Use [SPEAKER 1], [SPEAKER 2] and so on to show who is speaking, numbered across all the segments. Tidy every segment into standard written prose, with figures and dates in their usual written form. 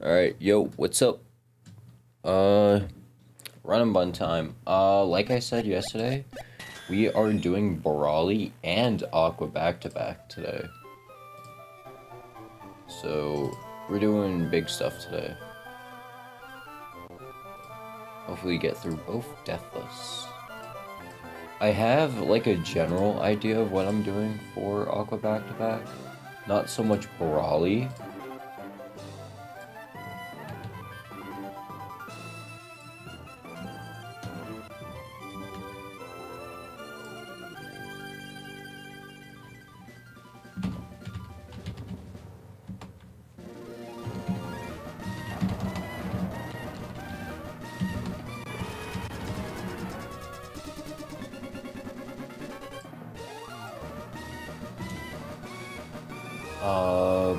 [SPEAKER 1] Alright, yo, what's up? Run Bun time. Like I said yesterday, we are doing Brawly and Aqua back-to-back today. So, we're doing big stuff today. Hopefully we get through both deathless. I have, like, a general idea of what I'm doing for Aqua back-to-back. Not so much Brawly.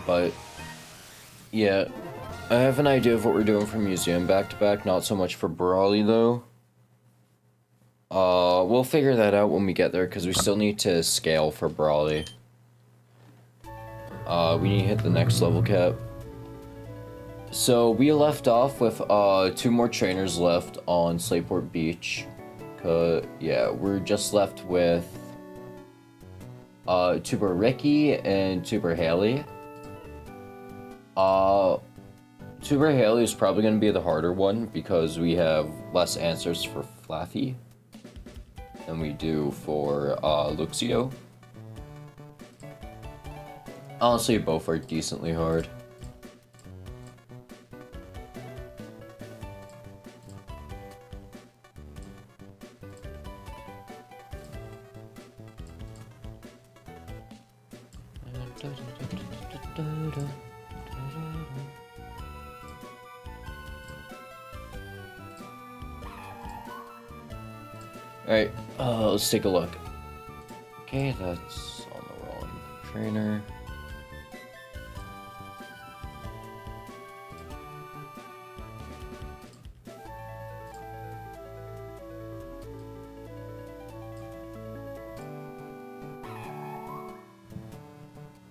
[SPEAKER 1] But yeah, I have an idea of what we're doing for Museum back-to-back, not so much for Brawly though. We'll figure that out when we get there, because we still need to scale for Brawly. We need to hit the next level cap. So, we left off with, 2 more trainers left on Slateport Beach. Yeah, we're just left with, Tuber Ricky and Tuber Haley. Tuber Haley is probably going to be the harder one because we have less answers for Flaffy than we do for Luxio. Honestly, both are decently hard. Alright, let's take a look. Okay, that's on the wrong trainer.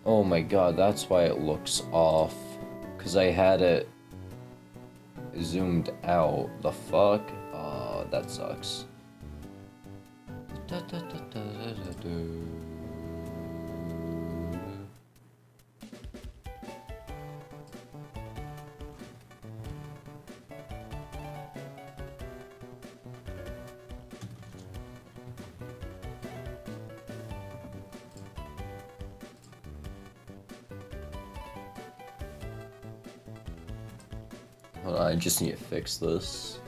[SPEAKER 1] Oh my god, that's why it looks off. Because I had it zoomed out. The fuck? That sucks. Hold on, I just need to fix this.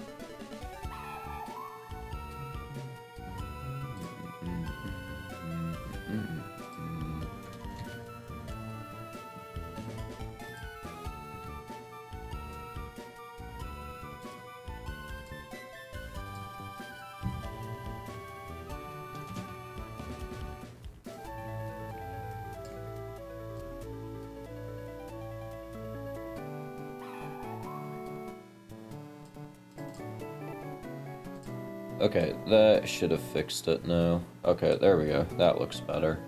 [SPEAKER 1] Okay, that should have fixed it now. Okay, there we go. That looks better.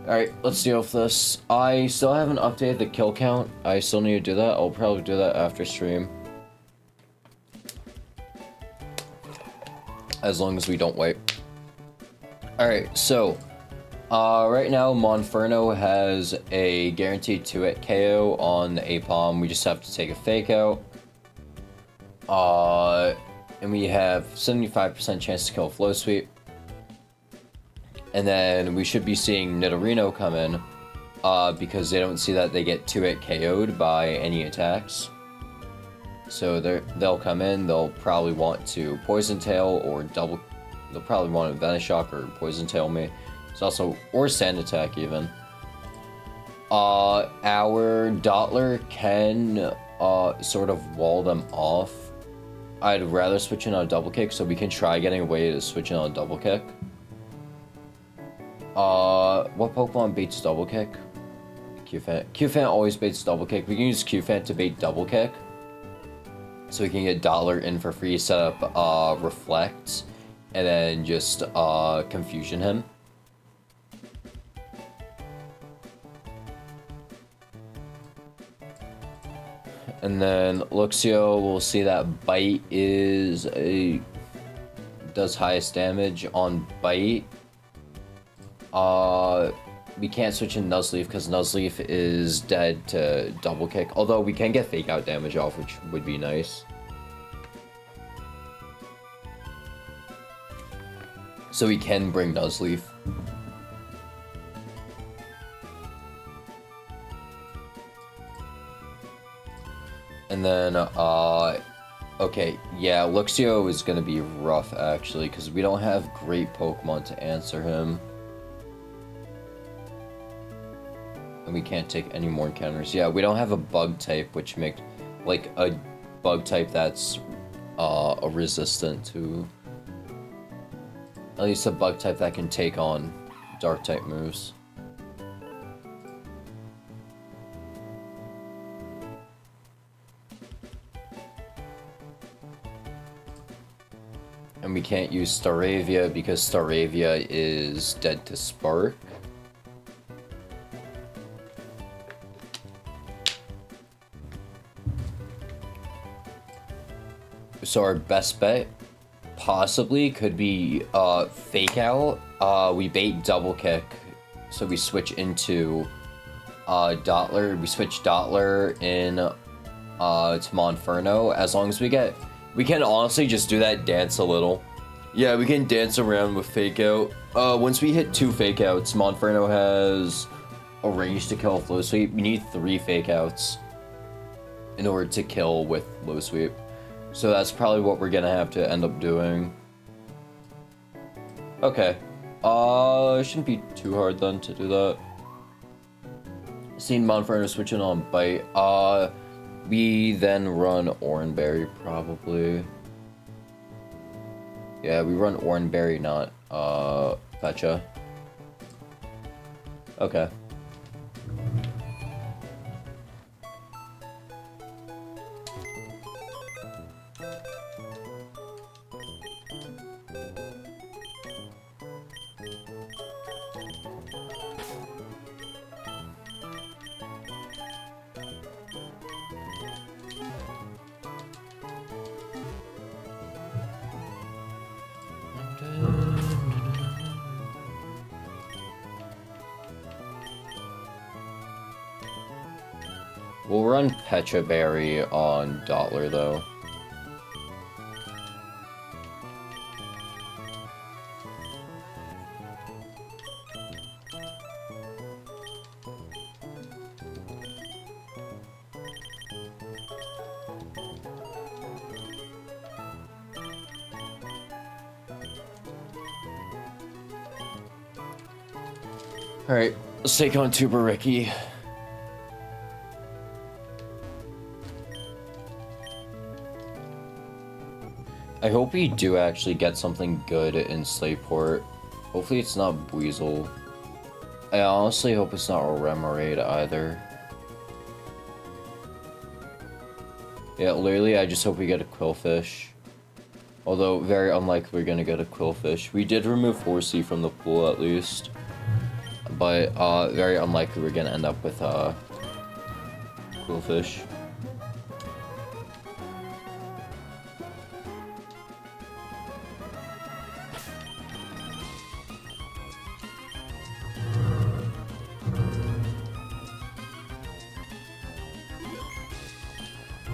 [SPEAKER 1] Alright, let's deal with this. I still haven't updated the kill count. I still need to do that. I'll probably do that after stream. As long as we don't wait. Alright, so right now Monferno has a guaranteed 2-hit KO on the A-Palm. We just have to take a fake out. And we have 75% chance to kill a Flow Sweep. And then we should be seeing Nidorino come in, because they don't see that they get 2-hit KO'd by any attacks. So they'll come in, they'll probably want to Poison Tail or double... They'll probably want to Venoshock or Poison Tail me. It's also... or Sand Attack even. Our Dottler can sort of wall them off. I'd rather switch in on a double kick so we can try getting away to switch in on a double kick. What Pokemon baits double kick? Q-Fan. Q-Fan always baits double kick. We can use Q-Fan to bait double kick. So we can get Dottler in for free, set up Reflect, and then just Confusion him. And then Luxio will see that Bite does highest damage on Bite. We can't switch in Nuzleaf because Nuzleaf is dead to double kick. Although we can get fake out damage off, which would be nice. So we can bring Nuzleaf. And then, okay, yeah, Luxio is gonna be rough, actually, because we don't have great Pokemon to answer him. And we can't take any more encounters. Yeah, we don't have a bug type, which makes, like, a bug type that's, resistant to... At least a bug type that can take on dark type moves. And we can't use Staravia because Staravia is dead to Spark. So our best bet possibly could be Fake Out. We bait Double Kick, so we switch into Dottler. We switch Dottler in to Monferno. As long as we can honestly just do that dance a little. Yeah, we can dance around with Fake Out. Once we hit 2 Fake Outs, Monferno has a range to kill with Low Sweep. We need 3 Fake Outs in order to kill with Low Sweep. So that's probably what we're gonna have to end up doing. Okay. It shouldn't be too hard then to do that. Seeing Monferno switching on Bite. We then run Oranberry probably. Yeah, we run Oranberry, not Fetcha. Okay. We'll run Pecha Berry on Dottler, though. Alright, let's take on Tuber Ricky. I hope we do actually get something good in Slayport. Hopefully it's not Buizel. I honestly hope it's not Remoraid either. Yeah, literally I just hope we get a Quillfish. Although, very unlikely we're gonna get a Quillfish. We did remove Horsey from the pool at least. But, very unlikely we're gonna end up with, Quillfish.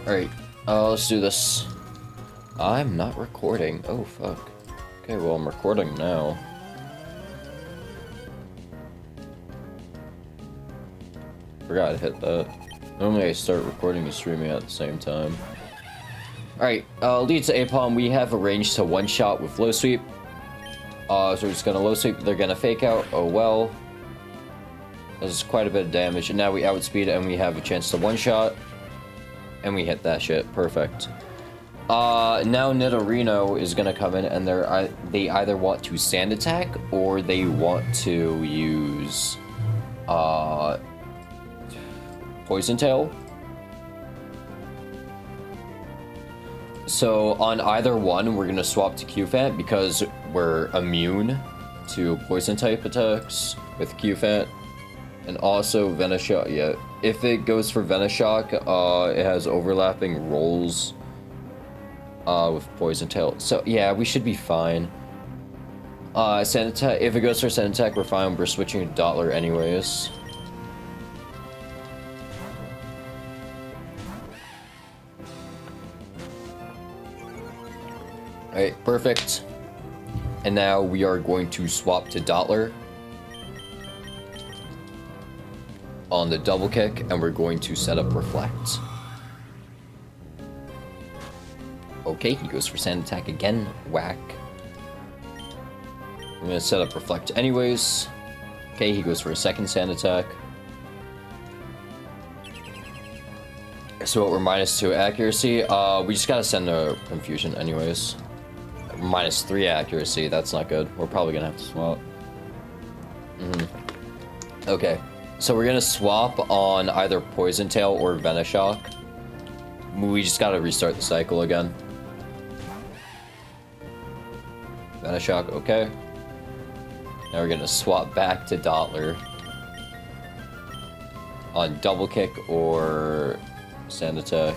[SPEAKER 1] Alright, let's do this. I'm not recording. Oh, fuck. Okay, well, I'm recording now. Forgot to hit that. Normally I start recording and streaming at the same time. Alright, leads to Apom. We have a range to one-shot with Low Sweep. So we're just gonna Low Sweep. They're gonna Fake Out. Oh, well. That's quite a bit of damage. And now we outspeed and we have a chance to one-shot. And we hit that shit. Perfect. Now Nidorino is gonna come in and they either want to Sand Attack or they want to use Poison Tail. So on either one, we're gonna swap to Qfant because we're immune to poison type attacks with Qfant. And also Venoshock, yeah. if it goes for Venoshock, it has overlapping rolls with Poison Tail. So yeah, we should be fine. Sand Attack, if it goes for Sand Attack, we're fine. We're switching to Dottler anyways. Alright, perfect. And now we are going to swap to Dottler on the double kick, and we're going to set up Reflect. Okay, he goes for Sand Attack again. Whack. I'm gonna set up Reflect anyways. Okay, he goes for a second Sand Attack. So what, we're -2 accuracy. We just gotta send a Confusion anyways. -3 accuracy, that's not good. We're probably gonna have to swap. Okay, so we're gonna swap on either Poison Tail or Venoshock. We just gotta restart the cycle again. Venoshock, okay. Now we're gonna swap back to Dottler on double kick or Sand Attack.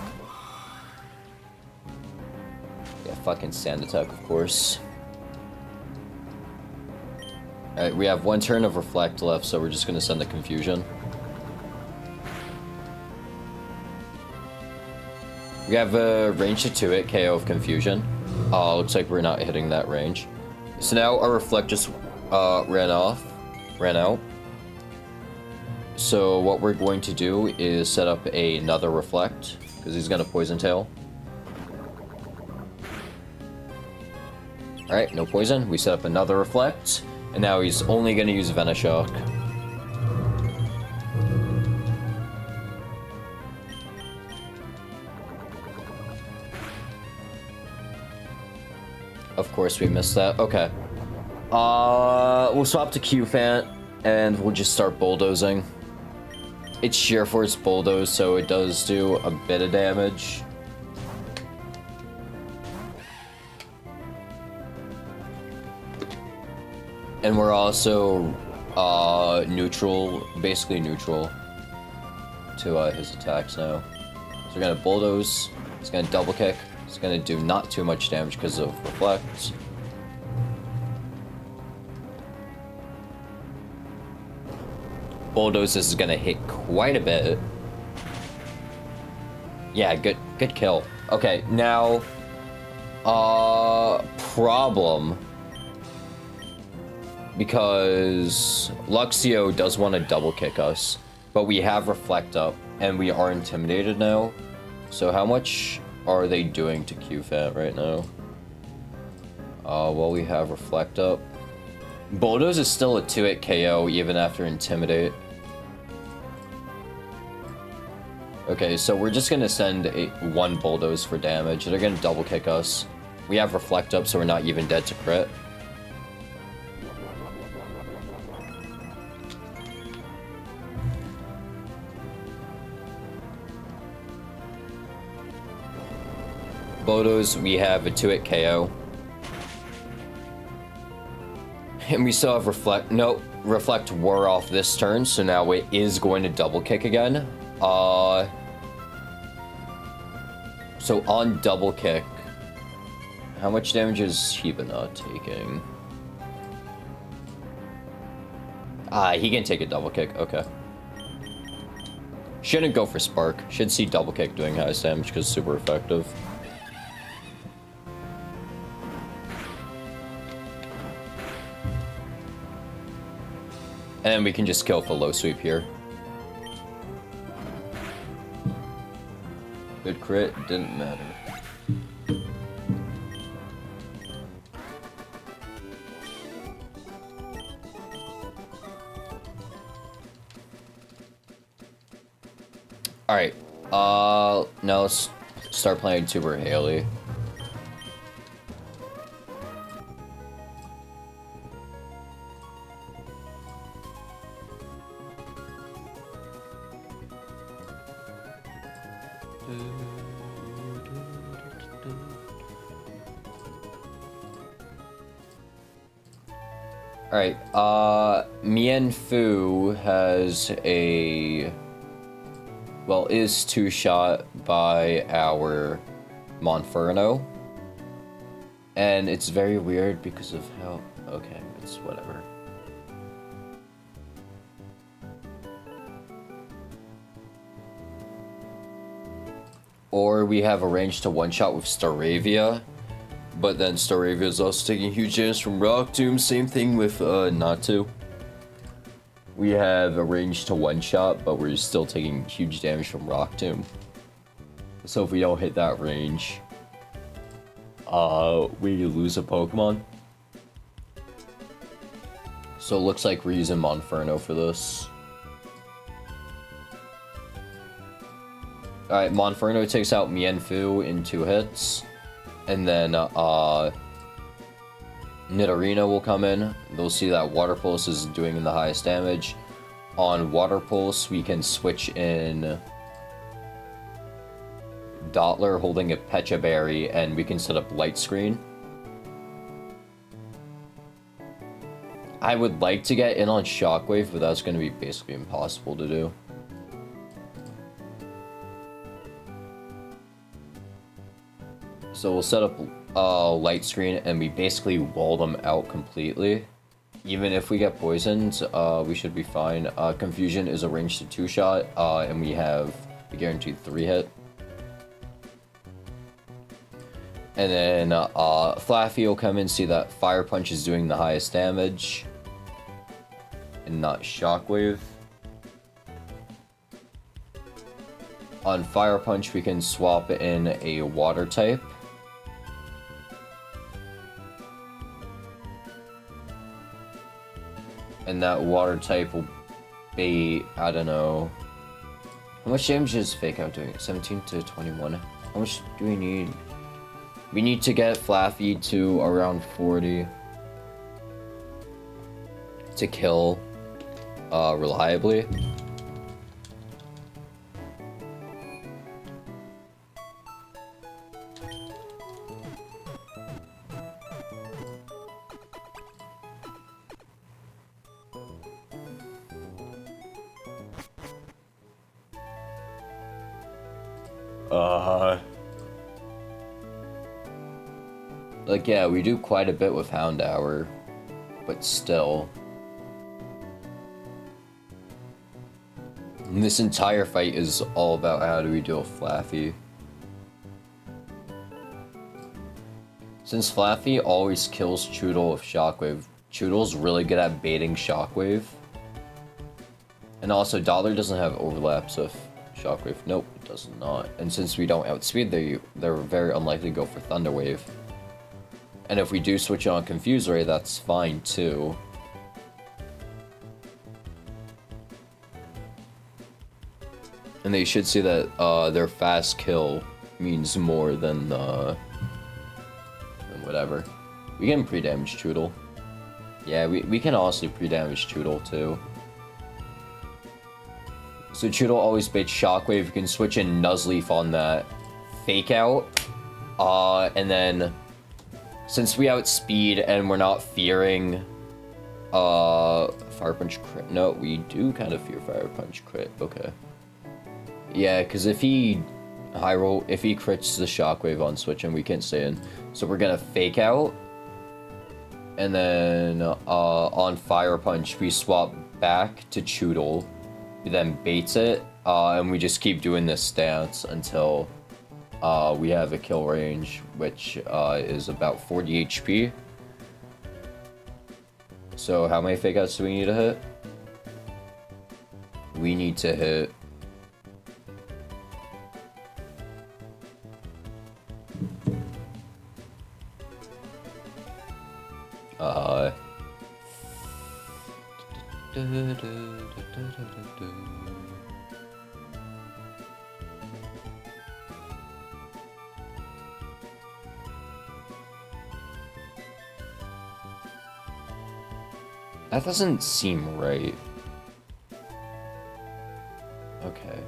[SPEAKER 1] Yeah, fucking Sand Attack, of course. Alright, we have one turn of Reflect left, so we're just gonna send the Confusion. We have a range to 2-hit KO of Confusion. Looks like we're not hitting that range. So now our Reflect just ran out. So what we're going to do is set up another Reflect, because he's gonna Poison Tail. Alright, no poison. We set up another Reflect, and now he's only gonna use Venoshock. Of course we missed that. Okay. We'll swap to Q-Fant, and we'll just start bulldozing. It's Sheer Force Bulldoze, so it does do a bit of damage. And we're also neutral, basically neutral to his attacks now. So we're gonna Bulldoze, he's gonna double kick, it's gonna do not too much damage because of Reflect. Bulldoze is gonna hit quite a bit. Yeah, good kill. Okay, now problem, because Luxio does want to double kick us, but we have Reflect up and we are intimidated now. So how much are they doing to Q-Fat right now? Well, we have Reflect up. Bulldoze is still a 2-hit KO even after Intimidate. Okay, so we're just gonna send one Bulldoze for damage. They're gonna double kick us. We have Reflect up, so we're not even dead to crit. Bulldoze, we have a 2-hit KO. And we still have Reflect. No, Reflect wore off this turn, so now it is going to double kick again. So on double kick, how much damage is Hibana taking? He can take a double kick, okay. Shouldn't go for Spark. Should see double kick doing highest damage because it's super effective. And we can just kill for low sweep here. Good crit, didn't matter. Alright, now let's start playing Tuber Haley. Alright, Mien Fu has a well, is two-shot by our Monferno. And it's very weird because of how... Okay, it's whatever. Or we have a range to one-shot with Staravia. But then Staravia is also taking huge damage from Rock Tomb. Same thing with Natu. We have a range to one-shot, but we're still taking huge damage from Rock Tomb. So if we don't hit that range, we lose a Pokemon. So it looks like we're using Monferno for this. Alright, Monferno takes out Mienfoo in 2 hits. And then, Nidorino will come in. They'll see that Water Pulse is doing the highest damage. On Water Pulse, we can switch in Dottler holding a Pecha Berry, and we can set up Light Screen. I would like to get in on Shockwave, but that's going to be basically impossible to do. So we'll set up Light Screen, and we basically wall them out completely. Even if we get poisoned, we should be fine. Confusion is a range to 2-shot, and we have a guaranteed 3-hit. And then Flaffy will come in, see that Fire Punch is doing the highest damage, and not Shockwave. On Fire Punch, we can swap in a Water type. And that Water type will be, I don't know. How much damage is Fake Out doing? 17 to 21. How much do we need? We need to get Flaffy to around 40 to kill reliably. Like, yeah, we do quite a bit with Houndour, but still. And this entire fight is all about how do we deal with Flaffy. Since Flaffy always kills Choodle with Shockwave, Choodle's really good at baiting Shockwave. And also, Dottler doesn't have overlaps with Shockwave. Nope, it does not. And since we don't outspeed, they're very unlikely to go for Thunder Wave. And if we do switch on Confuse Ray, that's fine too. And they should see that their fast kill means more than whatever. We can pre-damage Choodle. Yeah, we can honestly pre-damage Choodle too. So Choodle always baits Shockwave. You can switch in Nuzleaf on that Fake Out. And then, since we outspeed and we're not fearing Fire Punch crit. No, we do kind of fear Fire Punch crit. Okay. Yeah, because if he if he crits the Shockwave on switch, and we can't stay in. So we're gonna Fake Out. And then on Fire Punch, we swap back to Choodle. He then baits it, and we just keep doing this stance until we have a kill range, which is about 40 HP. So how many Fake Outs do we need to hit? We need to hit... That doesn't seem right. Okay.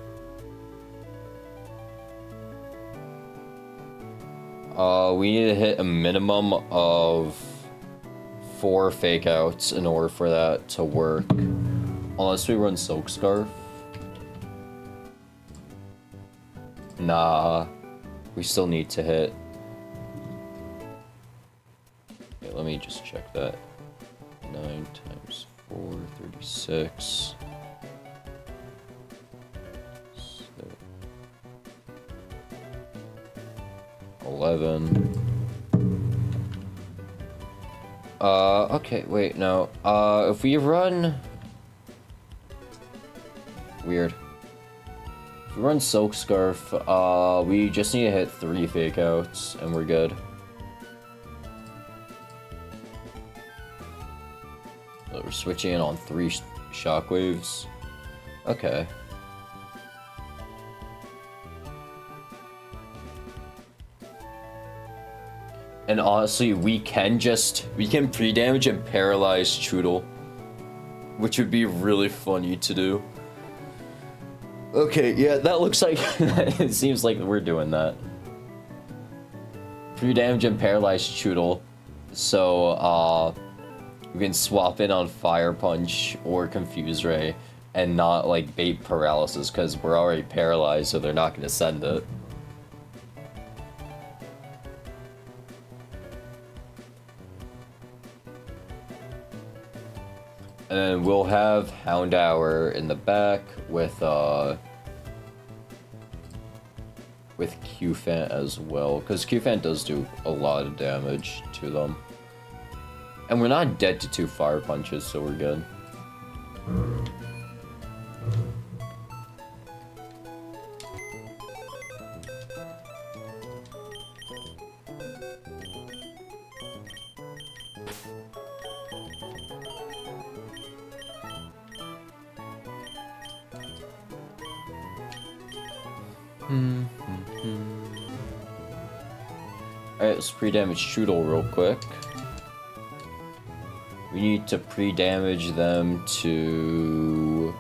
[SPEAKER 1] We need to hit a minimum of 4 Fake Outs in order for that to work. Unless we run Silk Scarf. Nah, we still need to hit. Okay, let me just check that. 9 times 4, 36. 11. Okay, wait, no. If we run... Weird. If we run Silk Scarf, we just need to hit 3 fake outs, and we're good. So we're switching in on 3 shockwaves. Okay. And honestly, we can pre-damage and paralyze Choodle, which would be really funny to do. Okay, yeah, that looks like it seems like we're doing that. Pre-damage and paralyze Choodle, so we can swap in on Fire Punch or Confuse Ray and not like bait paralysis because we're already paralyzed, so they're not going to send it. And we'll have Houndour in the back with Q-Fan as well, because Q-Fan does do a lot of damage to them. And we're not dead to 2 Fire Punches, so we're good. Alright, let's pre-damage Choodle real quick. We need to pre-damage them to...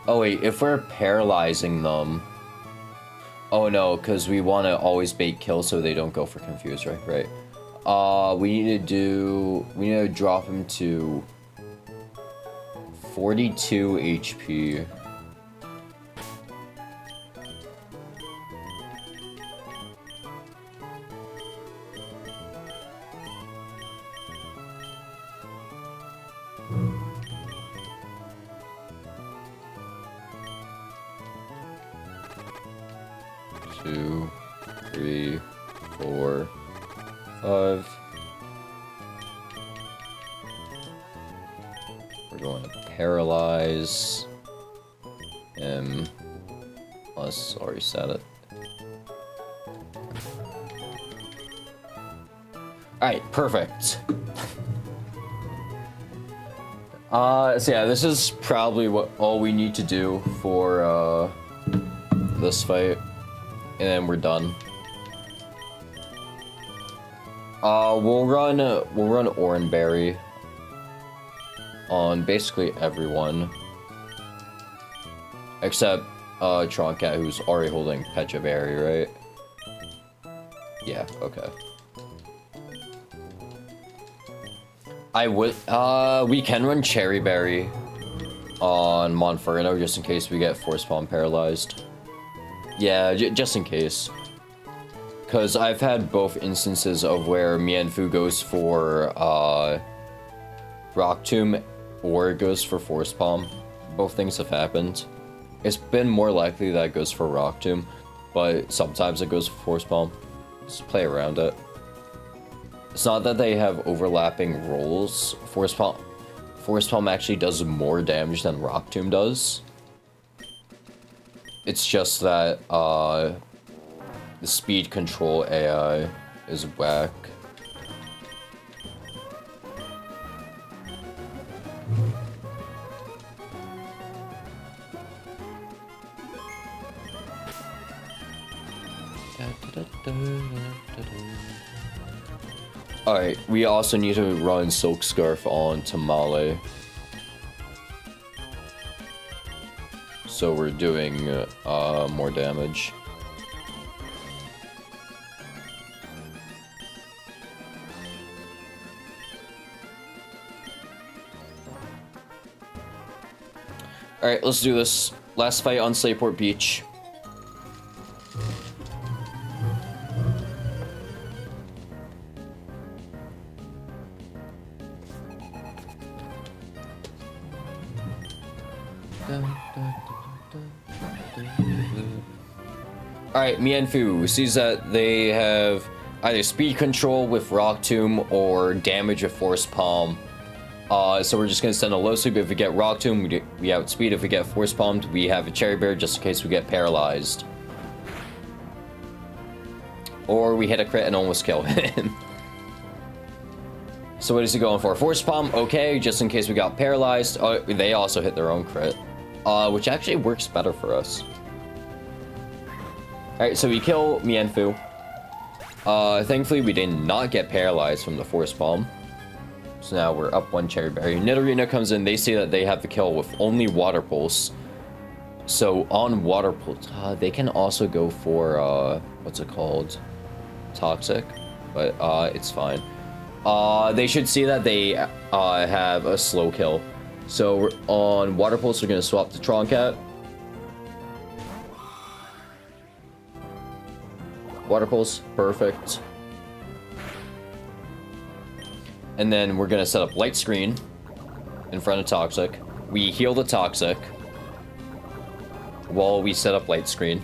[SPEAKER 1] Oh wait, if we're paralyzing them... Oh no, because we want to always bait kill so they don't go for Confuse, right? We need to drop him to 42 HP. Two, 3, 4, 5. We're going to paralyze him. Unless already said it. Alright, perfect. So yeah, this is probably all we need to do for this fight. And then we're done. We'll run Oranberry on basically everyone. Except Troncat, who's already holding Pecha Berry, right? Yeah, okay. We can run Cherry Berry on Monferno just in case we get Force Palm paralyzed. Yeah, just in case. Because I've had both instances of where Mienfoo goes for Rock Tomb or it goes for Force Palm. Both things have happened. It's been more likely that it goes for Rock Tomb, but sometimes it goes for Force Palm. Just play around it. It's not that they have overlapping roles. Force Palm actually does more damage than Rock Tomb does. It's just that the speed control AI is whack. Alright, we also need to run Silk Scarf on Tamale. So we're doing more damage. Alright, let's do this. Last fight on Slayport Beach. Alright, Mienfu sees that they have either speed control with Rock Tomb or damage with Force Palm. So we're just gonna send a low sweep. If we get Rock Tomb, we outspeed. If we get Force Palmed, we have a Cherry Bear just in case we get paralyzed. Or we hit a crit and almost kill him. So what is he going for? Force Palm, okay, just in case we got paralyzed. Oh, they also hit their own crit. Which actually works better for us. Alright, so we kill Mienfu. Thankfully we did not get paralyzed from the Force Palm. So now we're up one Cherry Berry. Nidorino comes in, they see that they have the kill with only Water Pulse. So on Water Pulse, they can also go for, what's it called? Toxic, but it's fine. They should see that they have a slow kill. So on Water Pulse, we're going to swap to Troncat. Water Pulse, perfect. And then we're going to set up Light Screen in front of Toxic. We heal the Toxic while we set up Light Screen.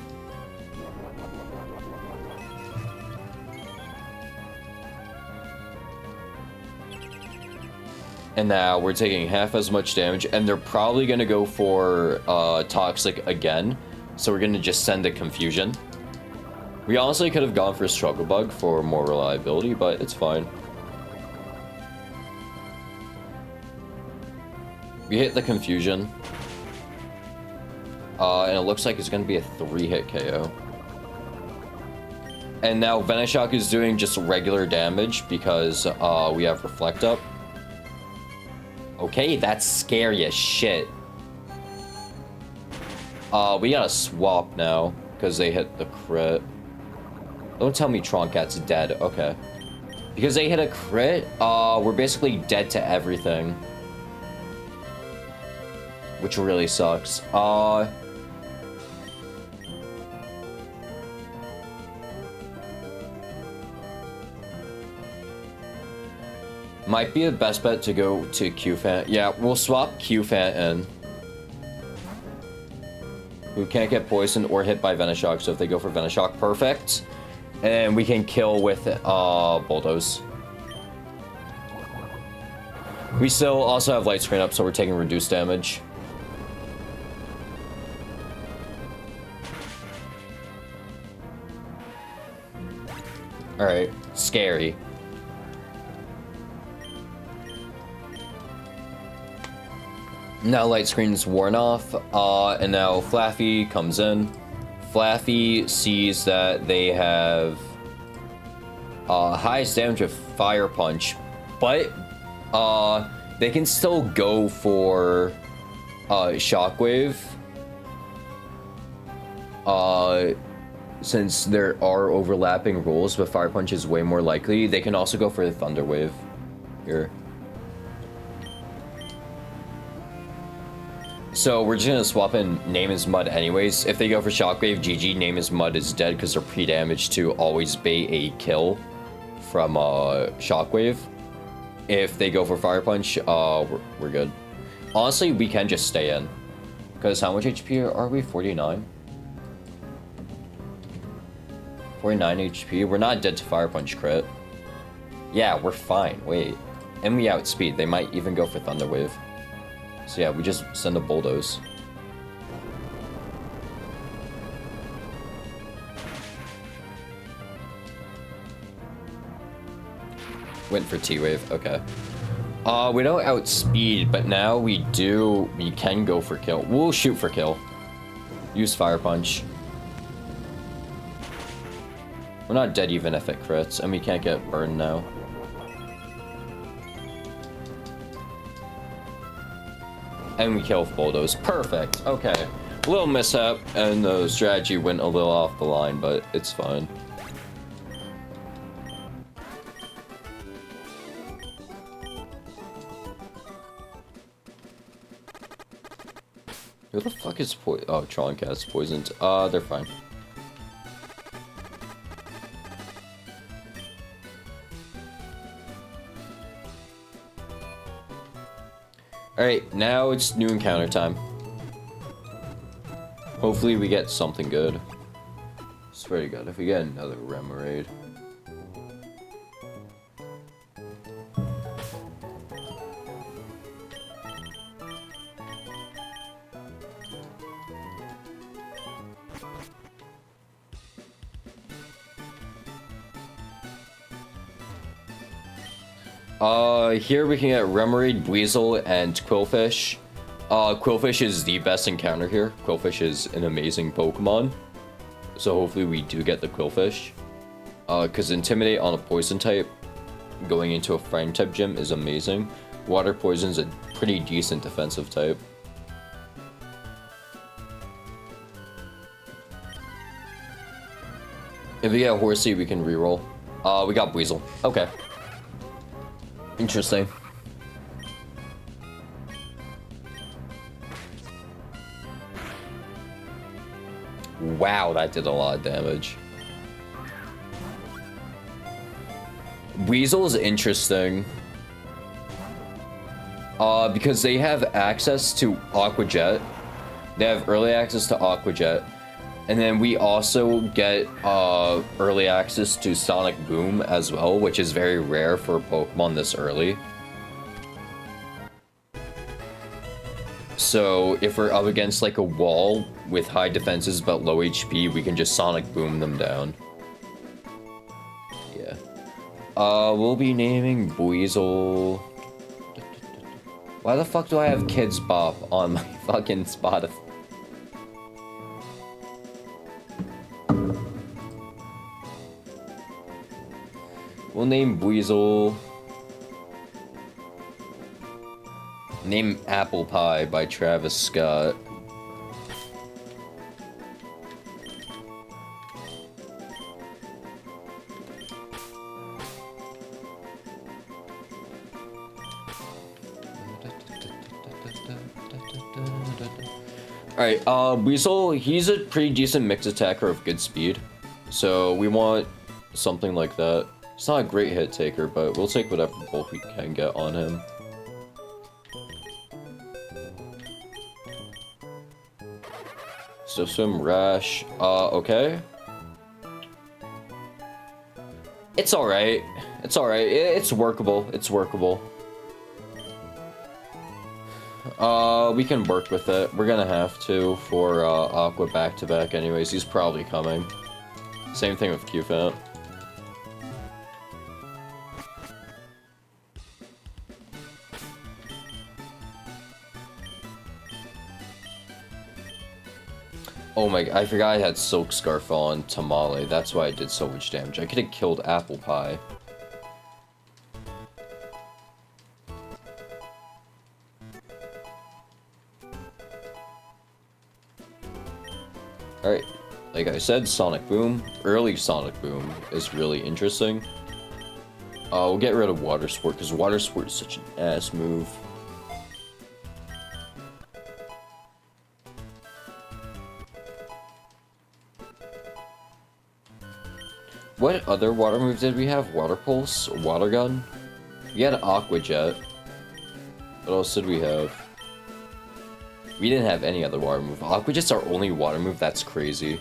[SPEAKER 1] And now we're taking half as much damage, and they're probably going to go for Toxic again. So we're going to just send a Confusion. We honestly could have gone for Struggle Bug for more reliability, but it's fine. We hit the Confusion. And it looks like it's going to be a 3-hit KO. And now Venoshock is doing just regular damage because we have Reflect up. Okay, that's scary as shit. We gotta swap now because they hit the crit. Don't tell me Troncat's dead. Okay. Because they hit a crit, we're basically dead to everything. Which really sucks. Might be the best bet to go to Q-Fan. Yeah, we'll swap Q-Fan in. Who can't get poisoned or hit by Venoshock, so if they go for Venoshock, perfect. And we can kill with Bulldoze. We still also have Light Screen up, so we're taking reduced damage. Alright, scary. Now Light Screen's worn off, and now Flaffy comes in. Flaffy sees that they have highest damage of Fire Punch, but they can still go for Shockwave. Since there are overlapping rules, but Fire Punch is way more likely, they can also go for the Thunder Wave here. So we're just gonna swap in Name is Mud anyways. If they go for Shockwave, GG, Name is Mud is dead because they're pre-damaged to always bait a kill from Shockwave. If they go for Fire Punch, we're good. Honestly, we can just stay in. Because how much HP are we? 49? 49 HP? We're not dead to Fire Punch crit. Yeah, we're fine. Wait. And we outspeed. They might even go for Thunder Wave. So yeah, we just send a Bulldoze. Went for T-Wave, okay. We don't outspeed, but now we can go for kill. We'll shoot for kill. Use Fire Punch. We're not dead even if it crits, and we can't get burned now. And we kill with Bulldoze. Perfect. Okay. A little mishap, and the strategy went a little off the line, but it's fine. Who the fuck is oh, Tron Cat's poisoned. They're fine. Alright, now it's new encounter time. Hopefully we get something good. Swear to God, if we get another Remoraid. Here we can get Remoraid, Weasel, and Quillfish. Quillfish is the best encounter here. Quillfish is an amazing Pokemon. So hopefully we do get the Quillfish. Because Intimidate on a Poison type, going into a Fire type gym is amazing. Water Poison's a pretty decent defensive type. If we get Horsey, we can reroll. We got Weasel. Okay. Interesting. Wow, that did a lot of damage. Weasel's interesting. Because they have access to Aqua Jet. They have early access to Aqua Jet. And then we also get early access to Sonic Boom as well, which is very rare for a Pokemon this early. So if we're up against like a wall with high defenses but low HP, we can just Sonic Boom them down. Yeah. We'll be naming Weasel. Why the fuck do I have Kids Bop on my fucking Spotify? We'll name Weasel. Name Apple Pie by Travis Scott. Alright, Weasel, he's a pretty decent mix attacker of good speed. So we want something like that. He's not a great hit taker, but we'll take whatever bulk we can get on him. So Swim, Rash, okay. It's alright. It's alright. It's workable. It's workable. We can work with it. We're gonna have to for Aqua back-to-back anyways. He's probably coming. Same thing with Q-Fant. Oh my, I forgot I had Silk Scarf on Tamale. That's why I did so much damage. I could have killed Apple Pie. Alright, like I said, Sonic Boom. Early Sonic Boom is really interesting. We'll get rid of Water Sport, because Water Sport is such an ass move. What other water moves did we have? Water Pulse? Water Gun? We had Aqua Jet. What else did we have? We didn't have any other water move. Aqua Jet's our only water move? That's crazy.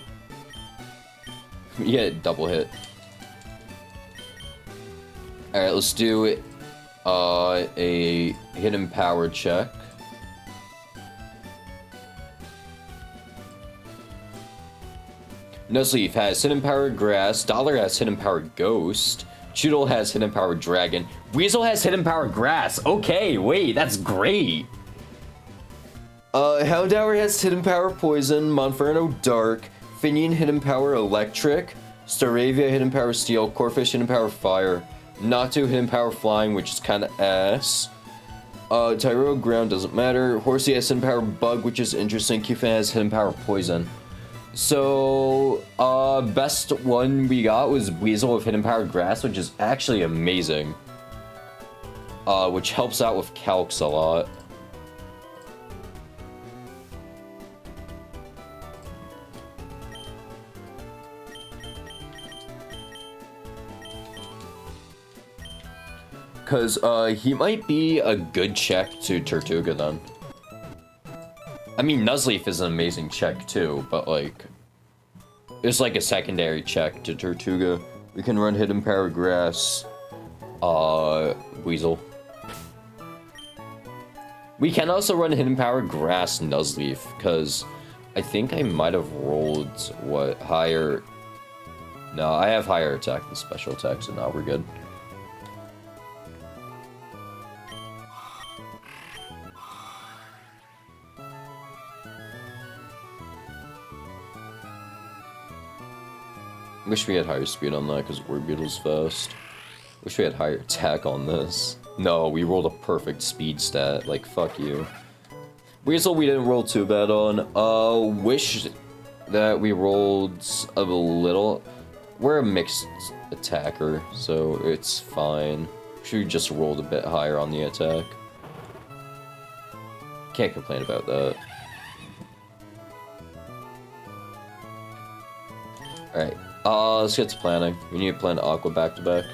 [SPEAKER 1] We get double hit. Alright, let's do a hidden power check. Nuzleaf has Hidden Power Grass, Dollar has Hidden Power Ghost, Choodle has Hidden Power Dragon, Weasel has Hidden Power Grass. Okay, wait, that's great. Houndour has Hidden Power Poison, Monferno Dark, Finian Hidden Power Electric, Staravia Hidden Power Steel, Corphish Hidden Power Fire, Natu Hidden Power Flying, which is kinda ass. Tyro Ground doesn't matter, Horsey has Hidden Power Bug, which is interesting, Q-Fan has Hidden Power Poison. So, best one we got was Weasel with Hidden Power Grass, which is actually amazing. Which helps out with Calcs a lot. Because he might be a good check to Tortuga then. I mean, Nuzleaf is an amazing check too, but like, it's like a secondary check to Tortuga. We can run Hidden Power Grass, Weasel. We can also run Hidden Power Grass Nuzleaf, because I think I might have rolled, what, higher... No, I have higher attack than special attack, so now we're good. Wish we had higher speed on that, because Orbeetle's fast. Wish we had higher attack on this. No, we rolled a perfect speed stat. Like, fuck you. Weasel we didn't roll too bad on. Wish that we rolled a little... We're a mixed attacker, so it's fine. Should just rolled a bit higher on the attack. Can't complain about that. Alright, let's get to planning. We need to plan Aqua back-to-back.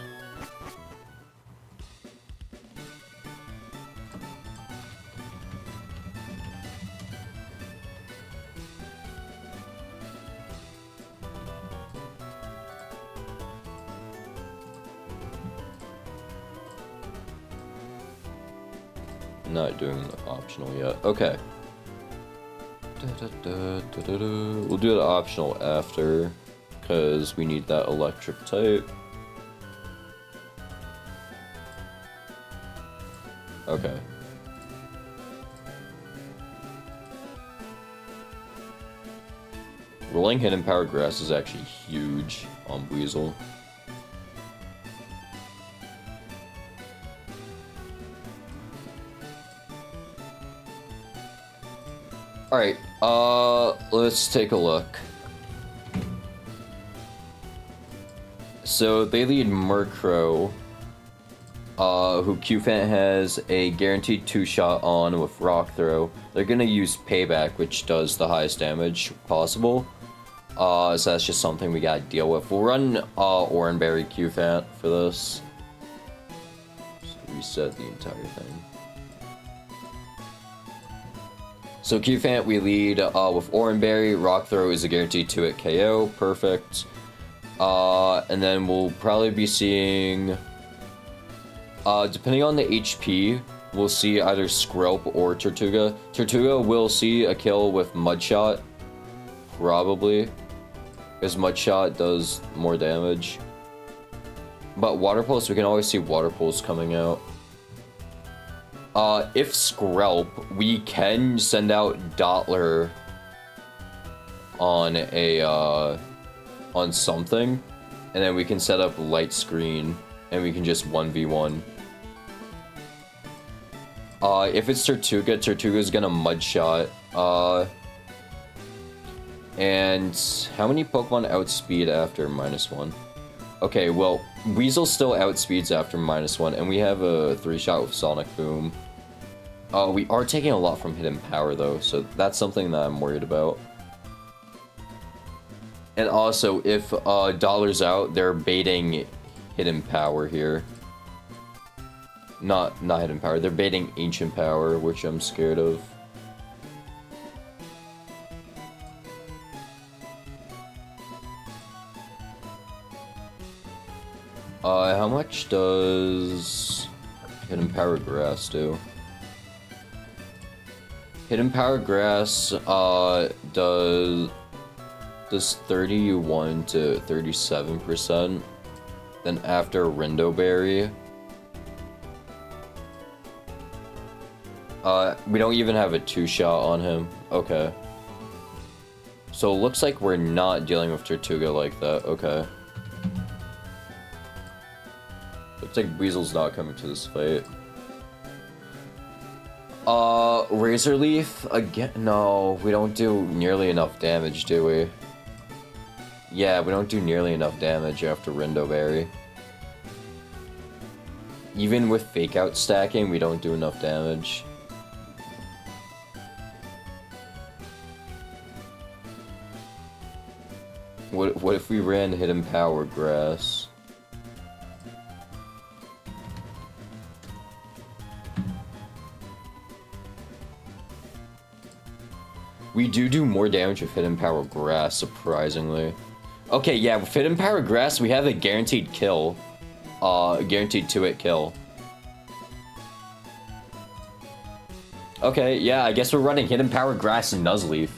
[SPEAKER 1] Not doing the optional yet. Okay. We'll do the optional after, because we need that electric type. Okay. Rolling Hidden Power Grass is actually huge on Weasel. Alright, let's take a look. So they lead Murkrow, who Qfant has a guaranteed 2-shot on with Rock Throw. They're gonna use Payback, which does the highest damage possible. So that's just something we gotta deal with. We'll run Oranberry Qfant for this. Just reset the entire thing. So Qfant we lead with Oranberry. Rock Throw is a guaranteed 2-hit KO. Perfect. And then we'll probably be seeing... depending on the HP, we'll see either Skrelp or Tortuga. Tortuga will see a kill with Mudshot. Probably. Because Mudshot does more damage. But Water Pulse, we can always see Water Pulse coming out. If Skrelp, we can send out Dottler on a, on something, and then we can set up Light Screen, and we can just 1v1. If it's Tortuga, Tortuga's gonna Mudshot, and how many Pokemon outspeed after -1? Okay, well, Weasel still outspeeds after -1, and we have a 3-shot with Sonic Boom. We are taking a lot from Hidden Power, though, so that's something that I'm worried about. And also, if Dollar's out, they're baiting Hidden Power here. Not Hidden Power, they're baiting Ancient Power, which I'm scared of. How much does Hidden Power Grass do? Hidden Power Grass does 31 to 37%. Then after Rindoberry, we don't even have a 2-shot on him. Okay. So it looks like we're not dealing with Tortuga like that. Okay. Looks like Weasel's not coming to this fight. Razor Leaf again? No, we don't do nearly enough damage, do we? Yeah, we don't do nearly enough damage after Rindoberry. Even with Fake Out stacking, we don't do enough damage. What if we ran Hidden Power Grass? We do more damage with Hidden Power Grass, surprisingly. Okay, yeah, with Hidden Power Grass, we have a guaranteed kill. Guaranteed 2-hit kill. Okay, yeah, I guess we're running Hidden Power Grass and Nuzleaf.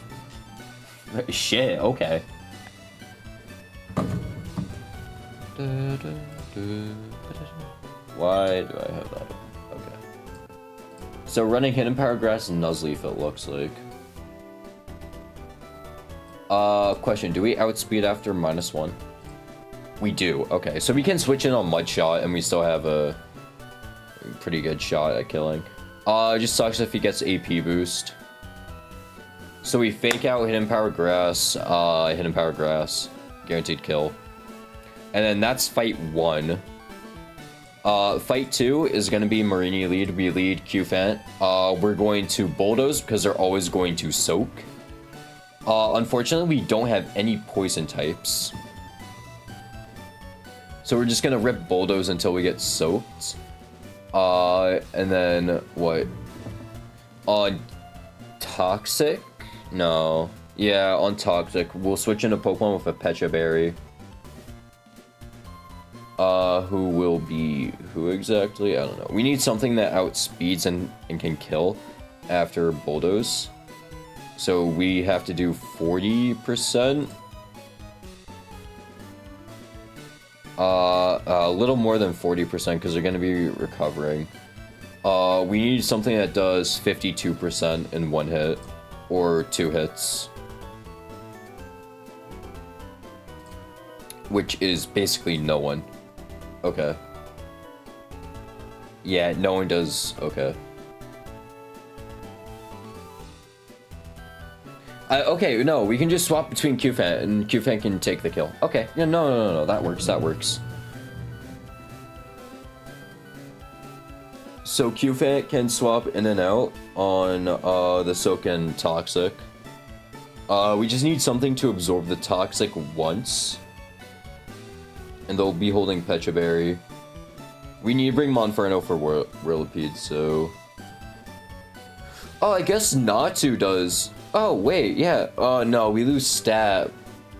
[SPEAKER 1] Shit, okay. Why do I have that? Okay. So running Hidden Power Grass and Nuzleaf, it looks like. Question, do we outspeed after -1? We do, okay. So we can switch in on Mud Shot and we still have a pretty good shot at killing. It just sucks if he gets AP boost. So we fake out Hidden Power Grass, guaranteed kill. And then that's fight 1. Fight 2 is going to be Marini lead. We lead Q-Fant. We're going to Bulldoze because they're always going to Soak. Unfortunately, we don't have any poison types. So we're just going to rip Bulldoze until we get Soaked. And then, what? On Toxic? No. Yeah, on Toxic. We'll switch into Pokemon with a Pecha Berry. Who will be... Who exactly? I don't know. We need something that outspeeds and can kill after Bulldoze. So we have to do 40%. A little more than 40% because they're going to be recovering. We need something that does 52% in 1 hit or 2 hits. Which is basically no one. Okay. Yeah, no one does. Okay. Okay, no, we can just swap between Q-Fant and Q-Fant can take the kill. Okay, yeah, no, that works, that works. So Q-Fant can swap in and out on the Soak and Toxic. We just need something to absorb the Toxic once. And they'll be holding Pecha Berry. We need to bring Monferno for Whirlipede, so... Oh, I guess Natu does... Oh, wait, yeah. No, we lose stat.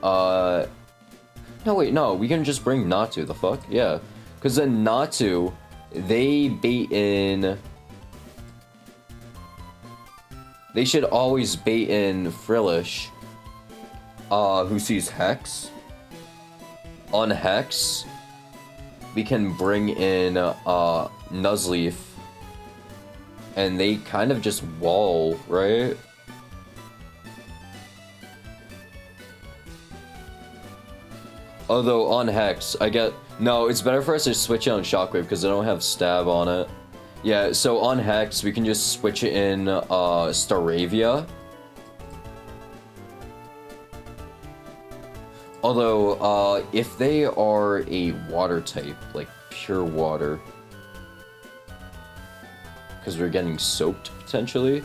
[SPEAKER 1] No, wait, no. We can just bring Natu, the fuck? Yeah. Because then Natu, they bait in... They should always bait in Frillish. Who sees Hex. On Hex, we can bring in Nuzleaf. And they kind of just wall, right? Although on Hex, I get... No, it's better for us to switch it on Shockwave because I don't have Stab on it. Yeah, so on Hex, we can just switch it in Staravia. Although, if they are a water type, like pure water, because we're getting soaked, potentially.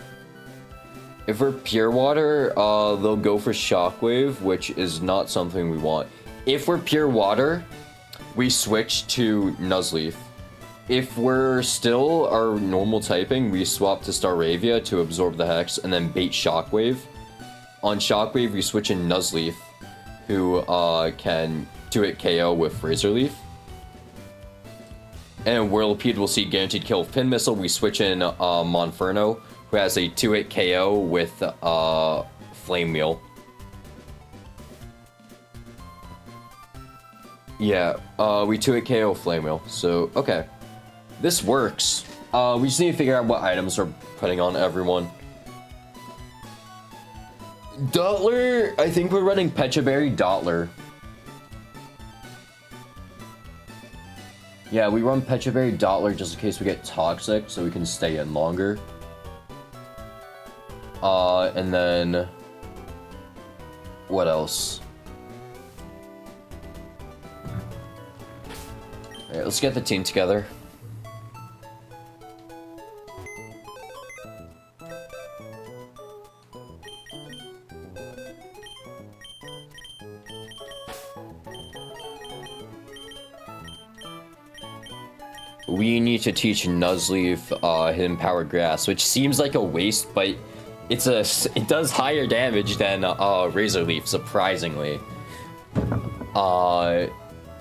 [SPEAKER 1] If we're pure water, they'll go for Shockwave, which is not something we want. If we're pure water, we switch to Nuzleaf. If we're still our normal typing, we swap to Staravia to absorb the Hex and then bait Shockwave. On Shockwave, we switch in Nuzleaf, who can 2-hit KO with Razor Leaf. And Whirlipede will see guaranteed kill with Pin Missile. We switch in Monferno, who has a 2-hit KO with Flame Wheel. Yeah, we 2-hit KO Flame Wheel, so, okay. This works. We just need to figure out what items we're putting on everyone. Dottler, I think we're running Pecha Berry Dottler. Yeah, we run Pecha Berry Dottler just in case we get Toxic, so we can stay in longer. And then... What else? Alright, let's get the team together. We need to teach Nuzleaf Hidden Power Grass, which seems like a waste, but it does higher damage than Razor Leaf, surprisingly.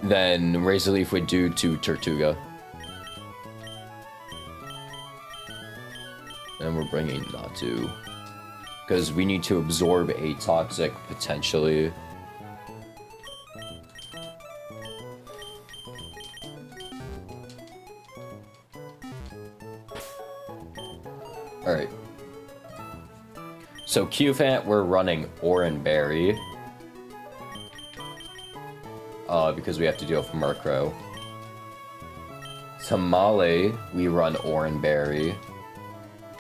[SPEAKER 1] Than Razor Leaf would do to Tortuga. And we're bringing Natu. Because we need to absorb a Toxic, potentially. Alright. So Qfant, we're running Oranberry. Because we have to deal with Murkrow. Tamale, we run Oranberry.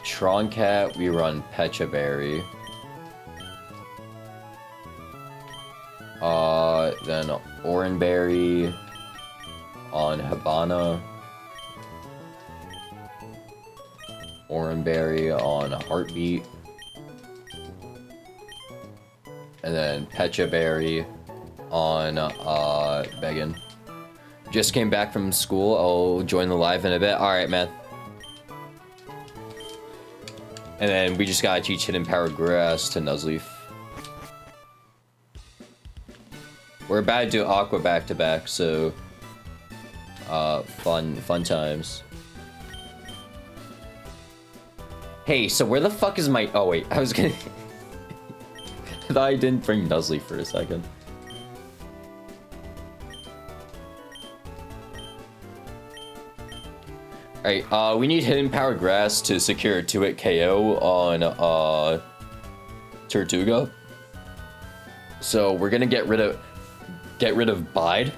[SPEAKER 1] Troncat, we run Pechaberry. Then Oranberry on Habana. Oranberry on Heartbeat. And then Pechaberry on Beggin. Just came back from school. I'll join the live in a bit. Alright, man. And then we just gotta teach Hidden Power Grass to Nuzleaf. We're about to do Aqua back-to-back, so... fun times. Hey, so where the fuck is my... Oh, wait, I was gonna... I thought I didn't bring Nuzleaf for a second. Alright, we need Hidden Power Grass to secure a 2-hit KO on, Tortuga. So we're gonna get rid of Bide.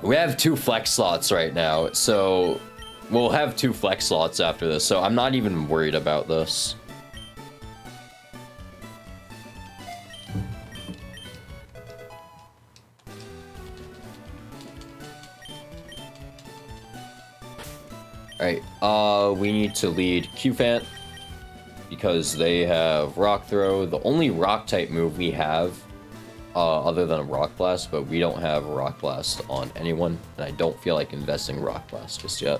[SPEAKER 1] We have 2 flex slots right now, so we'll have 2 flex slots after this, so I'm not even worried about this. Alright, we need to lead Qfant because they have Rock Throw, the only Rock type move we have, other than a Rock Blast, but we don't have a Rock Blast on anyone, and I don't feel like investing Rock Blast just yet.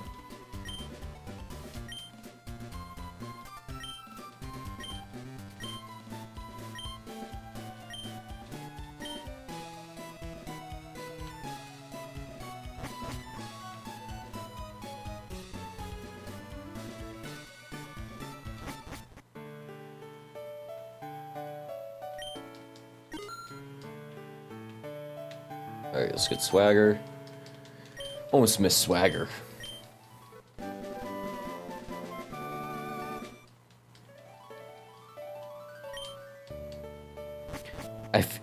[SPEAKER 1] Alright, let's get Swagger. Almost missed Swagger.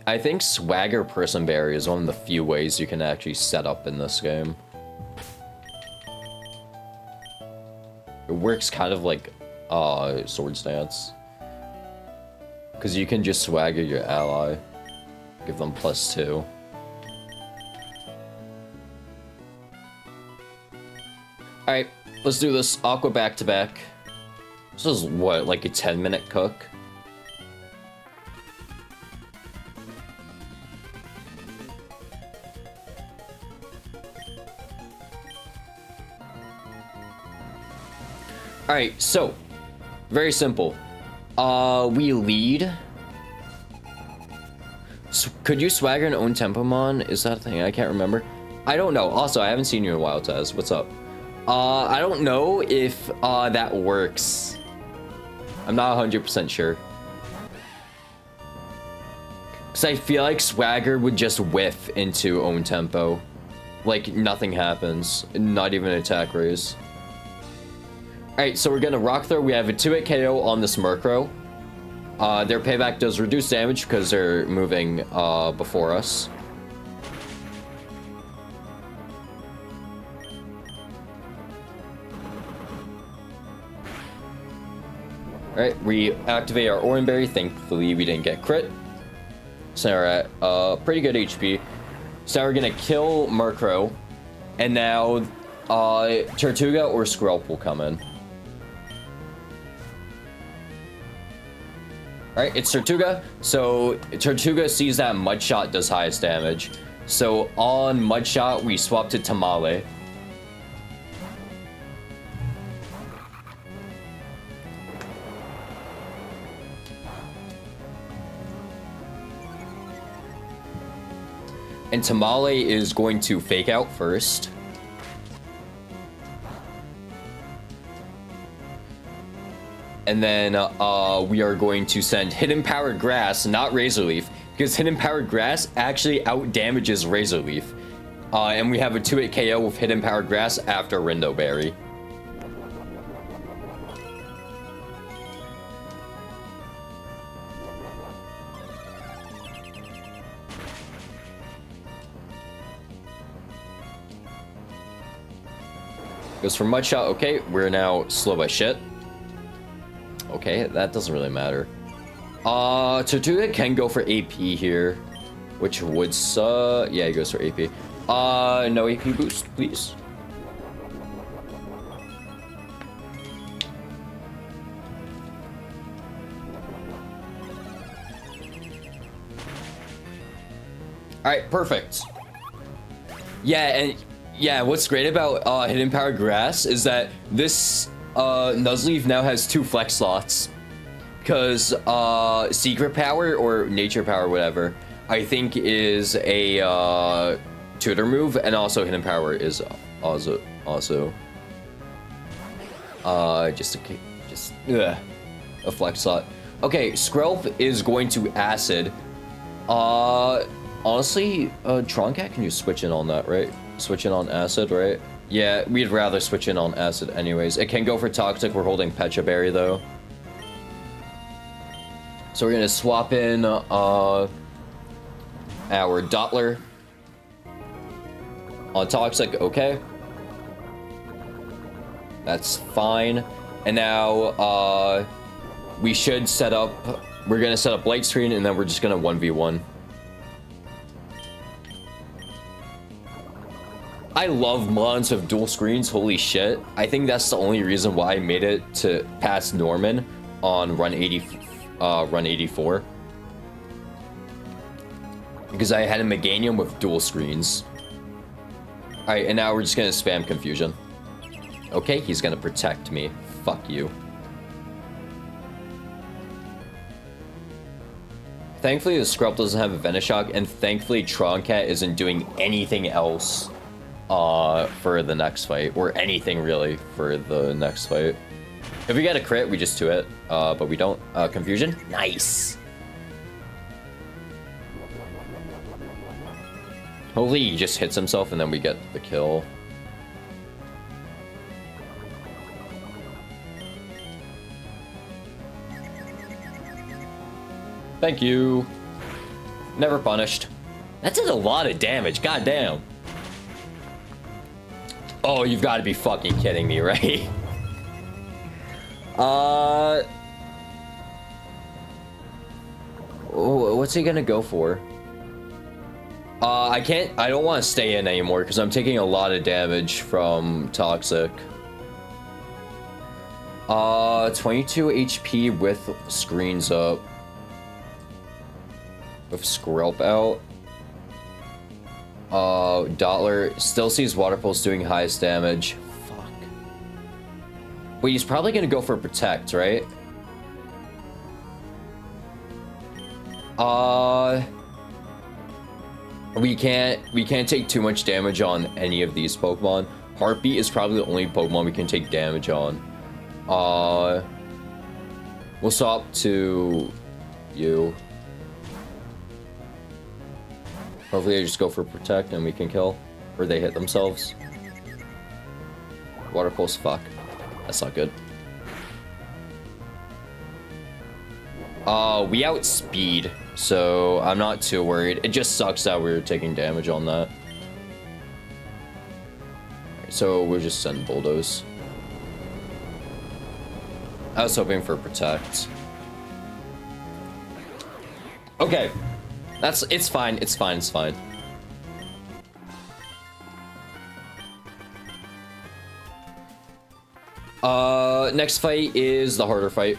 [SPEAKER 1] I think Swagger Person Berry is one of the few ways you can actually set up in this game. It works kind of like Swords Dance. Because you can just Swagger your ally. Give them +2. Alright, let's do this. Aqua back-to-back. This is, what, like a 10-minute cook? Alright, so, very simple. We lead. Could you Swagger and own Tempomon? Is that a thing? I can't remember. I don't know. Also, I haven't seen you in a while, Taz. What's up? I don't know if that works. I'm not 100% sure. Because I feel like Swagger would just whiff into own tempo. Like, nothing happens. Not even an attack raise. Alright, so we're gonna Rock Throw. We have a 2-hit KO on this Murkrow. Their payback does reduce damage because they're moving before us. Alright, we activate our Oranberry. Thankfully, we didn't get crit. So we're at pretty good HP. So now we're gonna kill Murkrow. And now Tortuga or Skrelp will come in. Alright, it's Tortuga. So Tortuga sees that Mudshot does highest damage. So on Mudshot, we swap to Tamale. And Tamale is going to fake out first. And then we are going to send Hidden Powered Grass, not Razor Leaf, because Hidden Powered Grass actually out-damages Razor Leaf. And we have a 2-hit KO with Hidden Powered Grass after Rindo Berry. Goes for Mud Shot. Okay, we're now slow by shit. Okay, that doesn't really matter. Tortuga can go for AP here, which would yeah, he goes for AP. No AP boost, please. Alright, perfect. Yeah, and yeah, what's great about Hidden Power Grass is that this Nuzleaf now has 2 flex slots. Because Secret Power or Nature Power, whatever, I think is a tutor move, and also Hidden Power is also just a flex slot. Okay, Skrelp is going to Acid. Honestly, Troncat, can you switch in on that, right? Switch in on Acid, right? Yeah, we'd rather switch in on Acid anyways. It can go for Toxic. We're holding Pecha Berry though. So we're gonna swap in our Dottler on Toxic. Okay, that's fine. And now we should set up. We're gonna set up Light Screen, and then we're just gonna 1v1. I love mods of dual screens. Holy shit! I think that's the only reason why I made it to past Norman on Run 84, because I had a Meganium with dual screens. All right, and now we're just gonna spam Confusion. Okay, he's gonna protect me. Fuck you. Thankfully, the Skrelp doesn't have a Venoshock, and thankfully, Troncat isn't doing anything else for the next fight, or anything really for the next fight. If we get a crit, we just 2-hit, but we don't. Confusion? Nice! Hopefully he just hits himself and then we get the kill. Thank you. Never punished. That did a lot of damage, goddamn. Oh, you've got to be fucking kidding me, right? What's he gonna go for? I don't want to stay in anymore because I'm taking a lot of damage from Toxic. 22 HP with screens up. With Skrelp out. Dottler still sees Water Pulse doing highest damage. Fuck. But he's probably gonna go for Protect, right? We can't take too much damage on any of these Pokemon. Heartbeat is probably the only Pokemon we can take damage on. We'll swap to you. Hopefully they just go for Protect and we can kill. Or they hit themselves. Water Pulse, fuck. That's not good. We outspeed, so I'm not too worried. It just sucks that we're taking damage on that. So we'll just send Bulldoze. I was hoping for Protect. Okay. It's fine, it's fine, it's fine. Next fight is the harder fight.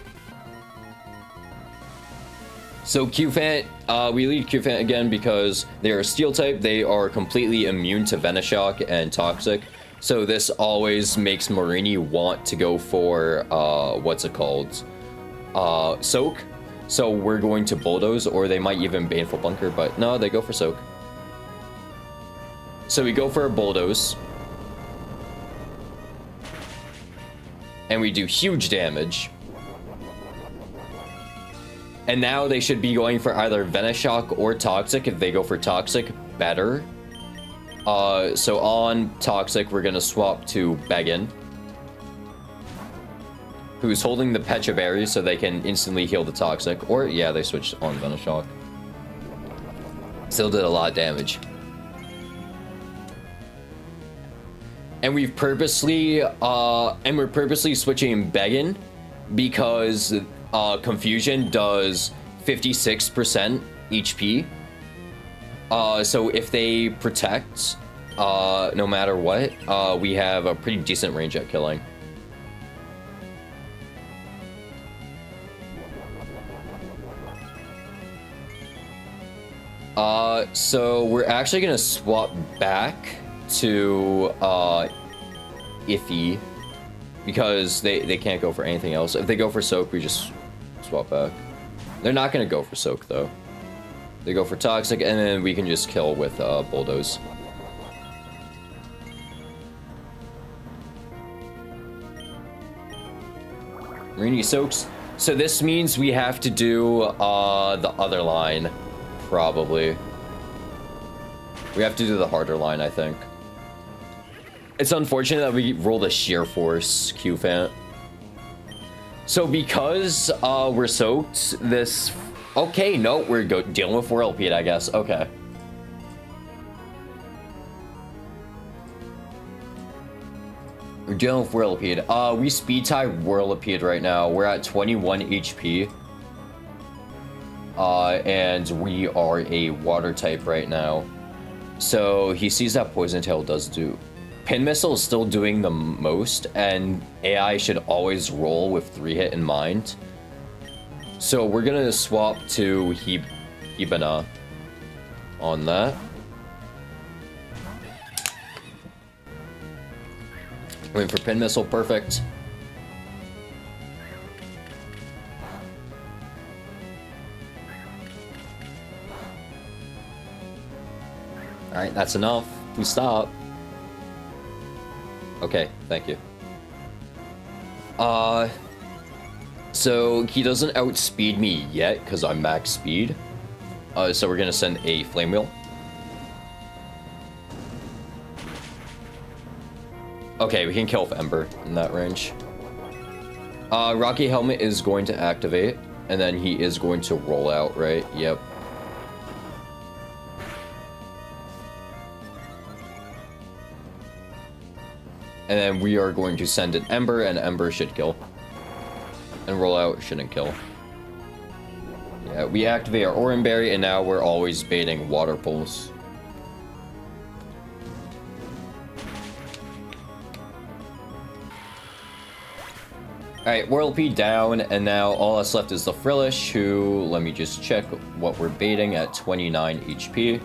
[SPEAKER 1] So Q-Fant, we lead Q-Fant again because they are Steel type. They are completely immune to Venoshock and Toxic. So this always makes Marini want to go for, what's it called? Soak. So we're going to Bulldoze, or they might even Baneful Bunker, but no, they go for Soak. So we go for a bulldoze. And we do huge damage. And now they should be going for either Venoshock or Toxic. If they go for Toxic, better. So on Toxic, we're gonna swap to Beggin, who's holding the Pecha Berry so they can instantly heal the Toxic. Or, yeah, they switched on Venoshock. Still did a lot of damage. And we're purposely switching Beggin because Confusion does 56% HP. So if they protect, no matter what, we have a pretty decent range at killing. So we're actually gonna swap back to Iffy because they can't go for anything else. If they go for Soak, we just swap back. They're not gonna go for Soak though. They go for Toxic, and then we can just kill with Bulldoze. Marini soaks. So this means we have to do the other line, probably. We have to do the harder line, I think. It's unfortunate that we rolled a Sheer Force Q-Fant. So because we're soaked, this... Okay, no, we're dealing with Whirlipede, I guess. Okay. We're dealing with Whirlipede. We speed tie Whirlipede right now. We're at 21 HP. And we are a water type right now. So he sees that Poison Tail does do. Pin Missile is still doing the most, and AI should always roll with 3-hit in mind. So we're gonna swap to Hibana on that. Waiting for Pin Missile, perfect. Alright, that's enough. We stop. Okay, thank you. So he doesn't outspeed me yet because I'm max speed. So we're gonna send a Flame Wheel. Okay, we can kill with Ember in that range. Rocky Helmet is going to activate, and then he is going to roll out, right? Yep. And then we are going to send an Ember, and Ember should kill. And roll out shouldn't kill. Yeah, we activate our Oran Berry, and now we're always baiting Water Pulse. Alright, Whirlipede down, and now all that's left is the Frillish, who, let me just check what we're baiting at 29 HP.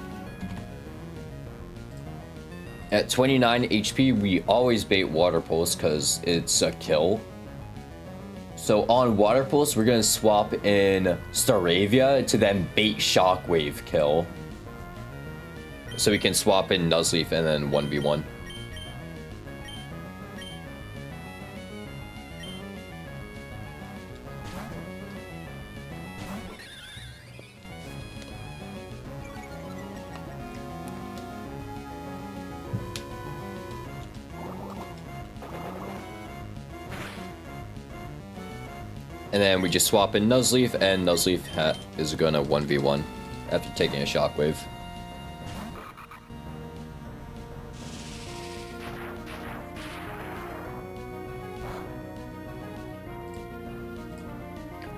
[SPEAKER 1] At 29 HP, we always bait Water Pulse because it's a kill. So on Water Pulse, we're going to swap in Staravia to then bait Shockwave kill. So we can swap in Nuzleaf and then 1v1. And then we just swap in Nuzleaf, and Nuzleaf is gonna 1v1 after taking a Shockwave.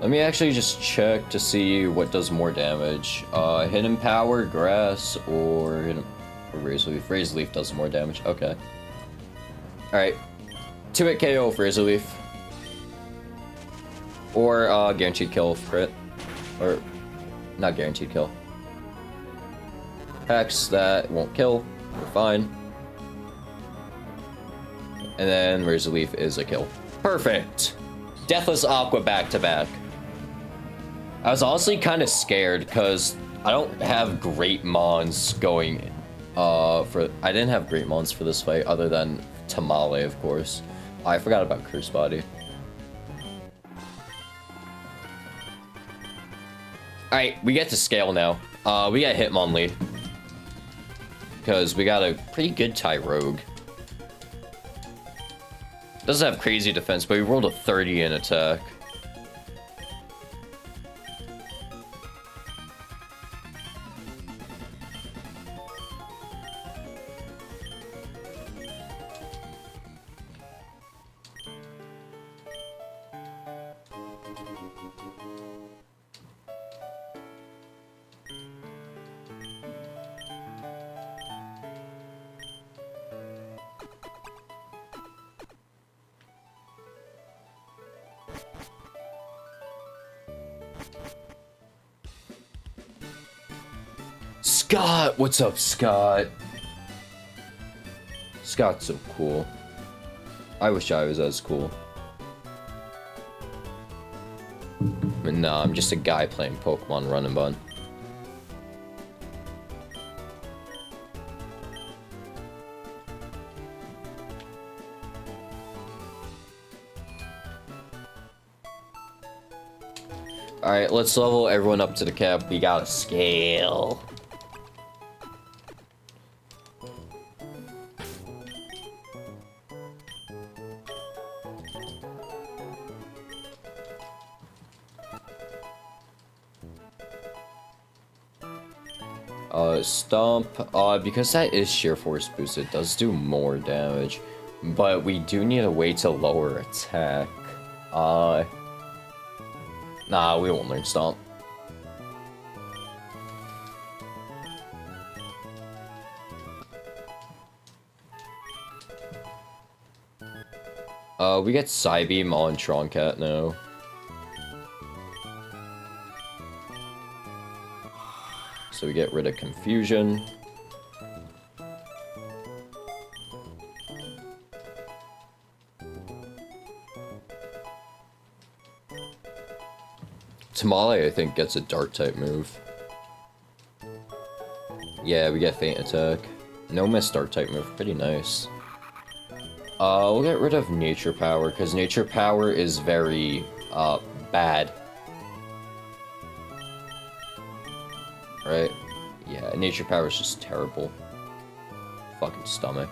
[SPEAKER 1] Let me actually just check to see what does more damage. Hidden Power, Grass, or Razor Leaf. Razor Leaf does more damage. Okay. Alright. 2-hit KO for Razor Leaf. Or guaranteed kill crit. Or not guaranteed kill. Hex, that won't kill. We're fine. And then Razor Leaf is a kill. Perfect! Deathless Aqua back to back. I was honestly kind of scared because I don't have great mons going I didn't have great mons for this fight other than Tamale, of course. I forgot about Curse Body. Alright, we get to scale now. We got Hitmonlee. Because we got a pretty good Ty Rogue. Doesn't have crazy defense, but we rolled a 30 in attack. Scott! What's up, Scott? Scott's so cool. I wish I was as cool. But nah, I'm just a guy playing Pokemon Run Bun. Alright, let's level everyone up to the cap. We gotta scale. Stomp, because that is sheer force boost, it does do more damage, but we do need a way to lower attack. Nah, we won't learn Stomp. We get Psybeam on Troncat now. So we get rid of Confusion. Tamale, I think, gets a Dark-type move. Yeah, we get Feint Attack. No miss Dark-type move, pretty nice. We'll get rid of Nature Power, because Nature Power is very, bad. Right? Yeah, Nature Power is just terrible. Fucking stomach.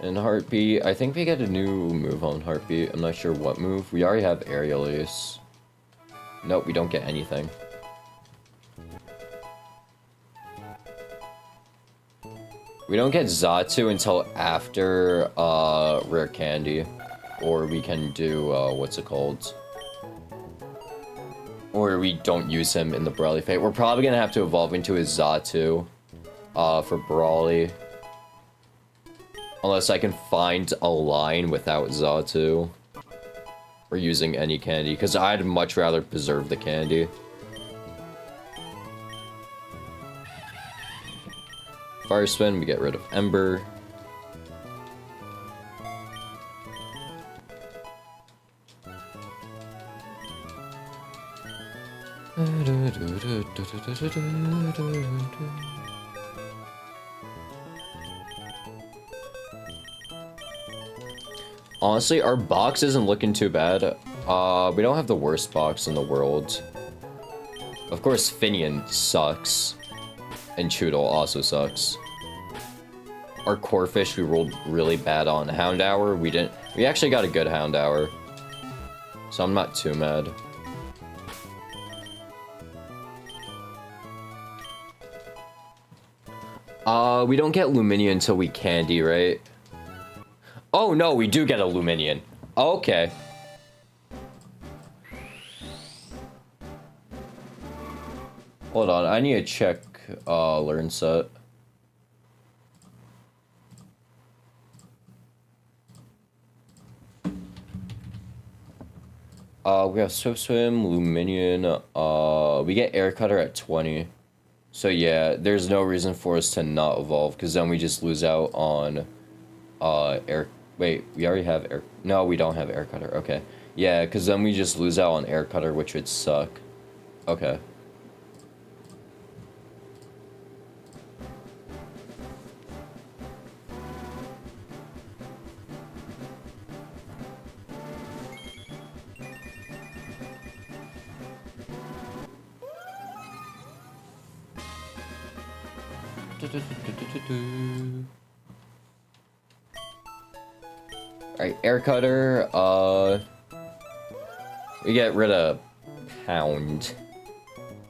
[SPEAKER 1] And Heartbeat, I think we get a new move on Heartbeat. I'm not sure what move. We already have Aerial Ace. Nope, we don't get anything. We don't get Xatu until after, Rare Candy. Or we can do, what's it called? Or we don't use him in the Brawly Fate. We're probably gonna have to evolve into his Xatu, for Brawly. Unless I can find a line without Xatu. Or using any candy, because I'd much rather preserve the candy. Fire Spin, we get rid of Ember. Honestly, our box isn't looking too bad. We don't have the worst box in the world. Of course, Finian sucks. And Choodle also sucks. Our Corphish, we rolled really bad on. Houndour, we didn't. We actually got a good Houndour. So I'm not too mad. We don't get Lumineon until we candy, right? Oh no, we do get a Lumineon. Okay. Hold on, I need to check learn set. We have Swift Swim, Lumineon, we get Air Cutter at 20. So yeah, there's no reason for us to not evolve, because then we just lose out on Wait, we already have air... No, we don't have air cutter. Okay. Yeah, because then we just lose out on air cutter, which would suck. Okay. Alright, air cutter, we get rid of Pound.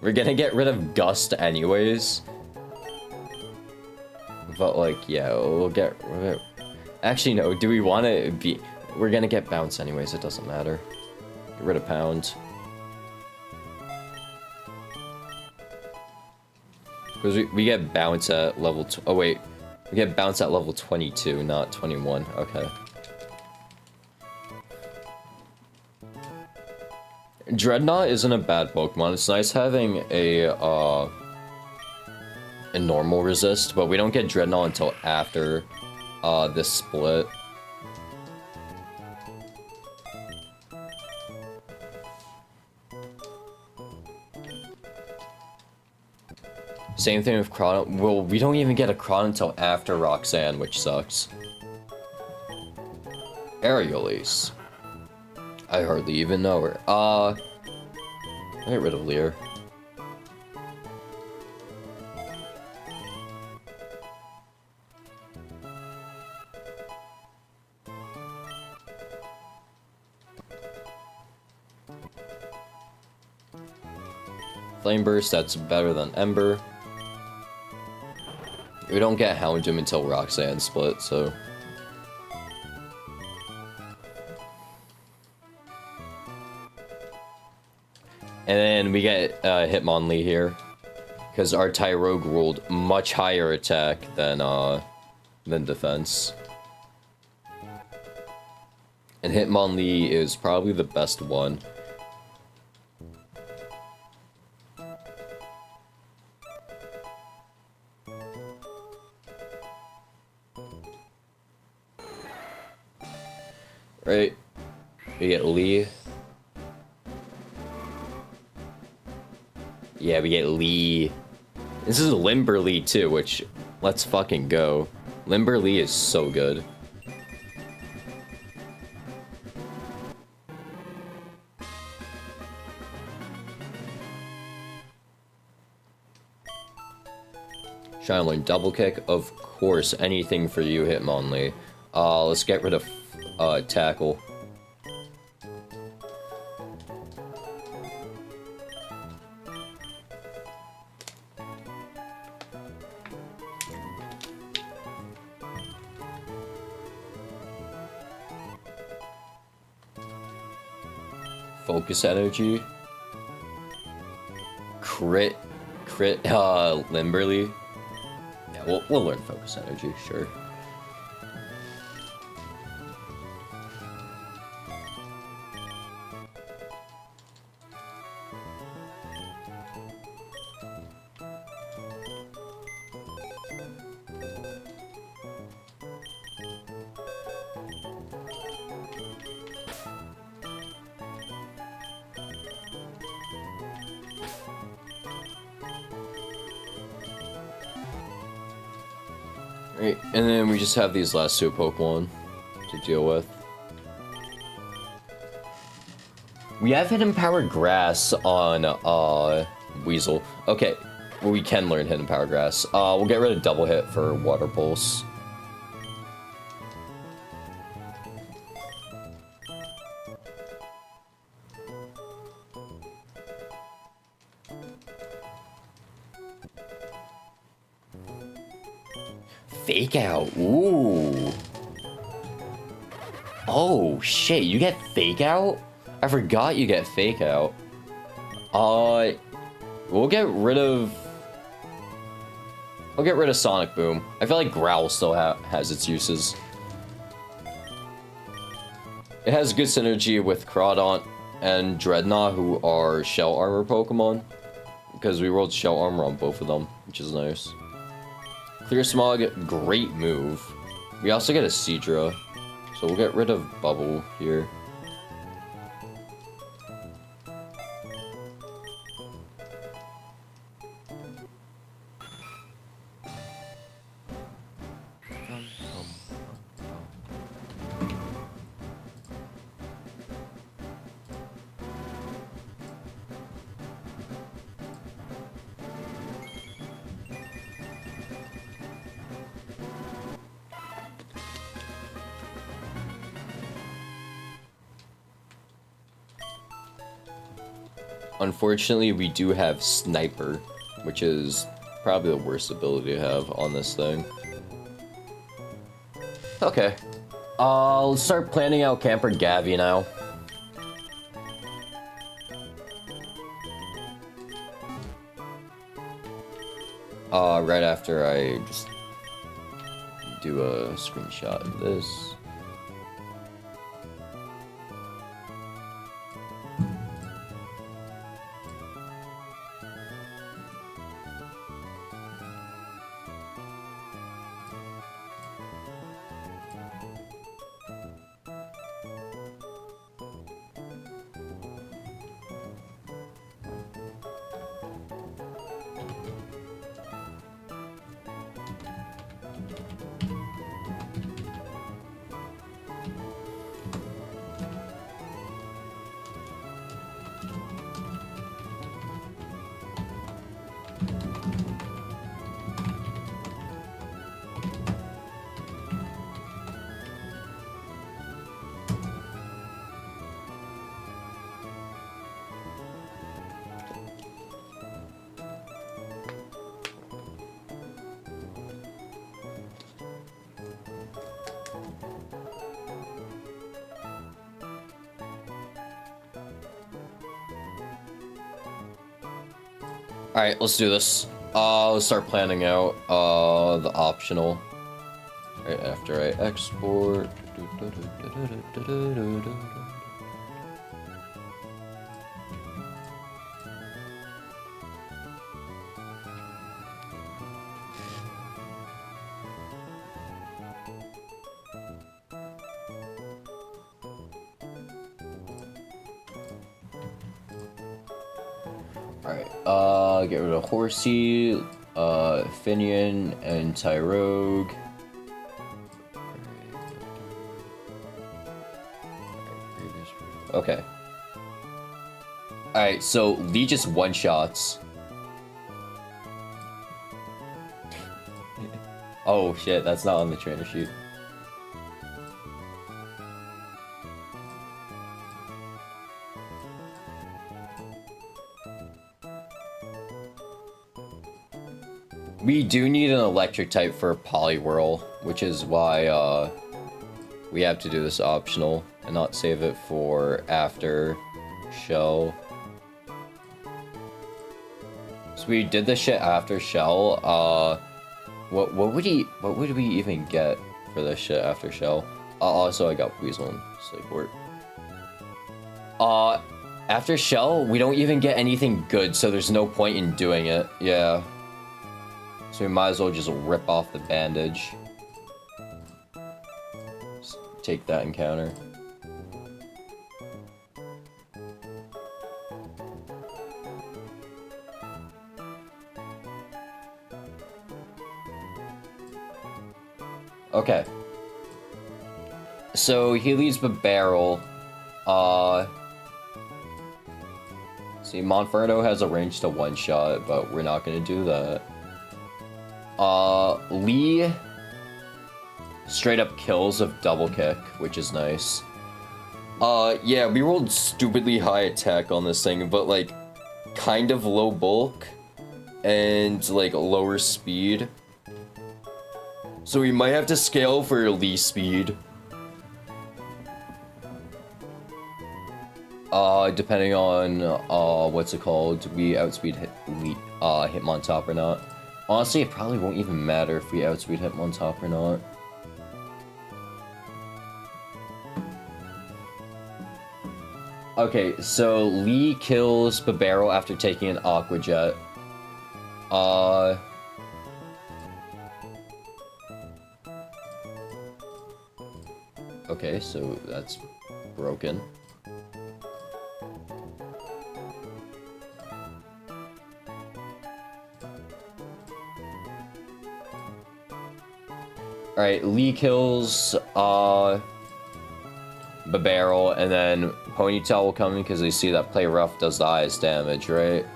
[SPEAKER 1] We're gonna get rid of Gust anyways. But, like, yeah, we'll get rid of... Actually, no, do we want to be... We're gonna get Bounce anyways, it doesn't matter. Get rid of Pound. Because we get Bounce at level... Oh, wait. We get Bounce at level 22, not 21. Okay. Dreadnought isn't a bad Pokemon. It's nice having a normal resist, but we don't get Dreadnought until after this split. Same thing with Cron. Well, we don't even get a Cron until after Roxanne, which sucks. Aerialise. I hardly even know her. Get rid of Lear. Flame Burst, that's better than Ember. We don't get Houndoom until Roxanne split, so... And then we get Hitmonlee here, because our Tyrogue rolled much higher attack than defense. And Hitmonlee is probably the best one. Right, we get Lee. Yeah, we get Lee. This is Limberlee too, which, let's fucking go. Limberlee is so good. Trying to learn Double Kick, of course, anything for you, Hitmonlee. Let's get rid of Tackle. Focus Energy. Crit, Limberlee. Yeah, we'll learn Focus Energy, sure. Right, and then we just have these last two Pokemon to deal with. We have Hidden Power Grass on Weasel. Okay, well, we can learn Hidden Power Grass. We'll get rid of Double Hit for Water Pulse. Fake Out, ooh. Oh, shit, you get Fake Out? I forgot you get Fake Out. We'll get rid of... I'll get rid of Sonic Boom. I feel like Growl still has its uses. It has good synergy with Crawdaunt and Dreadnought, who are Shell Armor Pokemon. Because we rolled Shell Armor on both of them, which is nice. Clear Smog, great move. We also get a Seadra. So we'll get rid of Bubble here. Unfortunately, we do have Sniper, which is probably the worst ability to have on this thing. Okay. Let's start planning out Camper Gavi now. Right after I just do a screenshot of this. Alright, let's do this. Let's start planning out the optional. Right after I export. Alright, get rid of Horsey, Finian, and Tyrogue. Okay. Alright, so Lee just one-shots. Oh shit, that's not on the trainer sheet. We do need an electric type for Poliwhirl, which is why we have to do this optional and not save it for after Shell. So we did this shit after Shell. What would we even get for this shit after Shell? Also I got Weasel and Slayport. After Shell, we don't even get anything good, so there's no point in doing it. Yeah. So we might as well just rip off the bandage. Just take that encounter. Okay. So he leaves the barrel. See, Monferno has a range to one-shot, but we're not gonna do that. Lee straight up kills of double kick, which is nice. Yeah, we rolled stupidly high attack on this thing, but like kind of low bulk and like lower speed. So we might have to scale for Lee speed. Depending on what's it called, we outspeed Hitmontop or not. Honestly, it probably won't even matter if we outspeed Hitmontop or not. Okay, so Lee kills Babero after taking an Aqua Jet. Okay, Okay, so that's broken. Alright, Lee kills, Barrel, and then Ponytail will come in because they see that Play Rough does the highest damage, right?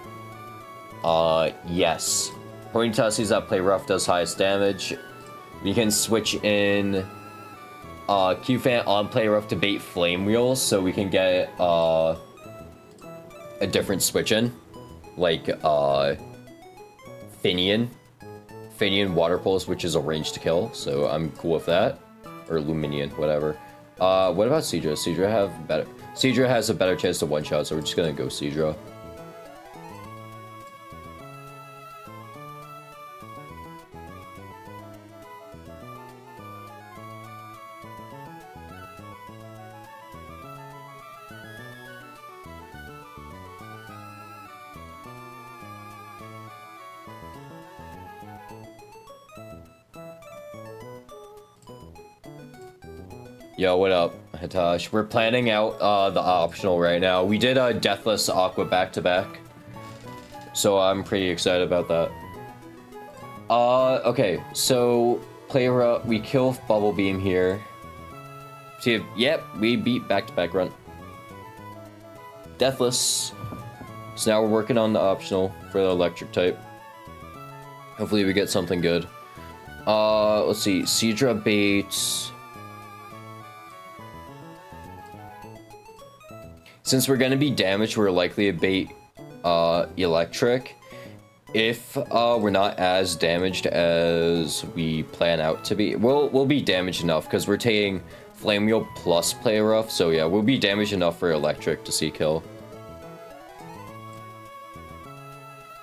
[SPEAKER 1] Yes. Ponytail sees that Play Rough does highest damage. We can switch in, Q-Fan on Play Rough to bait Flame Wheels, so we can get, a different switch in. Like, Finian. Finian Water Pulse, which is a range to kill, so I'm cool with that. Or Luminian, whatever. What about Seadra? Seadra has a better chance to one-shot, so we're just gonna go Seadra. Yo, what up, Hitash? We're planning out the optional right now. We did a Deathless Aqua back-to-back, so I'm pretty excited about that. Okay, so we kill Bubble Beam here. See, yep, we beat back-to-back run. Deathless. So now we're working on the optional for the electric type. Hopefully we get something good. Let's see, Seadra baits. Since we're gonna be damaged, we're likely to bait electric. If we're not as damaged as we plan out to be, we'll be damaged enough because we're taking Flame Wheel plus Play Rough. So yeah, we'll be damaged enough for electric to see kill.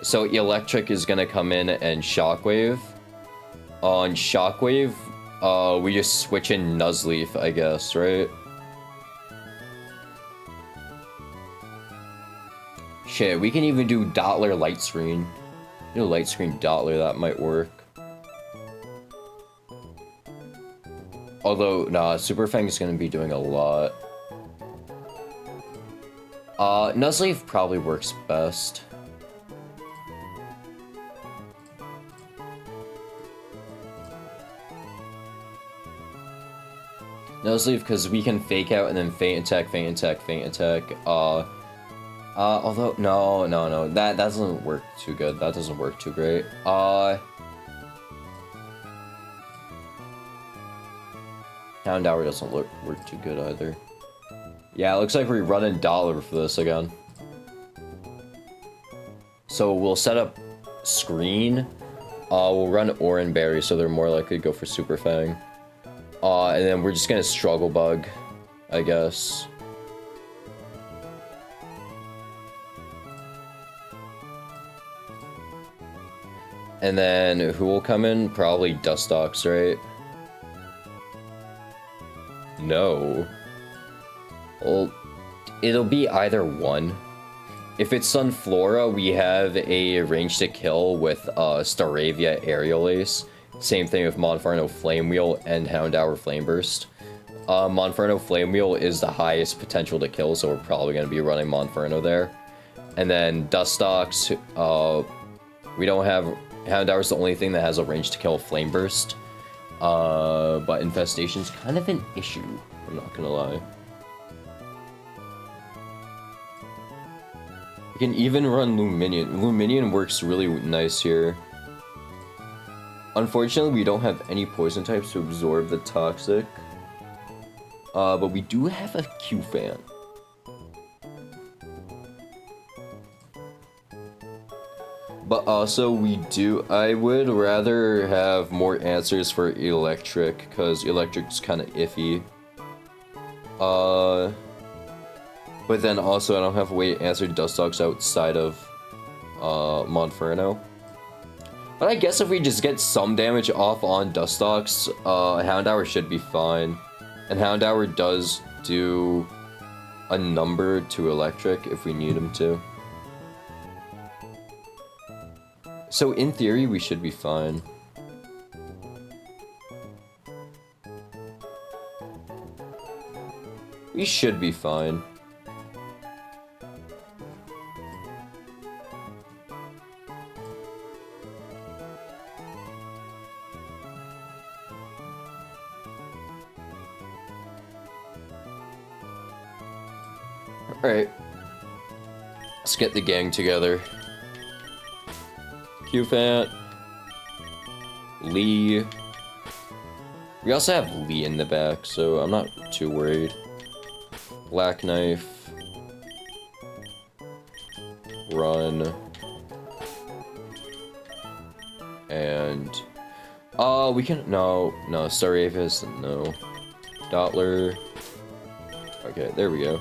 [SPEAKER 1] So electric is gonna come in and Shockwave. On Shockwave, we just switch in Nuzleaf, I guess, right? Shit, we can even do Dottler Light Screen. You know, Light Screen Dottler, that might work. Although, nah, Super Fang is gonna be doing a lot. Nuzleaf probably works best. Nuzleaf, because we can Fake Out and then Feint Attack, Feint Attack, Feint Attack. Although, no, that doesn't work too good. That doesn't work too great. Houndour doesn't work too good either. Yeah, it looks like we're running Dollar for this again. So we'll set up Screen. We'll run Oran Berry, so they're more likely to go for Super Fang. And then we're just gonna Struggle Bug, I guess. And then who will come in? Probably Dustox, right? No. Well, it'll be either one. If it's Sunflora, we have a range to kill with Staravia Aerial Ace. Same thing with Monferno Flame Wheel and Houndour Flame Burst. Monferno Flame Wheel is the highest potential to kill, so we're probably going to be running Monferno there. And then Dustox, we don't have... Houndour is the only thing that has a range to kill Flame Burst. But Infestation's kind of an issue, I'm not gonna lie. We can even run Luminion. Luminion works really nice here. Unfortunately, we don't have any poison types to absorb the toxic. But we do have a Q-Fan. But also I would rather have more answers for electric, because electric's kind of iffy. But then also I don't have a way to answer Dustox outside of Monferno. But I guess if we just get some damage off on Dustox, Houndour should be fine. And Houndour does do a number to electric if we need him to. So in theory, we should be fine. We should be fine. Alright. Let's get the gang together. Q-Fant. Lee. We also have Lee in the back, so I'm not too worried. Black Knife. Run. And... we can... No, Staravis, no. Dottler. Okay, there we go.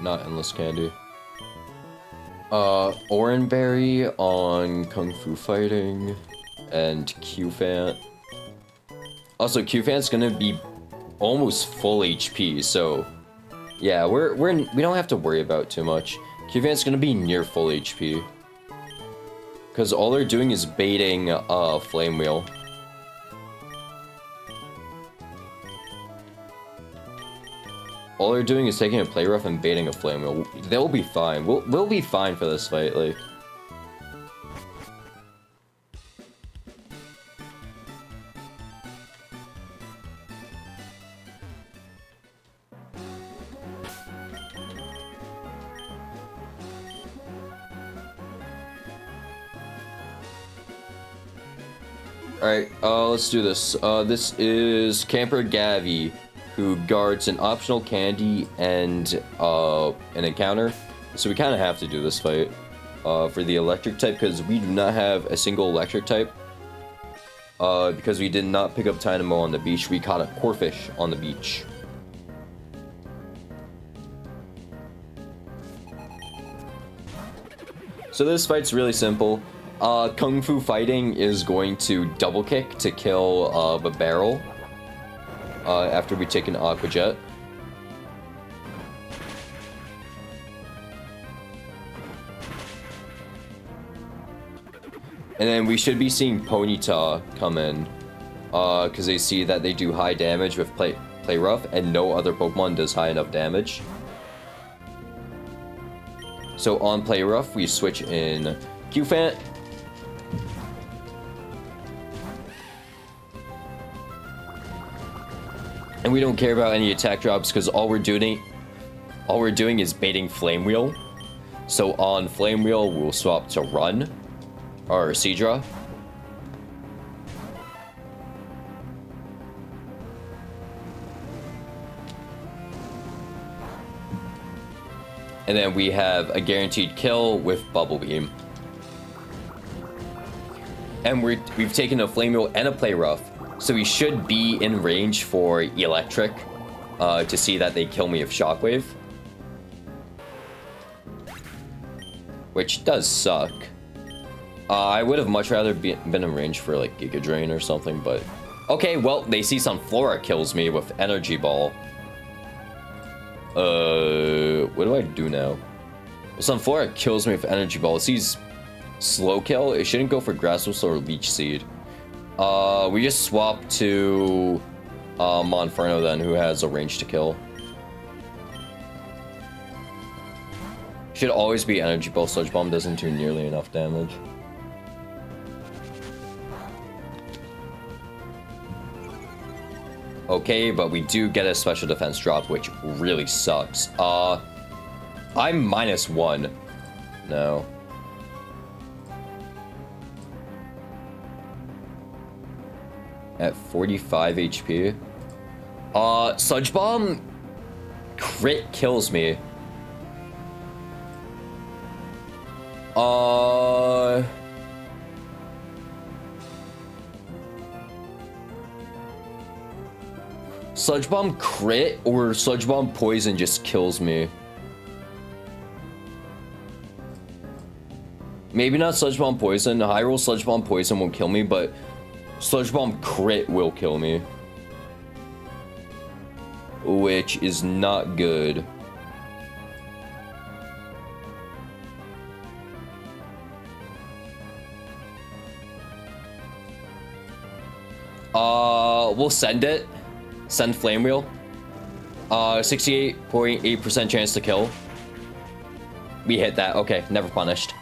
[SPEAKER 1] Not Endless Candy. Oranberry on Kung Fu Fighting and Q-Fant. Also, Q-Fant's gonna be almost full HP, so yeah, we don't have to worry about too much. Q-Fant's gonna be near full HP. Cause all they're doing is baiting Flame Wheel. All they're doing is taking a play rough and baiting a flame wheel. They'll be fine. We'll be fine for this fight, like. Alright, let's do this. This is Camper Gavi, who guards an optional candy and an encounter. So we kind of have to do this fight for the electric type, because we do not have a single electric type. Because we did not pick up Dynamo on the beach, we caught a Corfish on the beach. So this fight's really simple. Kung Fu Fighting is going to double kick to kill the barrel. After we take an Aqua Jet. And then we should be seeing Ponyta come in. Because they see that they do high damage with Play Rough, and no other Pokemon does high enough damage. So on Play Rough, we switch in Q-Fant. And we don't care about any attack drops, because all we're doing is baiting Flame Wheel. So on Flame Wheel, we'll swap to Run, or Seadra. And then we have a guaranteed kill with Bubble Beam. And we've taken a Flame Wheel and a Play Rough. So we should be in range for Electric to see that they kill me with Shockwave. Which does suck. I would have much rather been in range for like Giga Drain or something, but... Okay, well, they see Sunflora kills me with Energy Ball. What do I do now? Well, Sunflora kills me with Energy Ball. It sees Slow Kill. It shouldn't go for Grass Whistle or Leech Seed. We just swap to Monferno then, who has a range to kill. Should always be Energy Ball. Sludge Bomb doesn't do nearly enough damage. Okay, but we do get a special defense drop, which really sucks. I'm -1. No. At 45 HP. Sludge Bomb crit kills me. Sludge Bomb crit or Sludge Bomb poison just kills me. Maybe not Sludge Bomb poison. High roll Sludge Bomb poison won't kill me, but Sludge Bomb crit will kill me. Ooh, which is not good. We'll send it. Send Flame Wheel. 68.8% chance to kill. We hit that. Okay, never punished.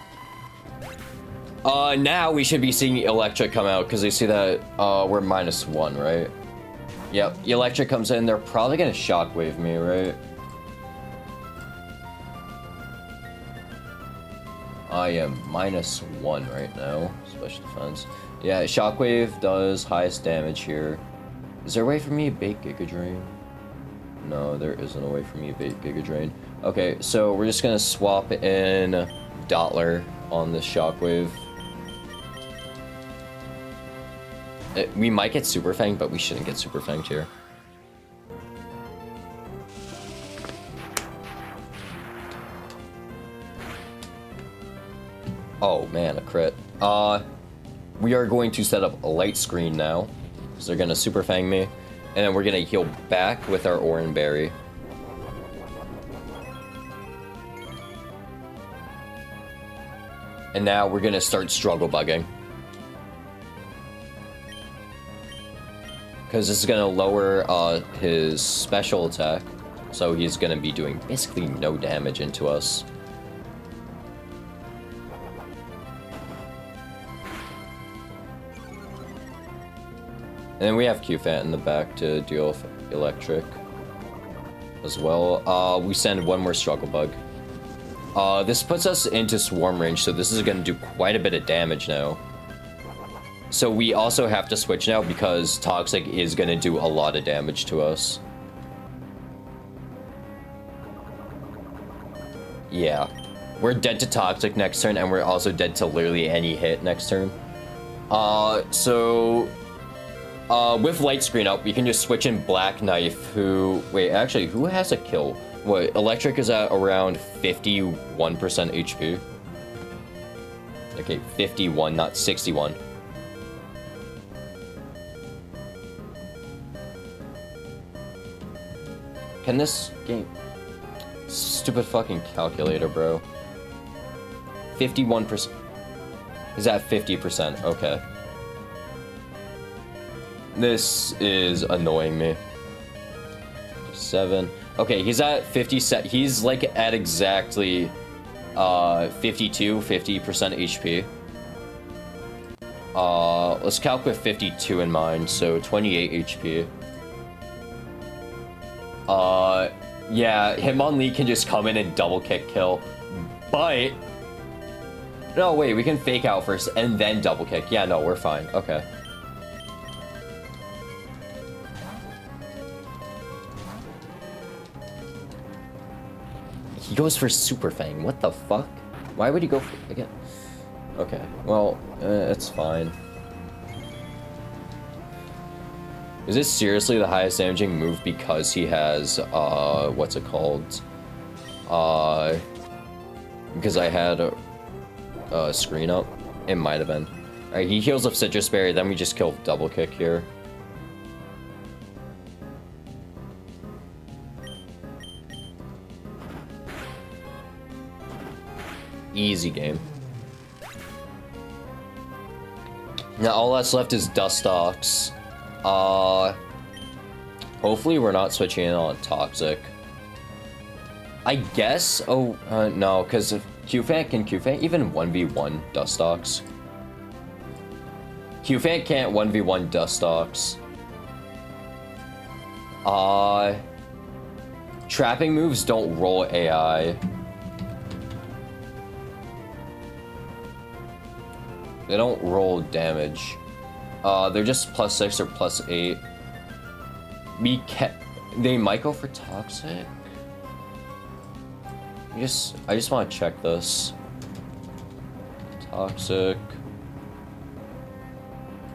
[SPEAKER 1] Now we should be seeing Electric come out, because they see that, we're -1, right? Yep, Electric comes in, they're probably gonna Shockwave me, right? I am -1 right now, special defense. Yeah, Shockwave does highest damage here. Is there a way for me to bait Giga Drain? No, there isn't a way for me to bait Giga Drain. Okay, so we're just gonna swap in Dottler on this Shockwave. We might get Super Fanged, but we shouldn't get Super Fanged here. Oh man, a crit. We are going to set up a light screen now, because they're gonna Super Fang me, and then we're gonna heal back with our Oran Berry. And now we're gonna start Struggle Bugging. Because this is gonna lower his special attack, so he's gonna be doing basically no damage into us. And then we have Q-Fat in the back to deal with Electric as well. We send one more Struggle Bug. This puts us into Swarm range, so this is going to do quite a bit of damage now. So we also have to switch now because Toxic is going to do a lot of damage to us. Yeah. We're dead to Toxic next turn, and we're also dead to literally any hit next turn. With Light Screen up, we can just switch in Black Knife, who... Wait, actually, who has a kill? What, Electric is at around 51% HP. Okay, 51, not 61. Can this game... Stupid fucking calculator, bro. 51%. He's at 50%, okay. This is annoying me. 7. Okay, he's at 50 set. He's like at exactly 50% HP. Let's calc with 52 in mind, so 28 HP. Yeah, Hitmonlee can just come in and double kick kill. But no, wait, we can fake out first and then double kick. Yeah, no, we're fine. Okay. He goes for Super Fang. What the fuck? Why would he go for again? Okay. Well, it's fine. Is this seriously the highest damaging move because he has what's it called? Because I had a screen up. It might have been. All right, he heals up Citrus Berry. Then we just kill double kick here. Easy game. Now all that's left is Dustox. Hopefully we're not switching in on Toxic. I guess. Oh no, because if Q-Fan can Q-Fan even 1v1 Dustox. Q-Fan can't 1v1 Dustox. Trapping moves don't roll AI. They don't roll damage. They're just +6 or +8. They might go for Toxic. I just want to check this. Toxic.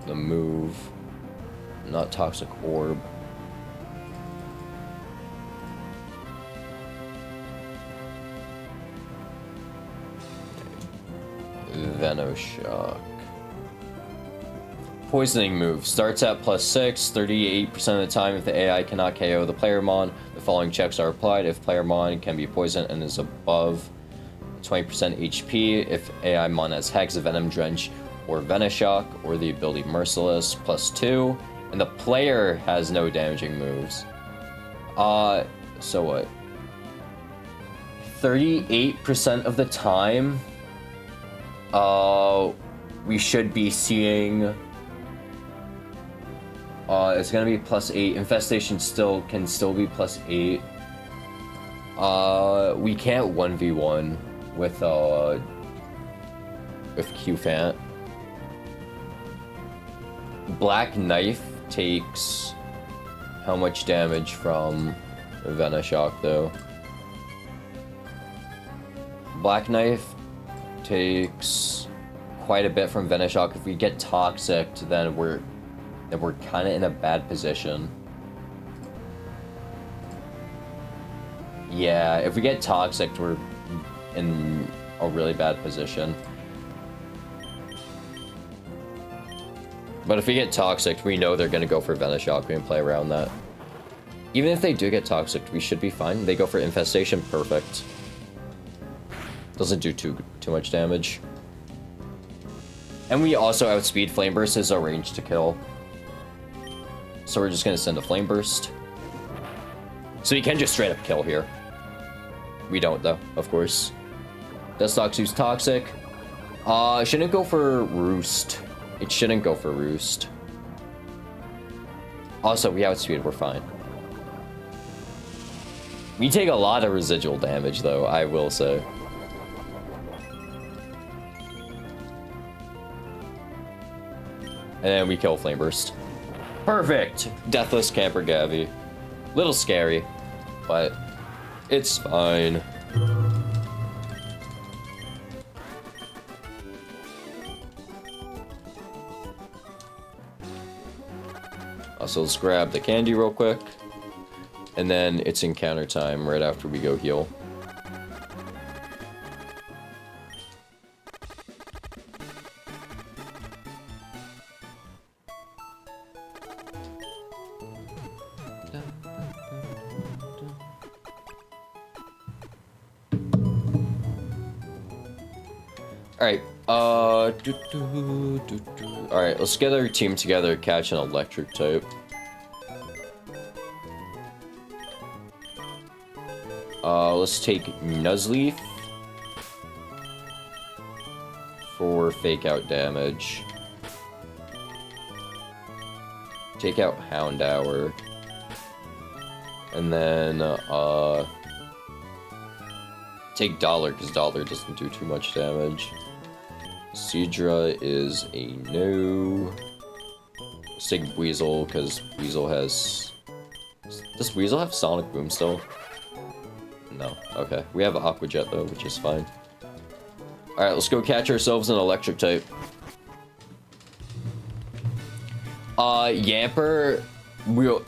[SPEAKER 1] The move. Not Toxic Orb. Venoshock. Poisoning move. Starts at +6, 38% of the time if the AI cannot KO the player mon. The following checks are applied. If player mon can be poisoned and is above 20% HP, if AI mon has Hex, Venom, Drench, or Venoshock, or the ability Merciless, +2, and the player has no damaging moves. So what? 38% of the time, we should be seeing, it's gonna be +8. Infestation can still be +8. We can't 1v1 with Q-Fant. Black Knife takes how much damage from Venoshock, though? Black Knife takes quite a bit from Venoshock. If we get Toxic, then we're kind of in a bad position. Yeah, if we get Toxic, we're in a really bad position. But if we get Toxic, we know they're gonna go for Venoshock. We can play around that. Even if they do get Toxic, we should be fine. They go for Infestation, perfect. Doesn't do too much damage. And we also outspeed Flame Burst as our range to kill. So we're just gonna send a Flame Burst. So you can just straight up kill here. We don't though, of course. Deathstalks use Toxic. Shouldn't go for Roost. It shouldn't go for Roost. Also, we outspeed, we're fine. We take a lot of residual damage though, I will say. And then we kill Flame Burst. Perfect! Deathless Camper Gavi. Little scary, but it's fine. So let's grab the candy real quick. And then it's encounter time right after we go heal. Alright, alright, let's get our team together, catch an electric type. Let's take Nuzleaf for fake out damage. Take out Houndour. And then, take Dollar, because Dollar doesn't do too much damage. Seadra is a no. Let's take Weasel, because Weasel has... Does Weasel have Sonic Boom still? No. Okay. We have Aqua Jet, though, which is fine. Alright, let's go catch ourselves an electric type. Yamper...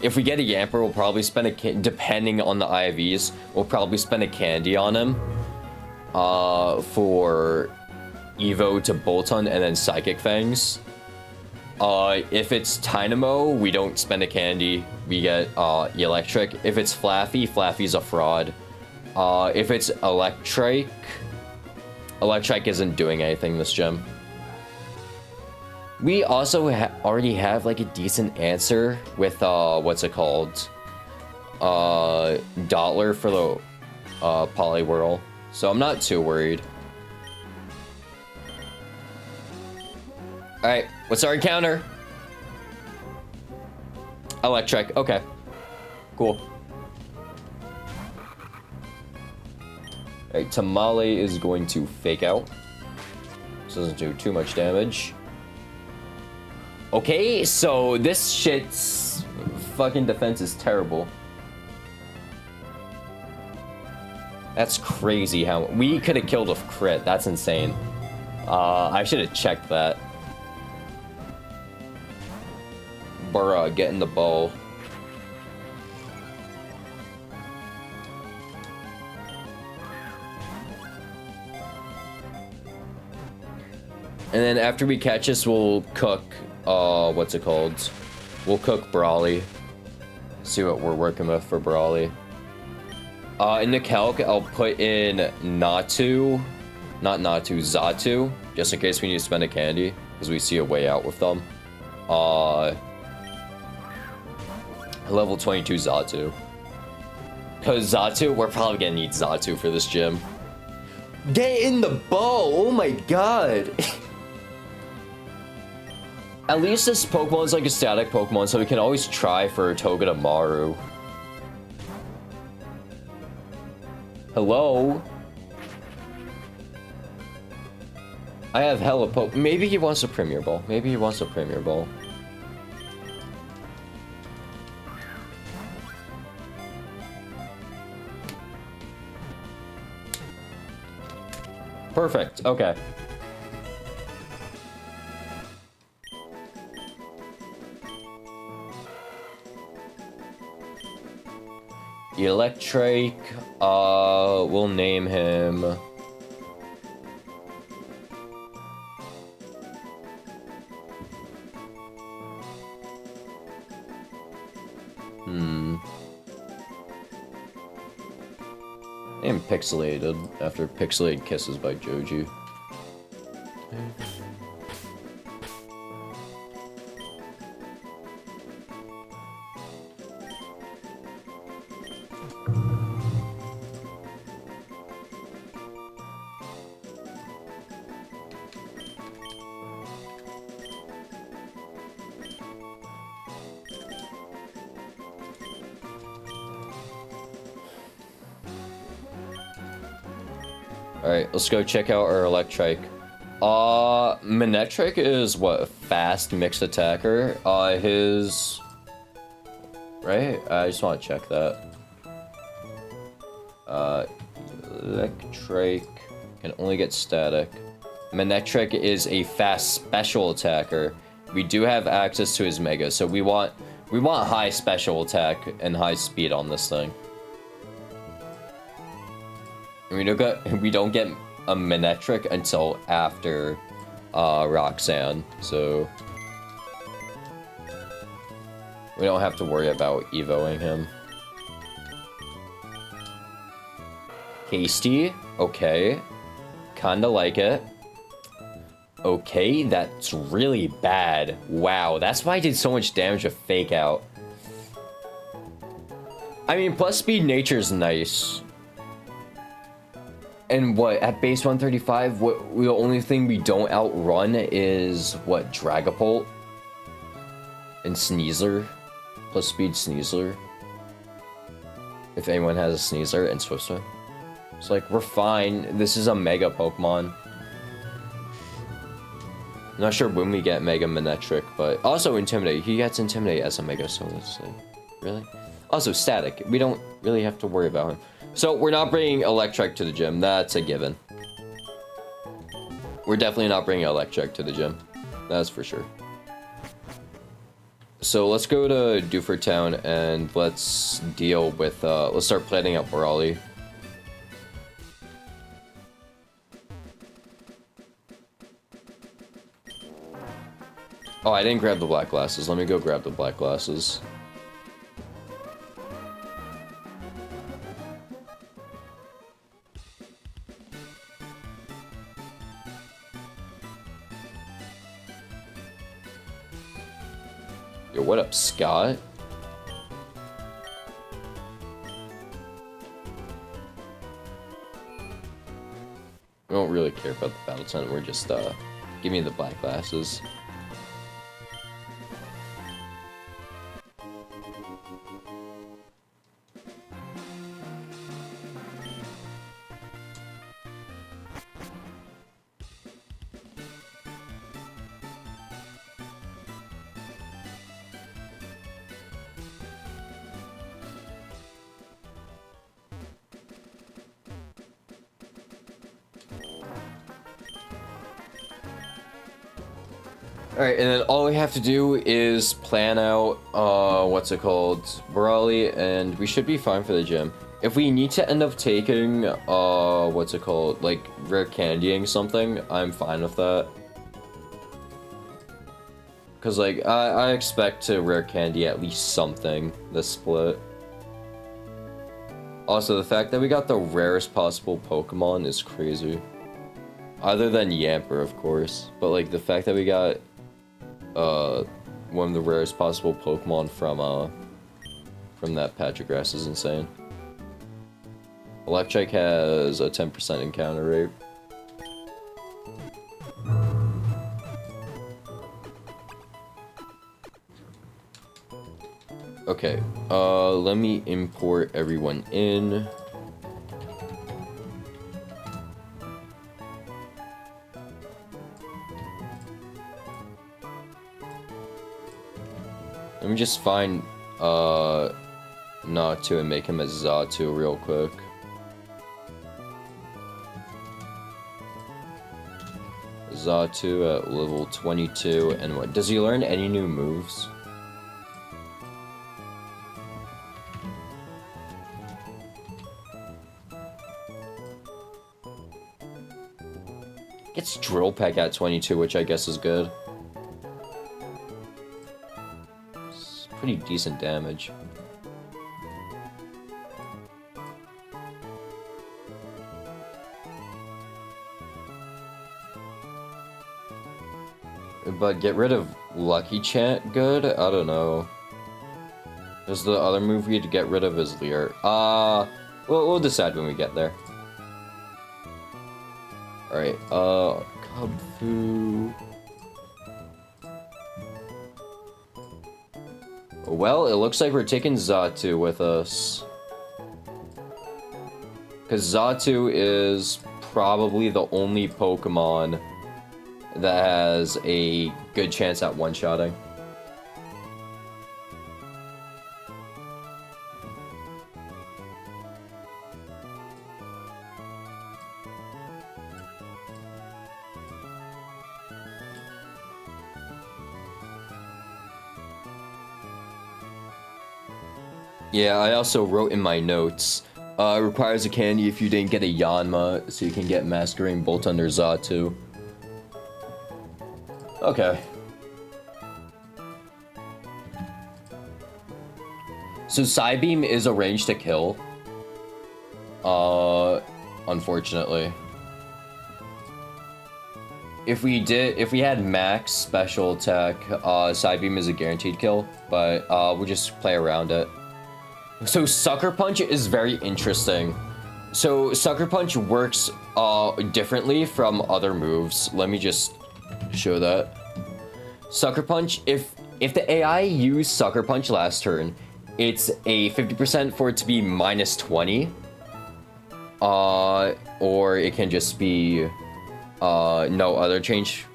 [SPEAKER 1] If we get a Yamper, we'll probably spend depending on the IVs, we'll probably spend a candy on him. For Evo to Bolton and then Psychic Fangs. If it's Dynamo, we don't spend a candy. We get Electric. If it's Flaffy, Flaffy's a fraud. If it's Electric, Electric isn't doing anything this gem. We also already have like a decent answer with what's it called? Dottler for the Poliwhirl. So I'm not too worried. Alright, what's our encounter? Electric, okay. Cool. Alright, Tamale is going to fake out. This doesn't do too much damage. Okay, so this shit's fucking defense is terrible. That's crazy how... We could have killed a crit. That's insane. I should have checked that. Bruh, get in the bowl. And then after we catch this, we'll cook... what's it called? We'll cook Brawly. See what we're working with for Brawly. In the calc, I'll put in Natu, not Natu, Zatu, just in case we need to spend a candy, because we see a way out with them. Level 22 Zatu. Because Zatu, we're probably gonna need Zatu for this gym. Get in the bow! Oh my god! At least this Pokemon is like a static Pokemon, so we can always try for Togedemaru. Hello? I have hella maybe he wants a Premier Ball. Maybe he wants a Premier Ball. Perfect. Okay. Electric, we'll name him... Name Pixelated, after Pixelated Kisses by Joji. Alright, let's go check out our Electrike. Manectric is what, a fast mixed attacker? His... Right? I just want to check that. Electrike can only get static. Manectric is a fast special attacker. We do have access to his Mega, so we want high special attack and high speed on this thing. We don't get a Manectric until after Roxanne, so we don't have to worry about evoing him. Hasty, okay. Kinda like it. Okay, that's really bad. Wow, that's why I did so much damage with Fake Out. I mean, plus speed nature's nice. And what, at base 135, the only thing we don't outrun is, what, Dragapult? And Sneasler? Plus speed Sneasler? If anyone has a Sneasler and Swiftswim. It's like, we're fine. This is a Mega Pokemon. I'm not sure when we get Mega Manectric, but also Intimidate. He gets Intimidate as a Mega, so it's like, really? Also, Static. We don't really have to worry about him. So, we're not bringing Electric to the gym. That's a given. We're definitely not bringing Electric to the gym. That's for sure. So, let's go to Dewford Town and let's deal with, let's start planning out Brawly. Oh, I didn't grab the black glasses. Let me go grab the black glasses. Yo, what up, Scott? We don't really care about the battle tent. We're just, give me the black glasses. Alright, and then all we have to do is plan out, what's it called, Brawly, and we should be fine for the gym. If we need to end up taking, what's it called, like, rare candying something, I'm fine with that. Because, like, I expect to rare candy at least something this split. Also, the fact that we got the rarest possible Pokemon is crazy. Other than Yamper, of course. But, like, the fact that we got, one of the rarest possible Pokemon from that patch of grass is insane. Electrike has a 10% encounter rate. Okay, let me import everyone in. Let me just find, Natu and make him a Xatu real quick. Xatu at level 22, and what? Does he learn any new moves? Gets Drill Peck at 22, which I guess is good. It's pretty decent damage. But get rid of Lucky Chant good? I don't know. There's the other move we need to get rid of is Leer. We'll decide when we get there. Alright, Kubfu. Well, it looks like we're taking Xatu with us. Because Xatu is probably the only Pokemon that has a good chance at one-shotting. Yeah, I also wrote in my notes, requires a candy if you didn't get a Yanma, so you can get Masquerade Bolt under Xatu. Okay. So Psybeam is a range to kill. Unfortunately. If we had max special attack, Psybeam is a guaranteed kill, but we'll just play around it. So Sucker Punch is very interesting. So Sucker Punch works differently from other moves. Let me just show that. Sucker Punch, if the AI used Sucker Punch last turn, it's a 50% for it to be -20. Or it can just be no other change.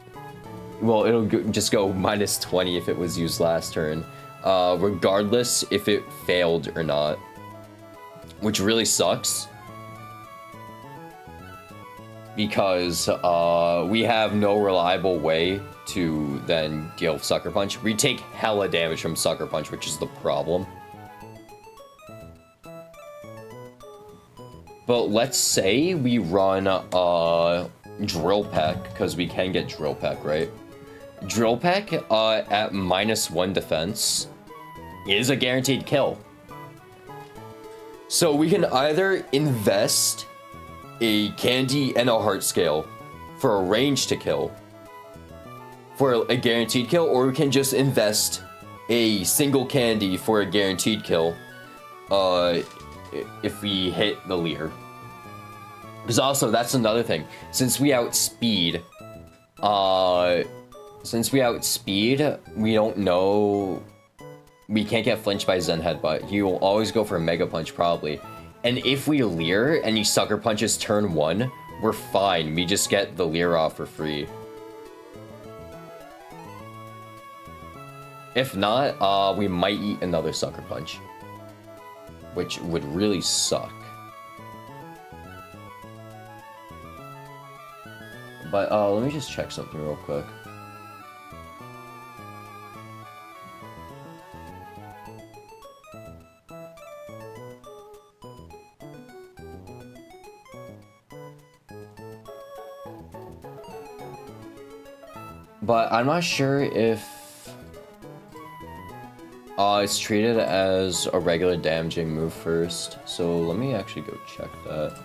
[SPEAKER 1] Well, it'll just go -20 if it was used last turn. Regardless if it failed or not, which really sucks because we have no reliable way to then deal with Sucker Punch. We take hella damage from Sucker Punch, which is the problem. But let's say we run Drill Peck, because we can get Drill Peck, right? Drill Peck at -1 defense is a guaranteed kill. So we can either invest a candy and a heart scale for a range to kill, for a guaranteed kill, or we can just invest a single candy for a guaranteed kill if we hit the Leer. Because also, that's another thing. Since we outspeed, we don't know. We can't get flinched by Zen Headbutt. He will always go for a Mega Punch, probably. And if we Leer and he Sucker Punches turn 1, we're fine. We just get the Leer off for free. If not, we might eat another Sucker Punch, which would really suck. But let me just check something real quick. But I'm not sure if It's treated as a regular damaging move first, so let me actually go check that.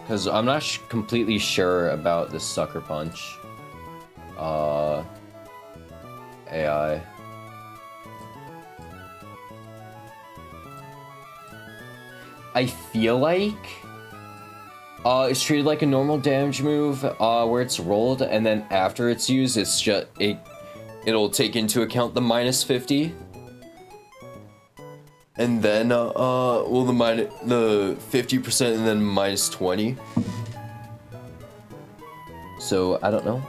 [SPEAKER 1] Because I'm not completely sure about this Sucker Punch AI. I feel like it's treated like a normal damage move where it's rolled, and then after it's used, it's just it'll take into account the -50. And then, well, the 50% and then -20. So, I don't know.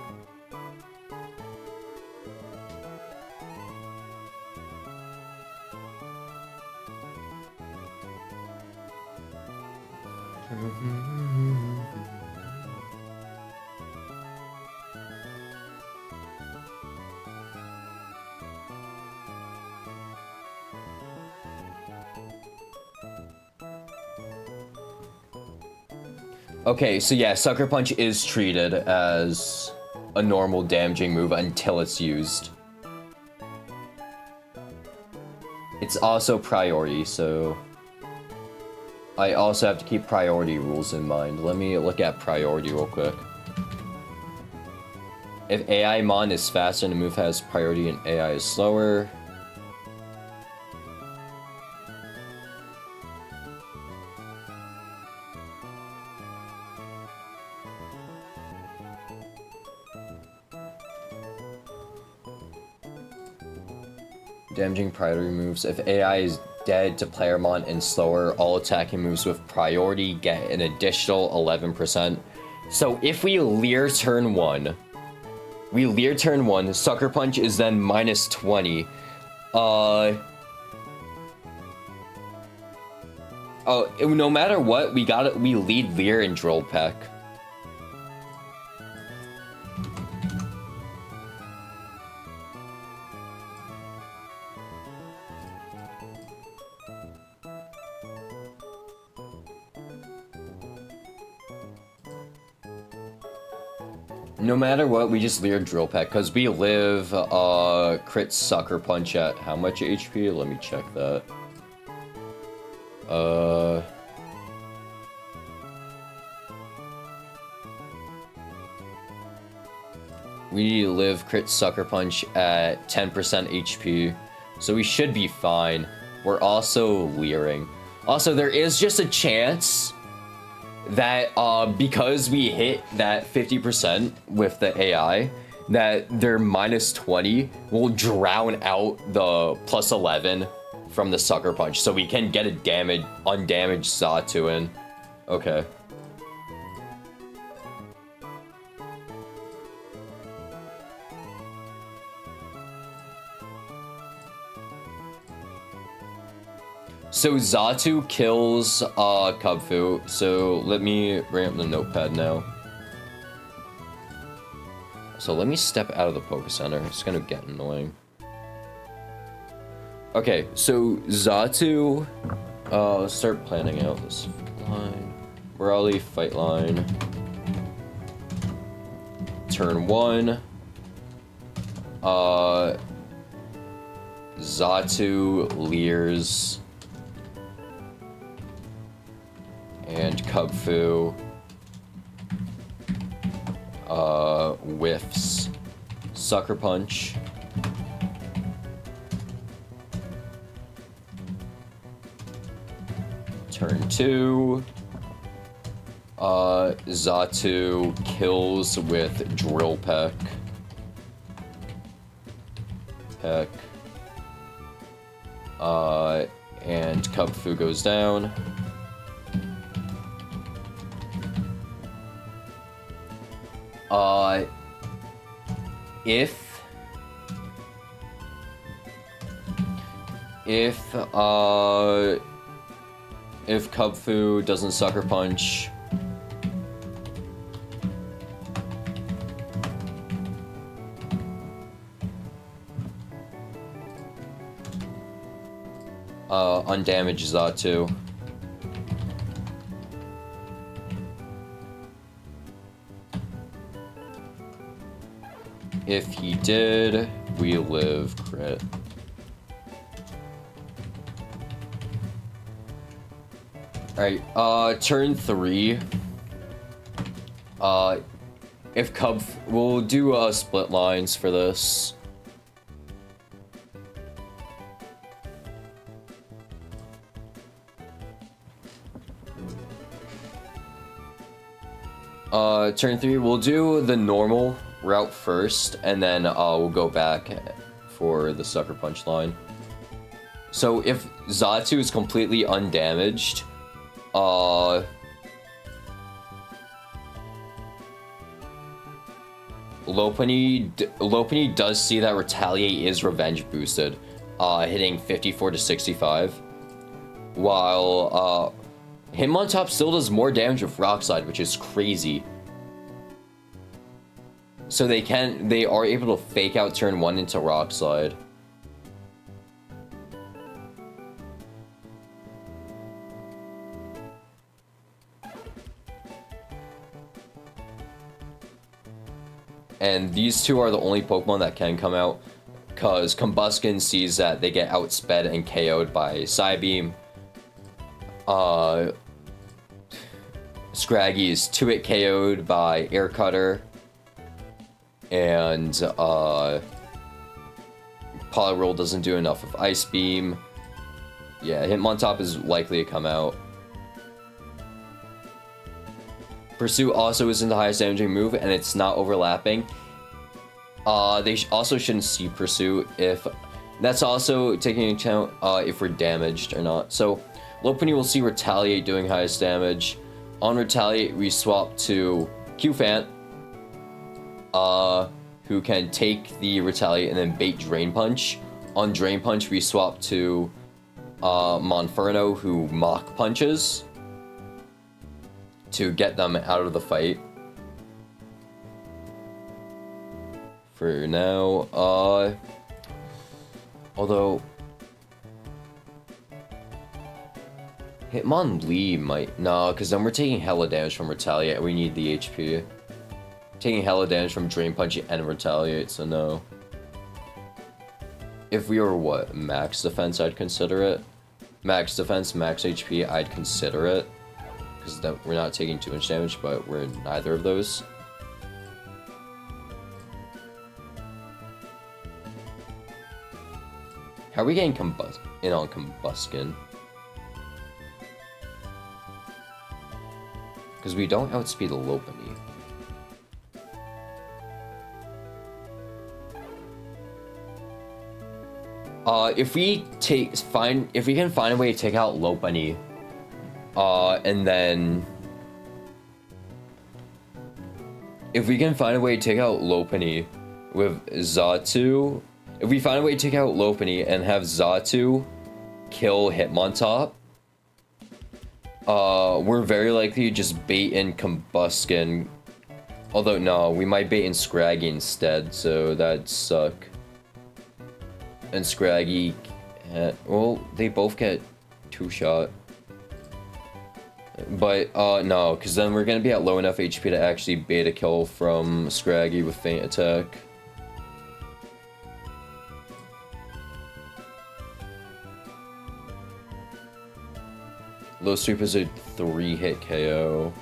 [SPEAKER 1] Okay, so yeah, Sucker Punch is treated as a normal damaging move until it's used. It's also priority, so I also have to keep priority rules in mind. Let me look at priority real quick. If AI Mon is faster and the move has priority and AI is slower, damaging priority moves. If AI is dead to player mon and slower, all attacking moves with priority get an additional 11%. So if we leer turn 1, Sucker Punch is then -20. No matter what, we lead Leer and Drill Peck. No matter what, we just Leer Drill Peck, because we live crit Sucker Punch at how much HP? Let me check that. We live crit Sucker Punch at 10% HP, so we should be fine. We're also leering. Also, there is just a chance that because we hit that 50% with the AI, that their -20 will drown out the +11 from the Sucker Punch, so we can get a undamaged Xatu in. Okay. So Xatu kills Kubfu, so let me bring up the notepad now. So let me step out of the Poké Center, it's gonna get annoying. Okay, so Xatu, let's start planning out this line. Brawly, fight line. Turn 1. Xatu leers. Kubfu whiffs Sucker Punch. Turn 2. Xatu kills with Drill Peck. And Kubfu goes down. If Kubfu doesn't Sucker Punch, undamage Xatu. If he did, we live crit. Alright, turn 3. If we'll do split lines for this. Turn 3, we'll do the normal route first, and then we'll go back for the Sucker Punch line. So if Xatu is completely undamaged, Lopunny does see that Retaliate is revenge boosted, hitting 54 to 65, while Hitmontop still does more damage with Rock Slide, which is crazy. So they are able to fake out turn 1 into Rock Slide. And these two are the only Pokemon that can come out, because Combuskin sees that they get outsped and KO'd by Psybeam. Scraggy is 2-hit KO'd by Air Cutter. And Poliwhirl doesn't do enough of Ice Beam. Yeah, Hitmontop is likely to come out. Pursue also isn't the highest damaging move, and it's not overlapping. They also shouldn't see Pursue if... That's also taking into account if we're damaged or not. So, Lopunny will see Retaliate doing highest damage. On Retaliate, we swap to Qfant, who can take the Retaliate and then bait Drain Punch. On Drain Punch, we swap to Monferno, who Mach Punches to get them out of the fight. For now, although Hitmonlee might... Nah, because then we're taking hella damage from Retaliate, we need the HP. Taking hella damage from Drain Punch and Retaliate, so no. If we were, what, max defense, I'd consider it. Max defense, max HP, I'd consider it. Because we're not taking too much damage, but we're neither of those. How are we getting in on Combuskin? Because we don't outspeed a Lopunny. If we can find a way to take out Lopunny, and then if we can find a way to take out Lopunny with Xatu, if we find a way to take out Lopunny and have Xatu kill Hitmontop, we're very likely to just bait in Combuskin. Although, no, we might bait in Scraggy instead, so that'd suck. And Scraggy, well, they both get 2-shot. But, no, because then we're going to be at low enough HP to actually bait a kill from Scraggy with Feint Attack. Low sweep is a 3-hit KO.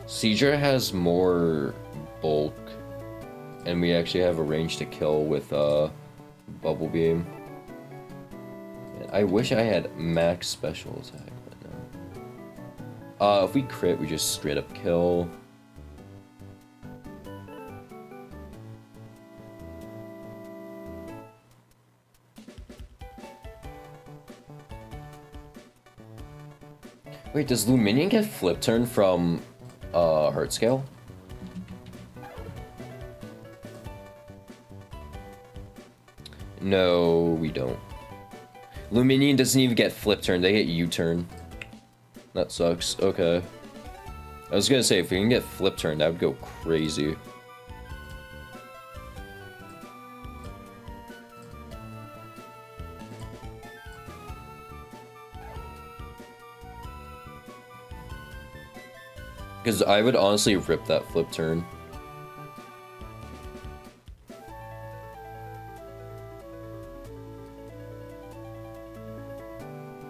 [SPEAKER 1] Seizure has more bulk, and we actually have a range to kill with Bubble Beam. And I wish I had max special attack, but no. If we crit, we just straight up kill. Wait, does Luminion get flip turn from Heart Scale? No, we don't. Luminion doesn't even get flip turn, they get U-turn. That sucks. Okay. I was gonna say, if we can get flip turn, that would go crazy. Because I would honestly rip that flip turn.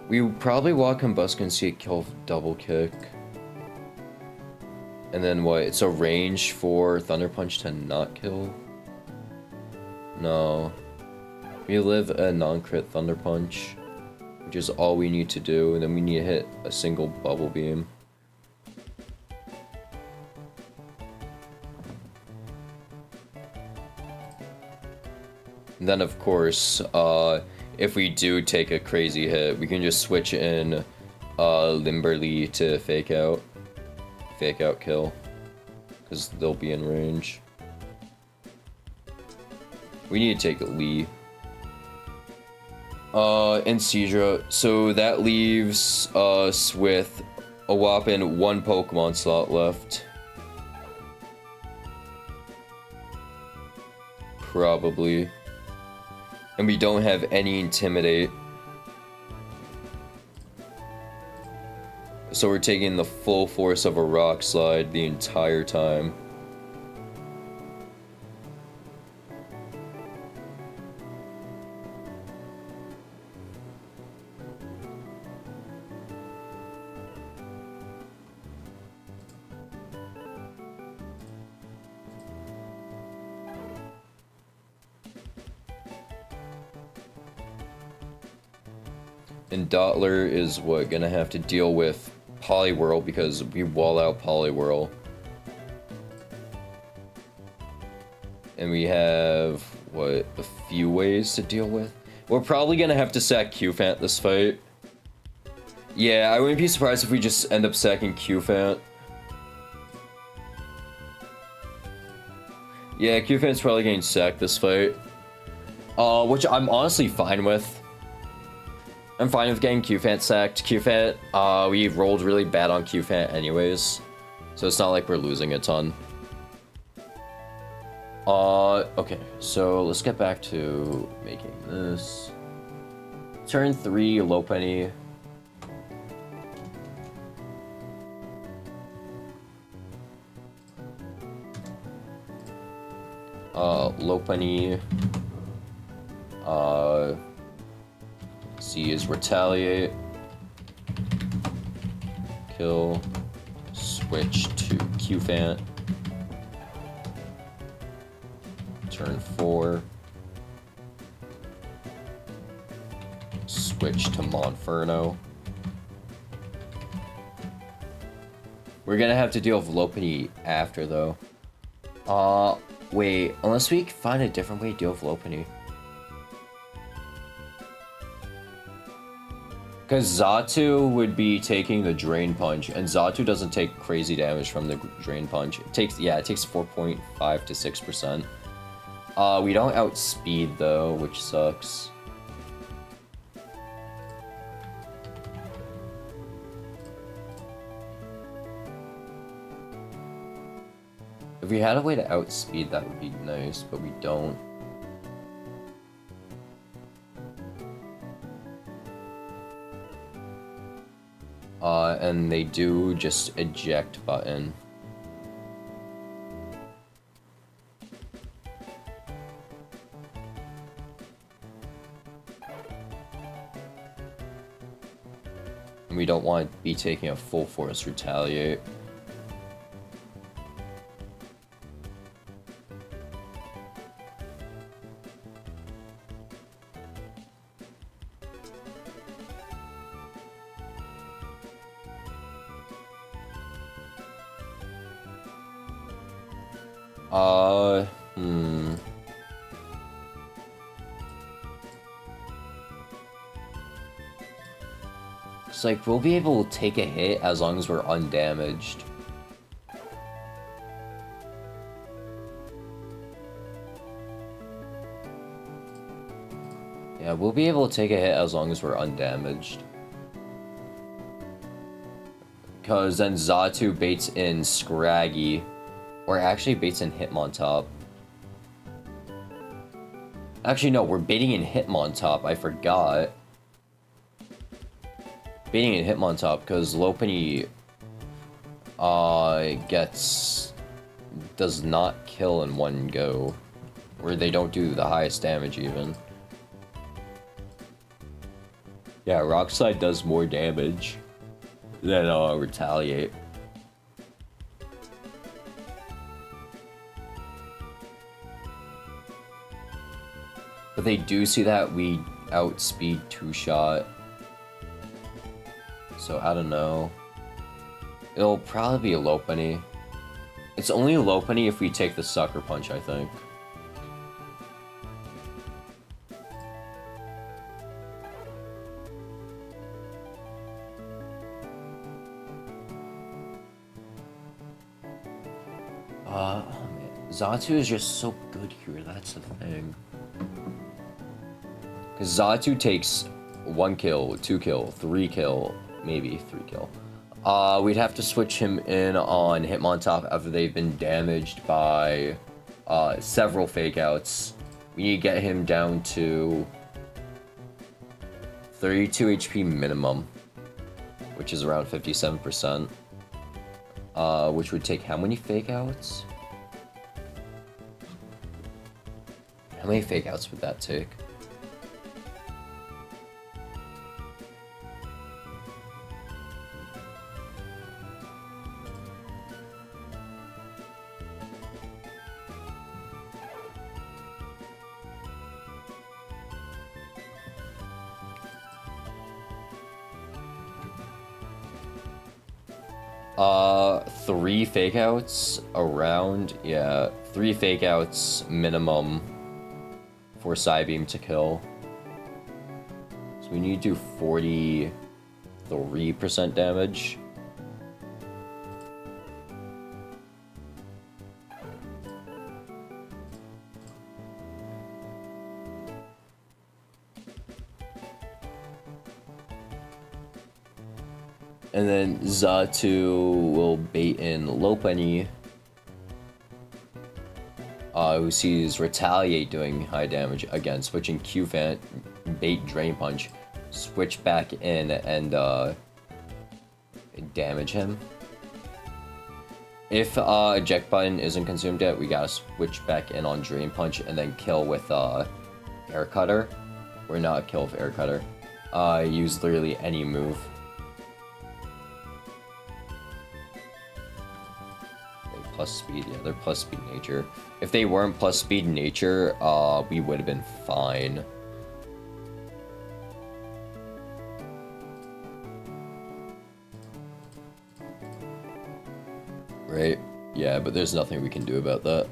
[SPEAKER 1] We would probably walk Combustion and see it kill double kick. And then what? It's a range for Thunder Punch to not kill? No. We live a non-crit Thunder Punch, which is all we need to do, and then we need to hit a single Bubble Beam. And then of course, if we do take a crazy hit, we can just switch in Limberly to fake out kill, because they'll be in range. We need to take a Lee. And Seizure, so that leaves us with a whopping 1 Pokemon slot left. Probably. And we don't have any Intimidate. So we're taking the full force of a Rock Slide the entire time. And Dottler is what, gonna have to deal with Poliwhirl because we wall out Poliwhirl. And we have, what, a few ways to deal with? We're probably gonna have to sack Qfant this fight. Yeah, I wouldn't be surprised if we just end up sacking Qfant. Yeah, Qfant's probably getting sacked this fight. Which I'm honestly fine with. I'm fine with getting Qfant sacked. Qfant, we rolled really bad on Qfant anyways, so it's not like we're losing a ton. Okay, so let's get back to making this. Turn 3, Lopunny. Lopunny. C is Retaliate. Kill. Switch to Qfant. Turn 4. Switch to Monferno. We're gonna have to deal with Lopunny after, though. Wait, unless we find a different way to deal with Lopunny. Because Xatu would be taking the Drain Punch, and Xatu doesn't take crazy damage from the Drain Punch. It takes 4.5 to 6%. We don't outspeed though, which sucks. If we had a way to outspeed, that would be nice, but we don't. And they do just eject button. And we don't want to be taking a full force retaliate. It's like, we'll be able to take a hit as long as we're undamaged. Yeah, we'll be able to take a hit as long as we're undamaged. Because then Xatu baits in Scraggy. Or actually baits in Hitmontop. Actually, no, we're baiting in Hitmontop. I forgot. Baiting in Hitmontop because Lopunny does not kill in one go. Or they don't do the highest damage even. Yeah, Rock Slide does more damage than Retaliate. But they do see that we outspeed two-shot. So I don't know. It'll probably be a Lopunny. It's only a Lopunny if we take the Sucker Punch, I think. Oh man. Xatu is just so good here, that's the thing. Because Xatu takes 1 kill, 2 kill, 3 kill, maybe 3 kill. We'd have to switch him in on Hitmontop after they've been damaged by several fake outs. We need to get him down to 32 HP minimum, which is around 57%. Which would take how many fake outs? How many fake outs would that take? Three fake outs around, yeah, 3 fake outs minimum for Psybeam to kill. So we need to do 43% damage. And then Xatu will bait in Lopunny, who sees Retaliate doing high damage. Again, switching Q-Fan, bait Drain Punch, switch back in and damage him. If Eject Button isn't consumed yet, we gotta switch back in on Drain Punch and then kill with Air Cutter. Or not kill with Air Cutter. Use literally any move. Plus speed, yeah, they're plus speed nature. If they weren't plus speed nature, we would have been fine. Right? Yeah, but there's nothing we can do about that.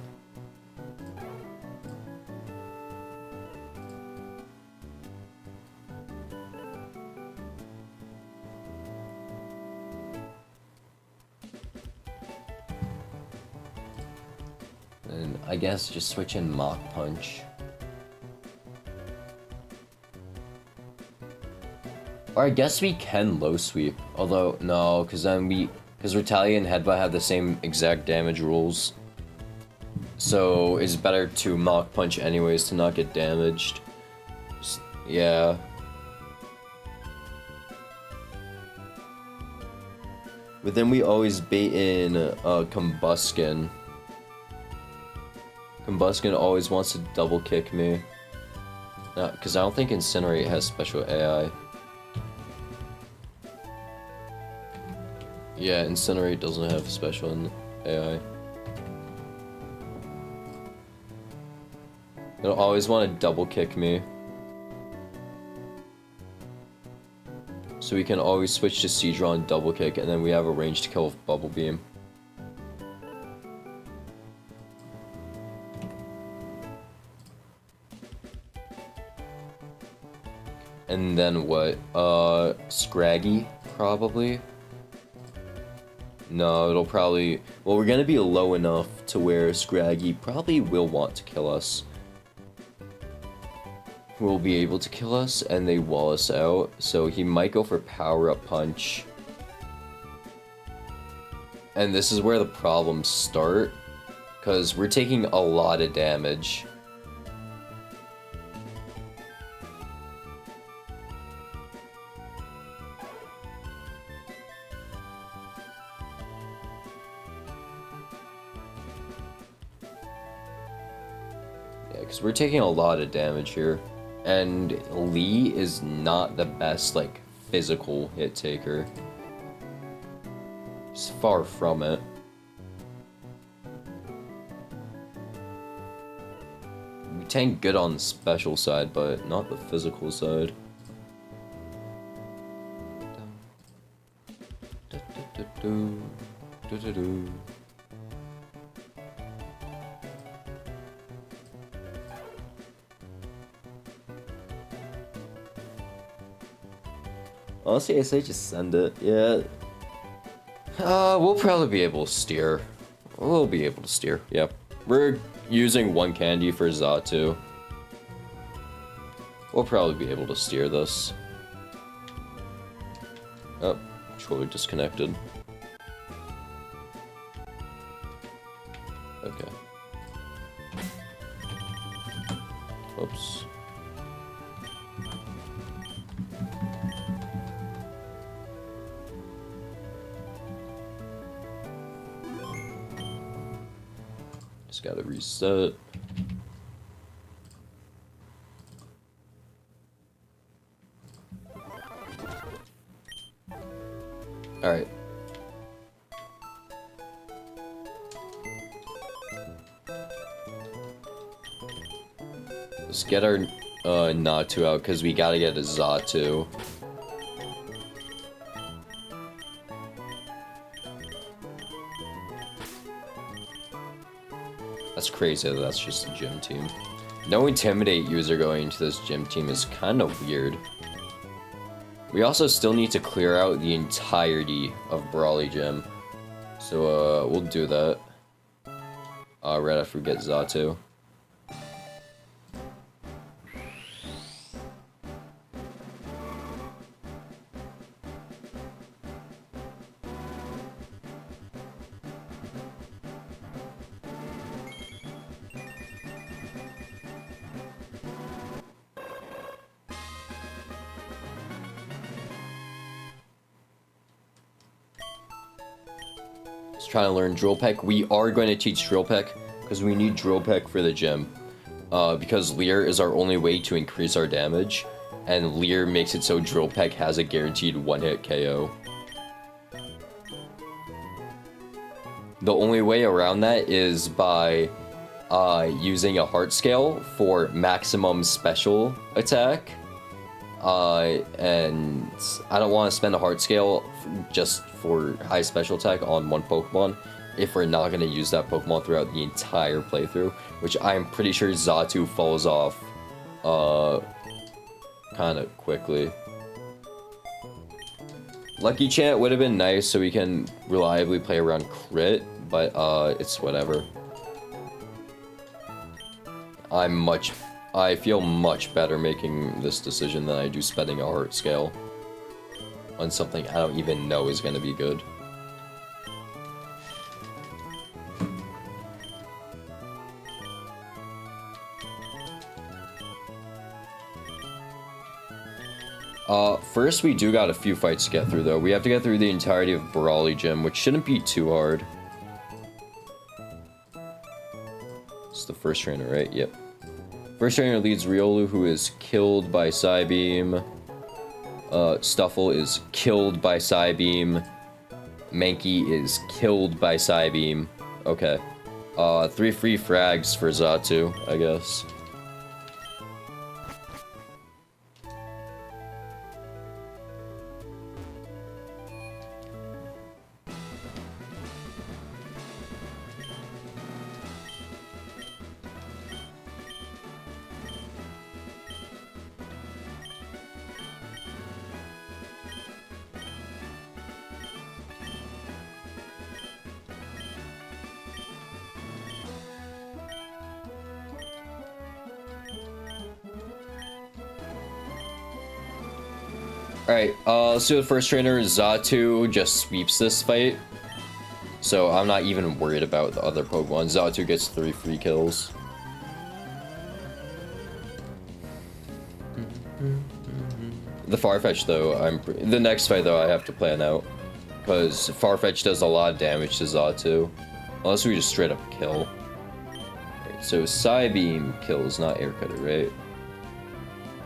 [SPEAKER 1] And I guess just switch in Mach Punch. Or I guess we can low sweep. Although, no, because Retaliate and Headbutt have the same exact damage rules. So it's better to Mach Punch anyways to not get damaged. Yeah. But then we always bait in Combuskin. Combuskin always wants to double kick me. Because I don't think Incinerate has special AI. Yeah, Incinerate doesn't have special in AI. They'll always want to double kick me. So we can always switch to Seadra and double kick, and then we have a range to kill with Bubble Beam. And then what? Scraggy, probably? No, it'll probably... Well, we're gonna be low enough to where Scraggy probably will want to kill us. Will be able to kill us, and they wall us out, so he might go for Power-Up Punch. And this is where the problems start, because we're taking a lot of damage. Yeah, because we're taking a lot of damage here. And Lee is not the best, like, physical hit taker. He's far from it. We tank good on the special side, but not the physical side. Honestly, I say just send it. Yeah. We'll probably be able to steer. We'll be able to steer. Yep. We're using one candy for Xatu. We'll probably be able to steer this. Oh, controller disconnected. Okay. Whoops. Just gotta reset. Alright. Let's get our Natu out, because we gotta get a Xatu. That's crazy that that's just a gym team. No Intimidate user going into this gym team is kind of weird. We also still need to clear out the entirety of Brawly Gym. So, we'll do that. Right after we get Xatu. Trying to learn Drill Peck. We are going to teach Drill Peck because we need Drill Peck for the gym. Because Leer is our only way to increase our damage, and Leer makes it so Drill Peck has a guaranteed one-hit KO. The only way around that is by using a heart scale for maximum special attack. And I don't want to spend a heart scale just for high special attack on one Pokemon if we're not going to use that Pokemon throughout the entire playthrough, which I'm pretty sure Xatu falls off kind of quickly. Lucky Chant would have been nice so we can reliably play around crit, but it's whatever. I feel much better making this decision than I do spending a heart scale on something I don't even know is going to be good. First we do got a few fights to get through though. We have to get through the entirety of Brawly Gym, which shouldn't be too hard. It's the first trainer, right? Yep. First trainer leads Riolu, who is killed by Psybeam. Stuffle is killed by Psybeam. Mankey is killed by Psybeam. Okay. 3 free frags for Xatu, I guess. Alright, let's do the first trainer. Xatu just sweeps this fight. So I'm not even worried about the other Pokemon. Xatu gets 3 free kills. The Farfetch though, the next fight though I have to plan out. Because Farfetch does a lot of damage to Xatu. Unless we just straight up kill. Right, so Psybeam kills, not Air Cutter, right?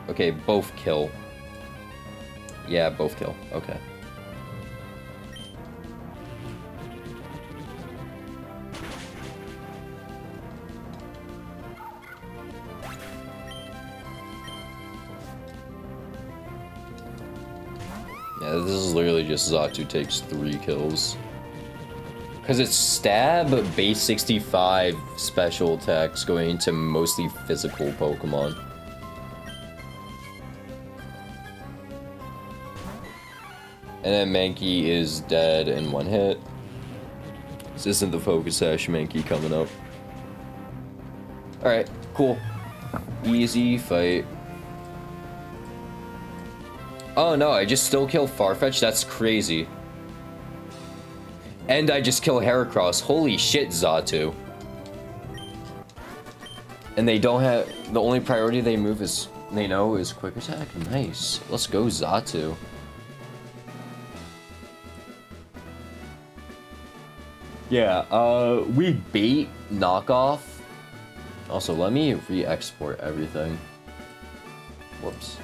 [SPEAKER 1] Okay, both kill. Yeah, both kill. Okay. Yeah, this is literally just Xatu takes 3 kills. Because it's stab, base 65 special attacks going into mostly physical Pokemon. And then Mankey is dead in 1 hit. This isn't the Focus Sash Mankey coming up. Alright, cool. Easy fight. Oh no, I just still kill Farfetch? That's crazy. And I just kill Heracross. Holy shit, Xatu. And they don't have... The only priority they move is... They know is Quick Attack? Nice. Let's go, Xatu. Yeah, we bait knockoff. Also, let me re-export everything. Whoops.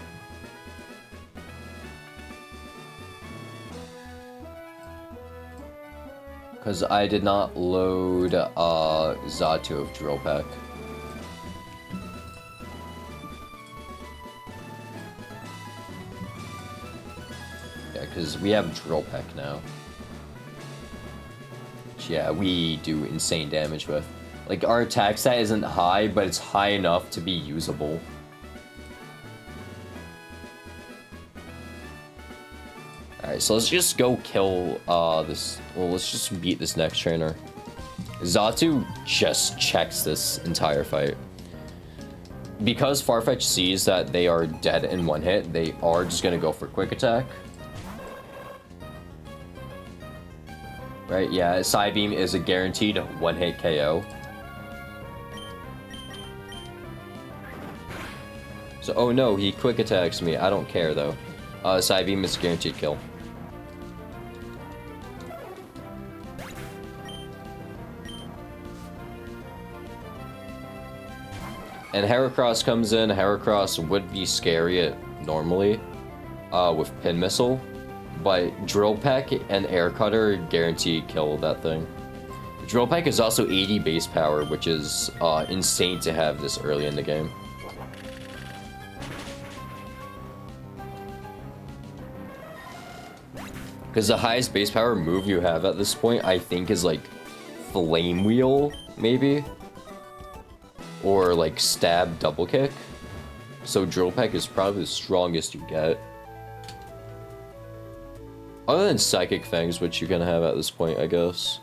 [SPEAKER 1] Because I did not load Xatu of Drill Peck. Yeah, because we have Drill Peck now. Yeah, we do insane damage with. Like, our attack stat isn't high, but it's high enough to be usable. Alright, so let's just go kill this. Well, let's just beat this next trainer. Xatu just checks this entire fight. Because Farfetch sees that they are dead in 1 hit, they are just gonna go for Quick Attack. Right, yeah, Psybeam is a guaranteed 1-hit KO. So, oh no, he Quick Attacks me. I don't care, though. Psybeam is a guaranteed kill. And Heracross comes in. Heracross would be scary normally with Pin Missile. But Drill Peck and Air Cutter guarantee kill that thing. Drill Peck is also 80 base power, which is insane to have this early in the game. Because the highest base power move you have at this point, I think, is like Flame Wheel, maybe? Or like Stab Double Kick. So Drill Peck is probably the strongest you get. Other than Psychic Fangs, which you can have at this point, I guess.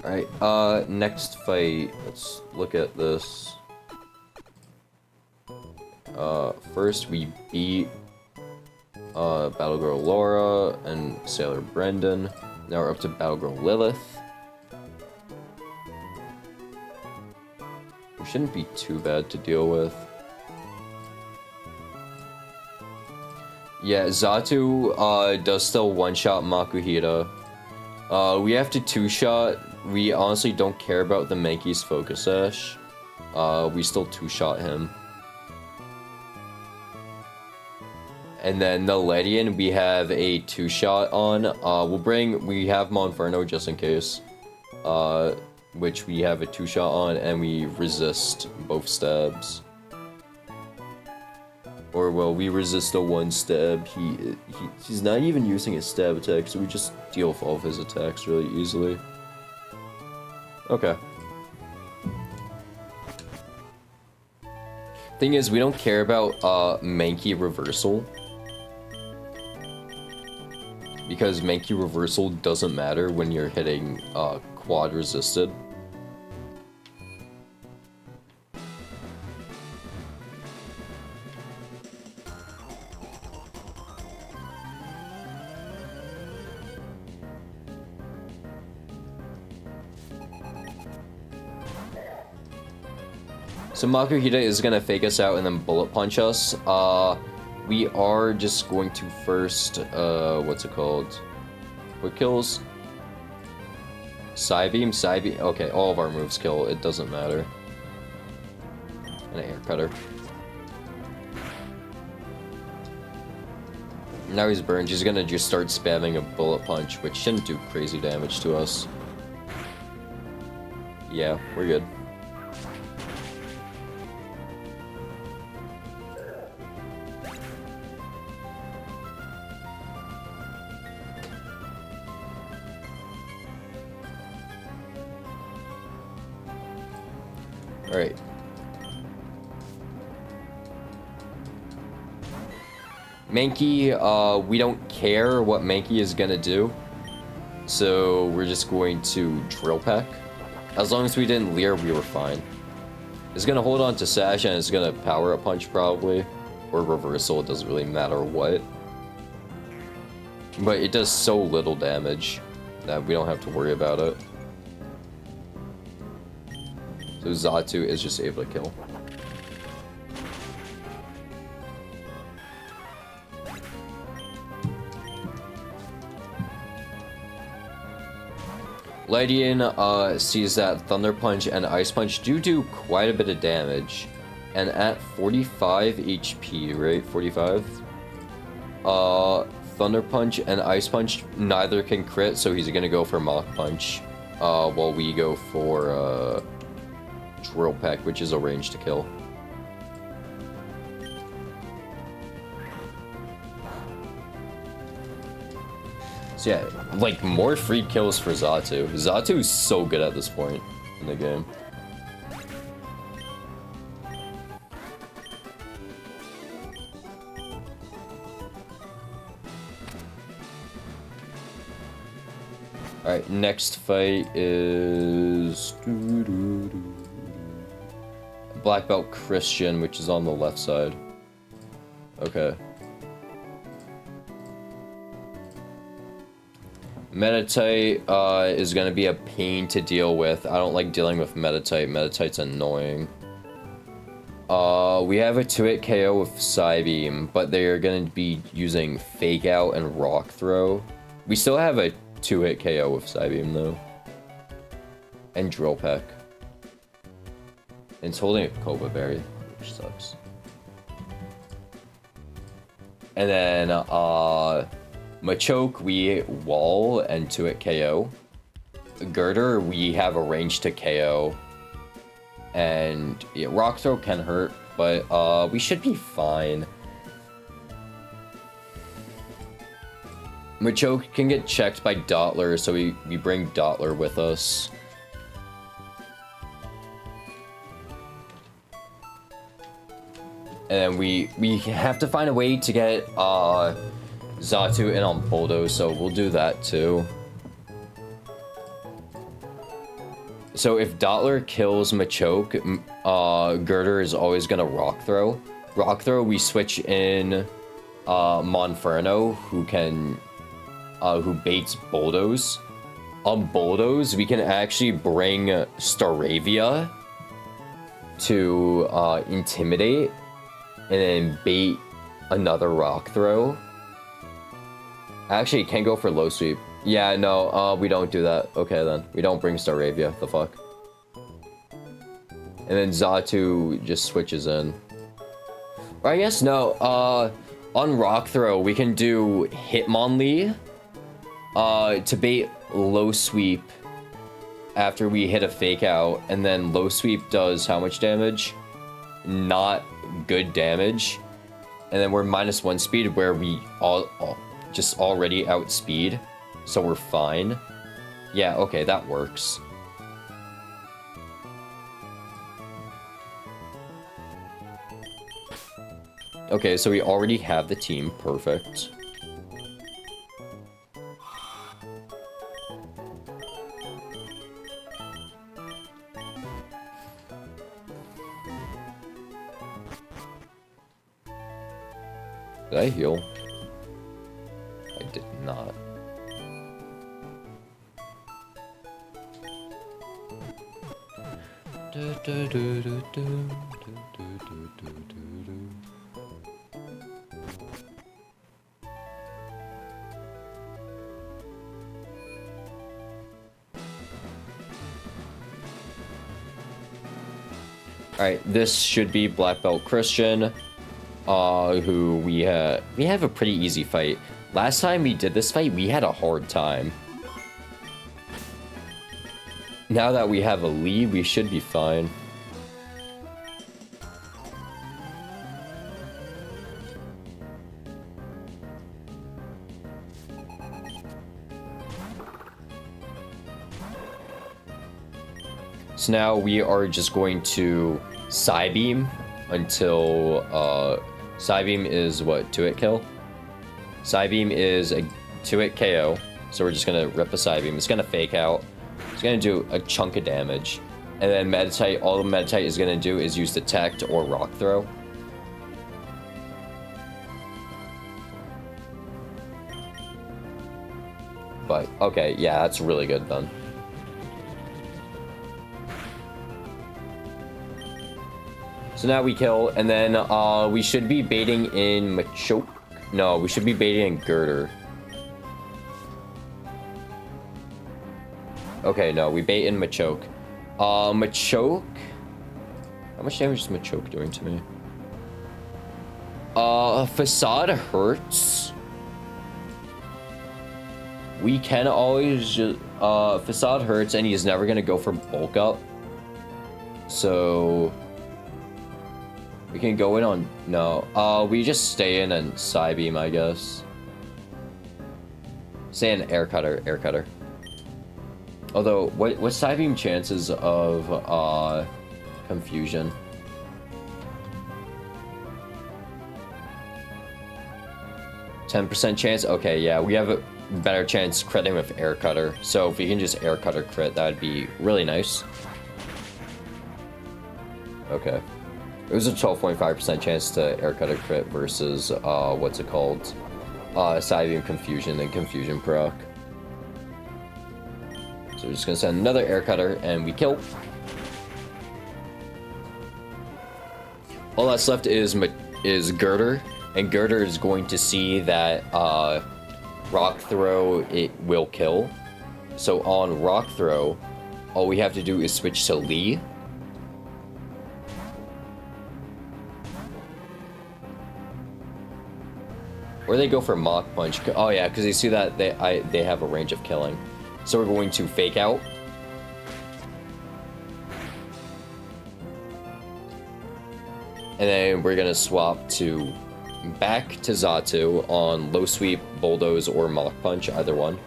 [SPEAKER 1] Alright, next fight. Let's look at this. First we beat Battle Girl Laura and Sailor Brendan. Now we're up to Battle Girl Lilith. It shouldn't be too bad to deal with. Yeah, Xatu does still one-shot Makuhita. We have to two-shot. We honestly don't care about the Mankey's Focus Sash. We still two-shot him. And then the Ledian, we have a 2-shot on. We have Monferno just in case. Which we have a 2-shot on, and we resist both stabs. Or, well, we resist a 1-stab. He's not even using his stab attack, so we just deal with all of his attacks really easily. Okay. Thing is, we don't care about Mankey reversal. Because Mankey reversal doesn't matter when you're hitting quad resisted. So Makuhita is gonna fake us out and then bullet punch us. We are just going to first, what's it called? What kills? Psybeam? Psybeam? Okay, all of our moves kill, it doesn't matter. And an air cutter. Now he's burned, he's gonna just start spamming a bullet punch, which shouldn't do crazy damage to us. Yeah, we're good. Alright. Mankey, we don't care what Mankey is gonna do. So we're just going to Drill Peck. As long as we didn't Leer, we were fine. It's gonna hold on to Sash and it's gonna power up punch probably. Or reversal, it doesn't really matter what. But it does so little damage that we don't have to worry about it. So Xatu is just able to kill. Ledian sees that Thunder Punch and Ice Punch do quite a bit of damage. And at 45 HP, right? 45? Thunder Punch and Ice Punch, neither can crit, so he's gonna go for Mach Punch. While we go for, Drill Peck, which is a range to kill. So yeah, like, more free kills for Xatu. Xatu is so good at this point in the game. Alright, next fight is... Black Belt Christian, which is on the left side. Okay. Meditite is going to be a pain to deal with. I don't like dealing with Meditite. Meditite's annoying. We have a 2-hit KO with Psybeam, but they're going to be using Fake Out and Rock Throw. We still have a 2-hit KO with Psybeam, though. And Drill Peck. And it's holding a Cobra Berry, which sucks. And then, Machoke, we wall and 2-hit KO. Girder, we have a range to KO. And, yeah, Rock Throw can hurt, but, we should be fine. Machoke can get checked by Dottler, so we bring Dottler with us. And we have to find a way to get Xatu in on Poldo, so we'll do that too. So if Dottler kills Machoke, Girder is always gonna Rock Throw. Rock Throw, we switch in Monferno, who baits Bulldoze. On Bulldoze, we can actually bring Staravia to Intimidate, and then bait another Rock Throw. Actually, it can go for Low Sweep. Yeah, no, we don't do that. Okay, then. We don't bring Staravia. The fuck? And then Xatu just switches in. Or I guess no, On Rock Throw, we can do Hitmonlee to bait low sweep after we hit a fake out, and then low sweep does how much damage? Not good damage. And then we're -1 speed where we all just already outspeed, so we're fine. Yeah, okay, that works. Okay, so we already have the team. Perfect. Did I heal? I did not. Alright, this should be Black Belt Christian, who we have a pretty easy fight. Last time we did this fight, we had a hard time. Now that we have a lead, we should be fine. So now we are just going to Psybeam until, Psybeam is what, 2-hit kill? Psybeam is a 2-hit KO, so we're just gonna rip a Psybeam. It's gonna fake out. It's gonna do a chunk of damage. And then Meditite, all the Meditite is gonna do is use Detect or Rock Throw. But, okay, yeah, that's really good then. So now we kill, and then we should be baiting in Machoke. No, we should be baiting in Girder. Okay, no, we bait in Machoke. Machoke? How much damage is Machoke doing to me? Facade hurts. We can always just, Facade hurts, and he's never gonna go for bulk up. So we can go in on, no, we just stay in and Psybeam, I guess. Stay in Air Cutter. Although, what's Psybeam chances of, confusion? %10 chance? Okay, yeah, we have a better chance critting with Air Cutter. So if we can just Air Cutter crit, that would be really nice. Okay. It was a 12.5% chance to Air Cutter crit versus, what's it called? Psybeam Confusion and Confusion proc. So we're just gonna send another Air Cutter, and we kill. All that's left is Girder, and Girder is going to see that, Rock Throw, it will kill. So on Rock Throw, all we have to do is switch to Lee. Or they go for Mach Punch. Oh yeah, because they see that they have a range of killing. So we're going to Fake Out. And then we're gonna swap to back to Xatu on Low Sweep, Bulldoze, or Mach Punch, either one.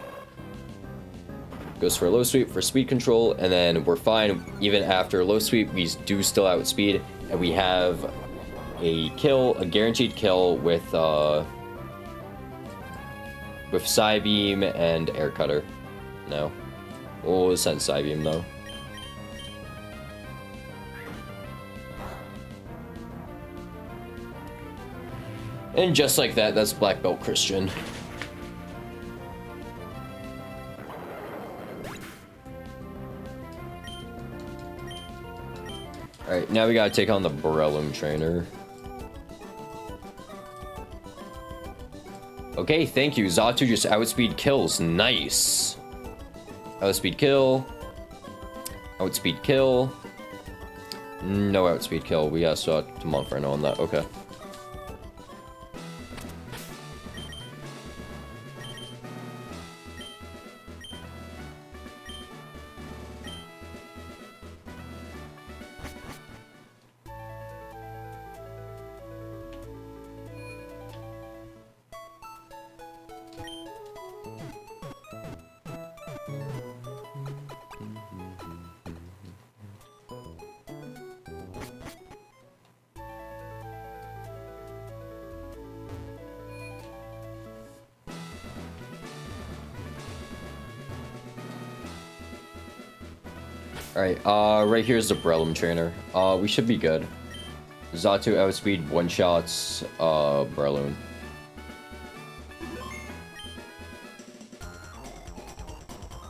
[SPEAKER 1] Goes for Low Sweep for speed control, and then we're fine. Even after Low Sweep, we do still outspeed, and we have a kill, a guaranteed kill with Psybeam and Air Cutter. No. We'll send Psybeam though. And just like that, that's Black Belt Christian. Alright, now we gotta take on the Borellum Trainer. Okay, thank you. Xatu just outspeed kills. Nice. Outspeed kill. Outspeed kill. No outspeed kill. We gotta start to Monferno on that. Okay. Alright, right here's the Breloom trainer. We should be good. Xatu outspeed one-shots, Breloom.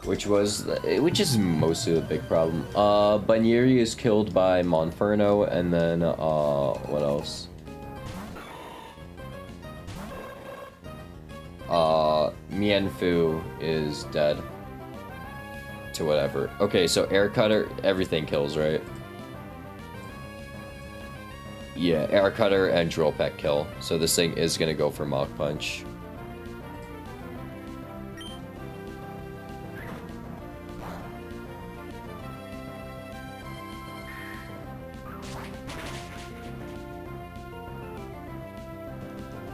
[SPEAKER 1] Which is mostly the big problem. Bunyeri is killed by Monferno, and then, what else? Mienfu is dead. To whatever. Okay, so Air Cutter, everything kills, right? Yeah, Air Cutter and Drill Peck kill. So this thing is gonna go for Mach Punch.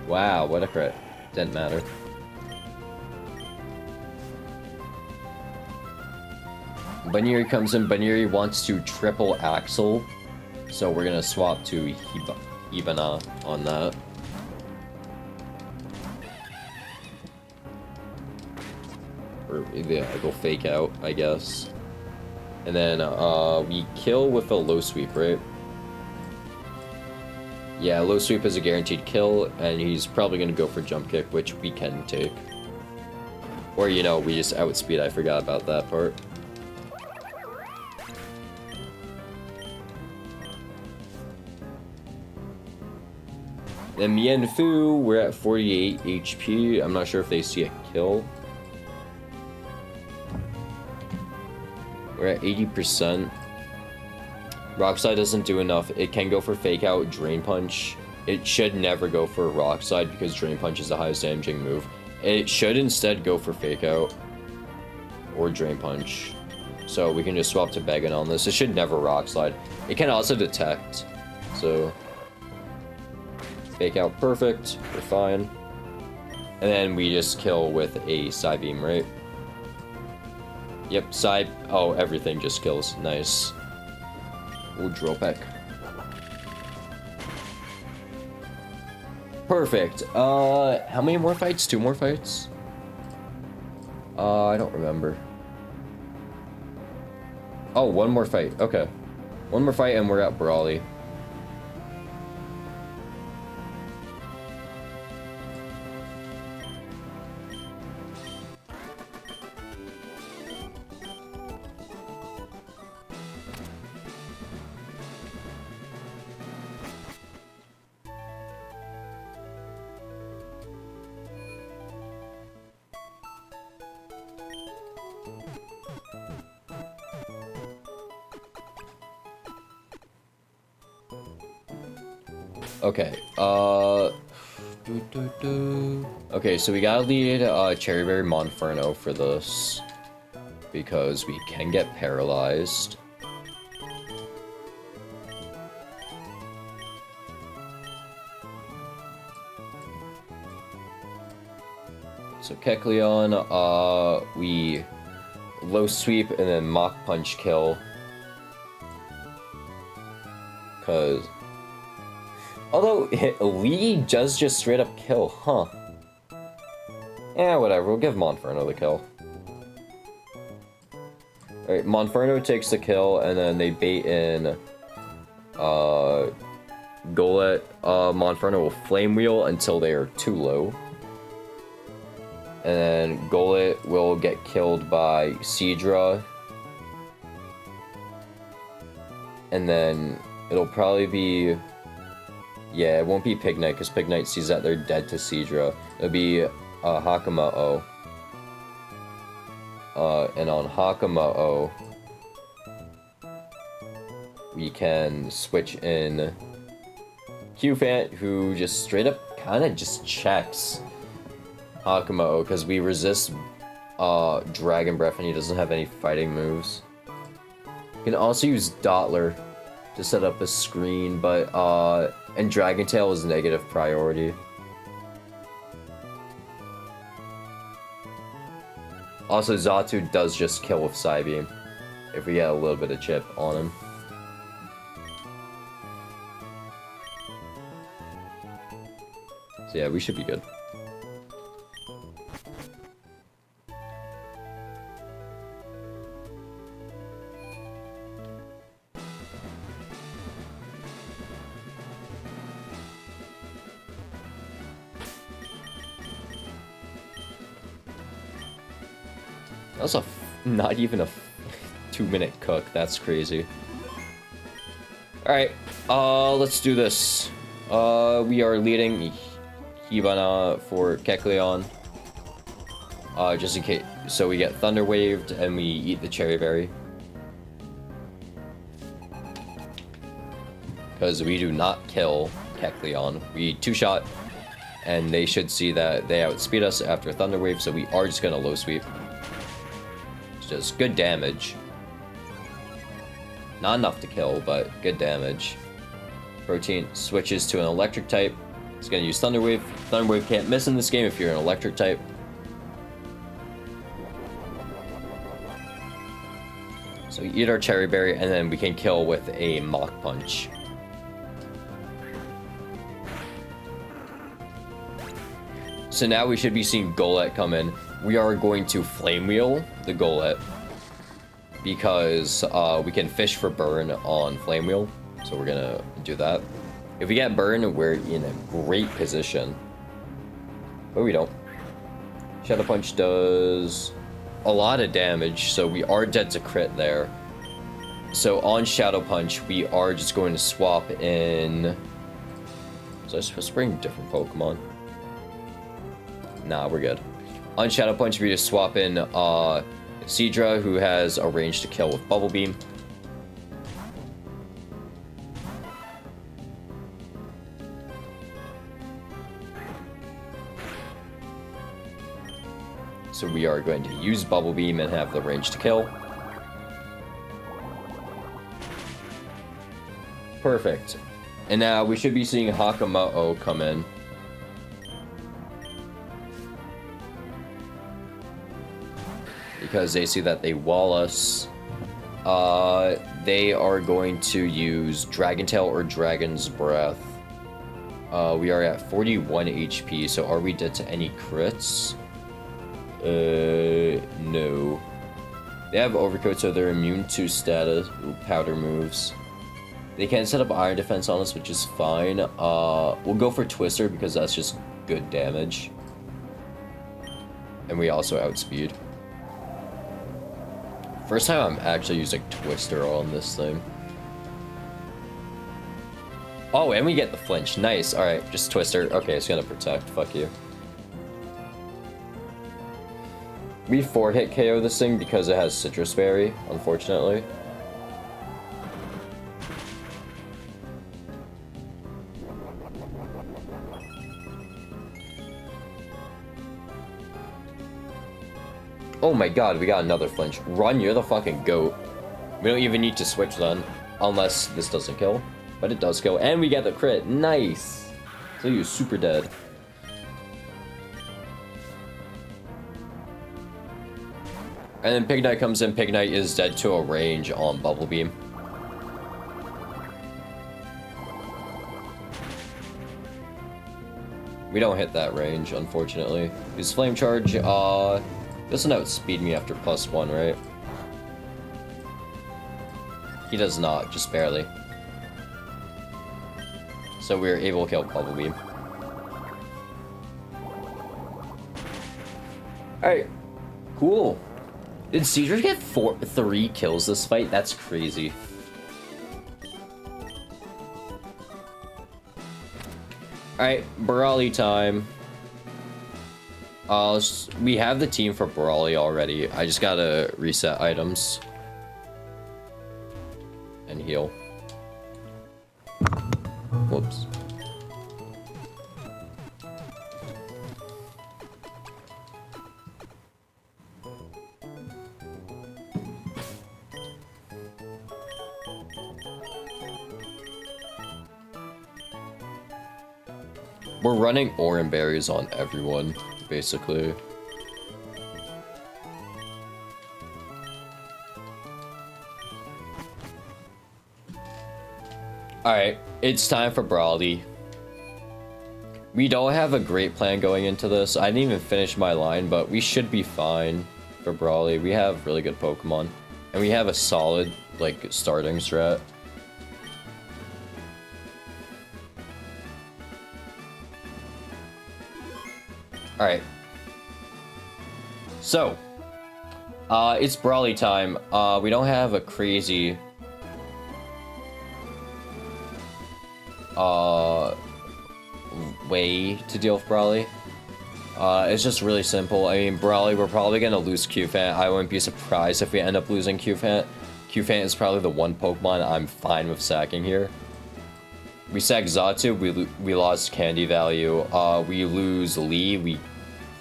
[SPEAKER 1] Wow, what a crit. Didn't matter. Bunyeri comes in. Bunyeri wants to triple Axel. So we're gonna swap to Hibana on that. Or yeah, go fake out, I guess. And then we kill with a low sweep, right? Yeah, low sweep is a guaranteed kill, and he's probably gonna go for jump kick, which we can take. Or, you know, we just outspeed. I forgot about that part. Then Mienfu, we're at 48 HP. I'm not sure if they see a kill. We're at 80%. Rock Slide doesn't do enough. It can go for Fake Out, Drain Punch. It should never go for Rock Slide because Drain Punch is the highest damaging move. It should instead go for Fake Out or Drain Punch. So we can just swap to Began on this. It should never Rock Slide. It can also detect. So Fake Out, perfect. We're fine. And then we just kill with a Psy Beam, right? Yep, Psy. Oh, everything just kills. Nice. Ooh, Drill Peck. Perfect. How many more fights? 2 more fights? I don't remember. Oh, 1 more fight. Okay. 1 more fight and we're at Brawly. Okay, okay, so we gotta lead, Cherryberry Monferno for this, because we can get paralyzed. So Kecleon, we low sweep and then Mach Punch kill. Cause although Lee does just straight up kill, huh? Yeah, whatever, we'll give Monferno the kill. Alright, Monferno takes the kill, and then they bait in Golett. Monferno will Flame Wheel until they are too low. And then Golett will get killed by Seadra. And then it'll probably be... Yeah, it won't be Pignite, because Pignite sees that they're dead to Seadra. It'll be Hakama'o. And on Hakama'o, we can switch in Q-Fant, who just straight up kind of just checks Hakama'o, because we resist Dragon Breath and he doesn't have any fighting moves. You can also use Dottler to set up a screen, but and Dragon Tail is negative priority. Also, Xatu does just kill with Psybeam if we get a little bit of chip on him. So yeah, we should be good. That was not even a 2-minute cook. That's crazy. Alright, let's do this. We are leading Hibana for Kecleon. Just in case. So we get Thunder Waved and we eat the Cherry Berry. Because we do not kill Kecleon. We 2-shot, and they should see that they outspeed us after Thunder Wave, so we are just gonna low sweep. It's just good damage. Not enough to kill, but good damage. Protein switches to an electric type. It's gonna use Thunder Wave. Thunder Wave can't miss in this game if you're an electric type. So we eat our Cherry Berry, and then we can kill with a Mach Punch. So now we should be seeing Golett come in. We are going to Flame Wheel the Golett, because we can fish for burn on Flame Wheel. So we're gonna do that. If we get burn, we're in a great position. But we don't. Shadow Punch does a lot of damage, so we are dead to crit there. So on Shadow Punch, we are just going to swap in... Was I supposed to bring different Pokemon? Nah, we're good. On Shadow Punch, we just swap in Seadra, who has a range to kill with Bubble Beam. So we are going to use Bubble Beam and have the range to kill. Perfect. And now we should be seeing Hakamoto come in. Because they see that they wall us. They are going to use Dragon Tail or Dragon's Breath. We are at 41 HP, so are we dead to any crits? No. They have Overcoat, so they're immune to status powder moves. They can set up Iron Defense on us, which is fine. We'll go for Twister because that's just good damage. And we also outspeed. First time I'm actually using Twister on this thing. Oh, and we get the flinch. Nice. Alright, just Twister. Okay, it's gonna protect. Fuck you. We 4-hit KO this thing because it has Citrus Berry, unfortunately. Oh my god, we got another flinch. Run, you're the fucking goat. We don't even need to switch then. Unless this doesn't kill. But it does kill. And we get the crit. Nice! So you're super dead. And then Pignite comes in. Pignite is dead to a range on Bubble Beam. We don't hit that range, unfortunately. His Flame Charge, doesn't outspeed me after +1, right? He does not, just barely. So we are able to kill Bubble Beam. Alright. Cool. Did Seadra get 3 kills this fight? That's crazy. Alright, Brawly time. We have the team for Brawly already. I just gotta reset items. And heal. Whoops. We're running Oran Berries on everyone, basically. Alright, it's time for Brawly. We don't have a great plan going into this. I didn't even finish my line, but we should be fine for Brawly. We have really good Pokemon. And we have a solid, like, starting strat. Alright. So, It's Brawly time. We don't have a crazy way to deal with Brawly. It's just really simple. I mean, Brawly, we're probably gonna lose Q-Fan. I wouldn't be surprised if we end up losing Q-Fan. Q-Fan is probably the one Pokemon I'm fine with sacking here. We sack Xatu, we lost Candy Value. We lose Lee,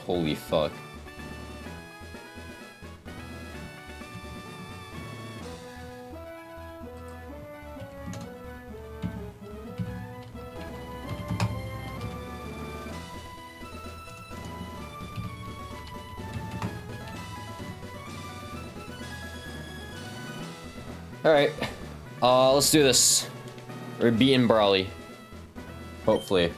[SPEAKER 1] holy fuck. Alright, let's do this. We're beating Brawly. Hopefully.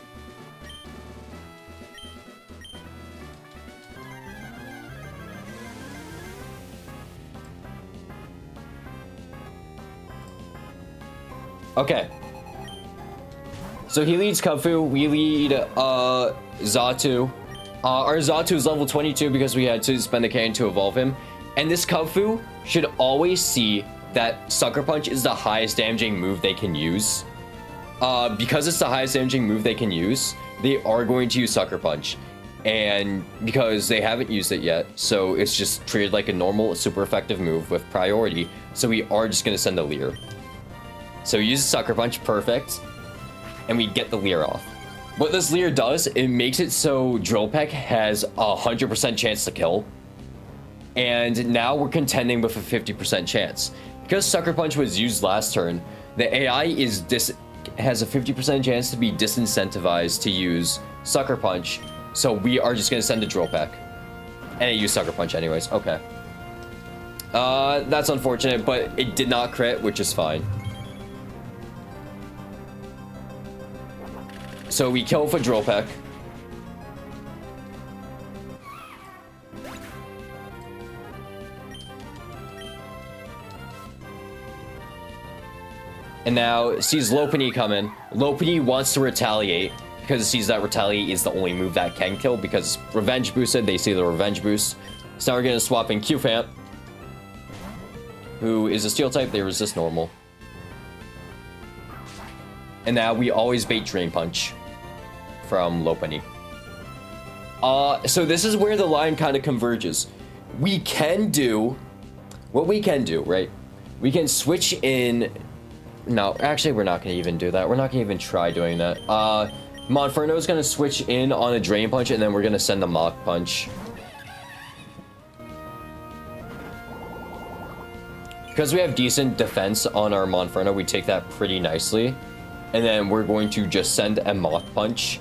[SPEAKER 1] Okay. So he leads Kung-Fu, we lead Xatu. Our Xatu is level 22 because we had to spend the cannon to evolve him. And this Kung-Fu should always see that Sucker Punch is the highest damaging move they can use. Because it's the highest damaging move they can use, they are going to use Sucker Punch. And because they haven't used it yet, so it's just treated like a normal, super effective move with priority, so we are just going to send a Leer. So we use Sucker Punch, perfect, and we get the Leer off. What this Leer does, it makes it so Drill Peck has a 100% chance to kill. And now we're contending with a 50% chance. Because Sucker Punch was used last turn, the AI has a 50% chance to be disincentivized to use Sucker Punch, so we are just going to send a Drill Peck. And it used Sucker Punch anyways, okay. That's unfortunate, but it did not crit, which is fine. So we kill for Drill Peck. And now sees Lopunny coming. Lopunny wants to retaliate because it sees that retaliate is the only move that can kill because revenge boosted. They see the revenge boost. So now we're going to swap in Q-Fan, who is a steel type. They resist normal. And now we always bait Drain Punch from Lopunny. So this is where the line kind of converges. We can do what we can do, right? We can switch in. No, actually, we're not going to even do that. We're not going to even try doing that. Monferno is going to switch in on a Drain Punch, and then we're going to send a Mach Punch. Because we have decent defense on our Monferno, we take that pretty nicely. And then we're going to just send a Mach Punch,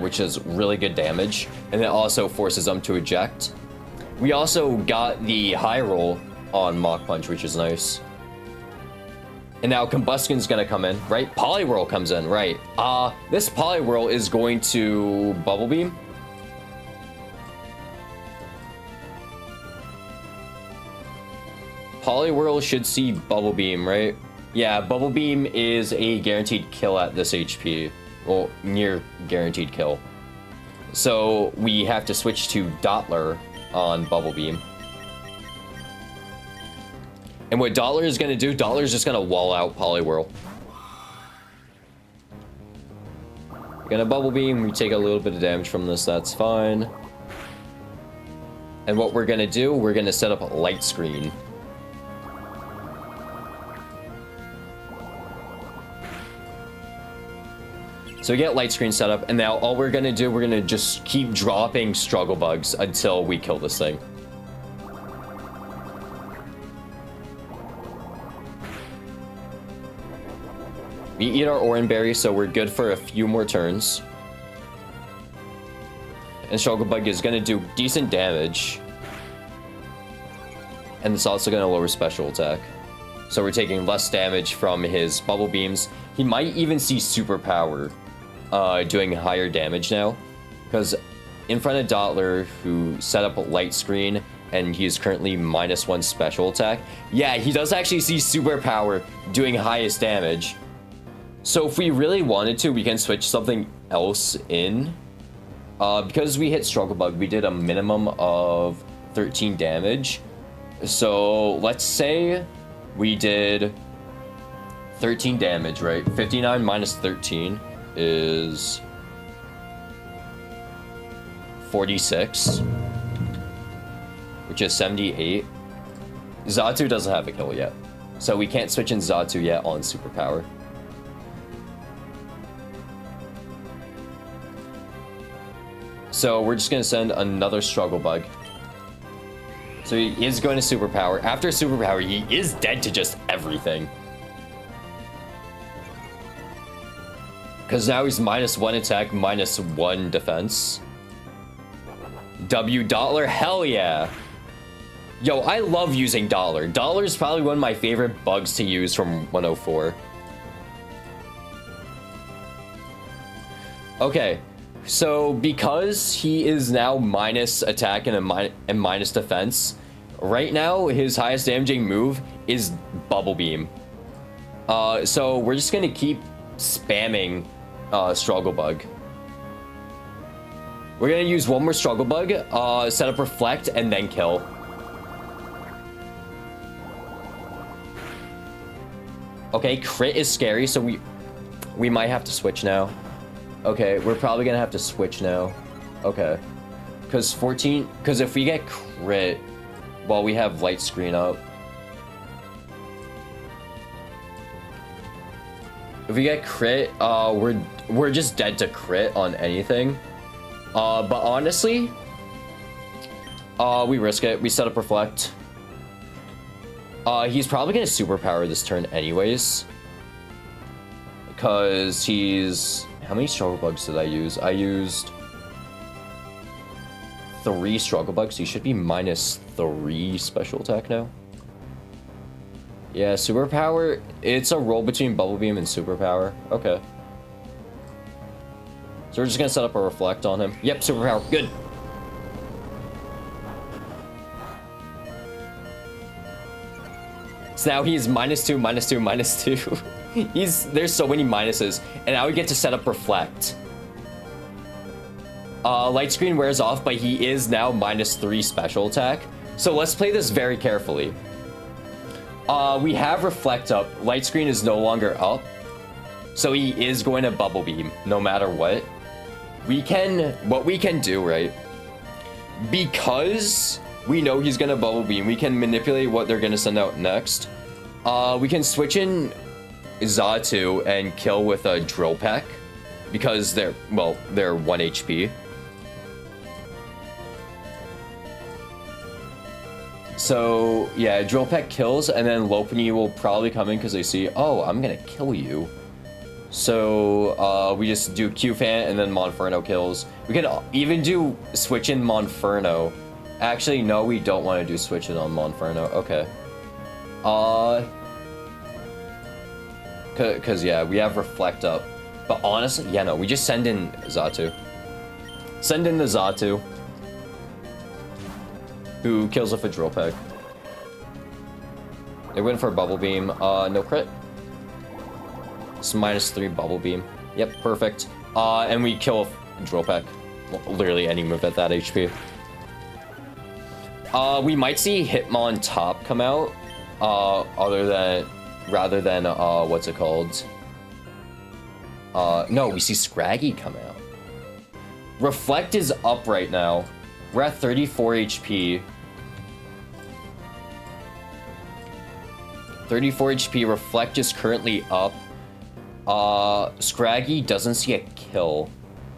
[SPEAKER 1] which is really good damage. And it also forces them to eject. We also got the high roll on Mach Punch, which is nice. And now Combustion's gonna come in, right? Poliwhirl comes in, right? This Poliwhirl is going to Bubble Beam. Poliwhirl should see Bubble Beam, right? Yeah, Bubble Beam is a guaranteed kill at this HP. Well, near guaranteed kill. So we have to switch to Dottler on Bubble Beam. And what Dottler is going to do, Dottler is just going to wall out Poliwhirl. We're going to Bubble Beam. We take a little bit of damage from this. That's fine. And what we're going to do, we're going to set up a Light Screen. So we get Light Screen set up. And now all we're going to do, we're going to just keep dropping Struggle Bugs until we kill this thing. We eat our Oran Berry, so we're good for a few more turns. And Struggle Bug is going to do decent damage. And it's also going to lower special attack. So we're taking less damage from his Bubble Beams. He might even see Superpower doing higher damage now. Because in front of Dottler, who set up a Light Screen, and he's currently -1 special attack. Yeah, he does actually see Superpower doing highest damage. So if we really wanted to, we can switch something else in. Because we hit Struggle Bug, we did a minimum of 13 damage. So let's say we did 13 damage, right? 59 minus 13 is 46, which is 78. Xatu doesn't have a kill yet, so we can't switch in Xatu yet on superpower. So we're just gonna send another struggle bug. So he is going to superpower. After superpower, he is dead to just everything. Because now he's -1 attack, -1 defense. W dollar, hell yeah. Yo, I love using dollar. Dollar is probably one of my favorite bugs to use from 104. Okay, so because he is now minus attack and minus defense, right now his highest damaging move is Bubble Beam. So we're just gonna keep spamming Struggle Bug. We're gonna use one more Struggle Bug, set up Reflect, and then kill. Okay, crit is scary, so we might have to switch now. Okay, we're probably gonna have to switch now. Okay. Because if we get crit while we have light screen up. If we get crit, we're just dead to crit on anything. But honestly, we risk it. We set up Reflect. He's probably gonna superpower this turn anyways. Because he's... How many struggle bugs did I use? I used 3 struggle bugs. He should be -3 special attack now. Yeah, superpower. It's a roll between Bubble Beam and superpower. Okay. So we're just gonna set up a Reflect on him. Yep, superpower. Good. So now he's -2, -2, -2. There's so many minuses, and now we get to set up Reflect. Light screen wears off, but he is now -3 special attack. So let's play this very carefully. We have Reflect up. Light screen is no longer up, so he is going to Bubble Beam no matter what. What we can do, right? Because we know he's gonna Bubble Beam, we can manipulate what they're gonna send out next. We can switch in Xatu and kill with a Drill Peck because they're 1 HP. So yeah, Drill Peck kills, and then Lopunny will probably come in because they see, oh, I'm gonna kill you. So we just do Q-Fan and then Monferno kills. We can even do switch in Monferno. Actually, no, we don't want to do switch in on Monferno. Okay. Cause yeah, we have Reflect up. But honestly, yeah, no, we just send in Xatu. Send in the Xatu, who kills with a Drill Peck. They win for Bubble Beam. No crit. It's -3 Bubble Beam. Yep, perfect. And we kill a Drill Peck. Well, literally any move at that HP. We might see Hitmontop come out. Rather than what's it called? No, we see Scraggy come out. Reflect is up right now. We're at 34 HP. 34 HP. Reflect is currently up. Scraggy doesn't see a kill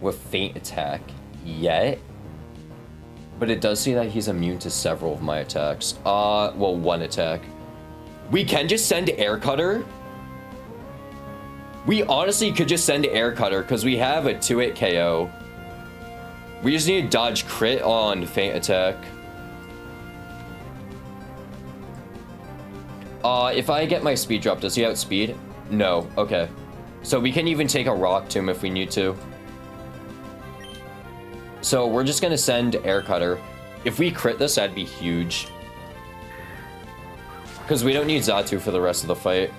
[SPEAKER 1] with Feint Attack yet. But it does see that he's immune to several of my attacks. Well, 1 attack. We can just send Air Cutter. We honestly could just send Air Cutter because we have a 2-hit KO. We just need to dodge crit on Feint Attack. If I get my speed drop, does he outspeed? No. Okay. So we can even take a Rock Tomb if we need to. So we're just gonna send Air Cutter. If we crit this, that'd be huge. Because we don't need Xatu for the rest of the fight.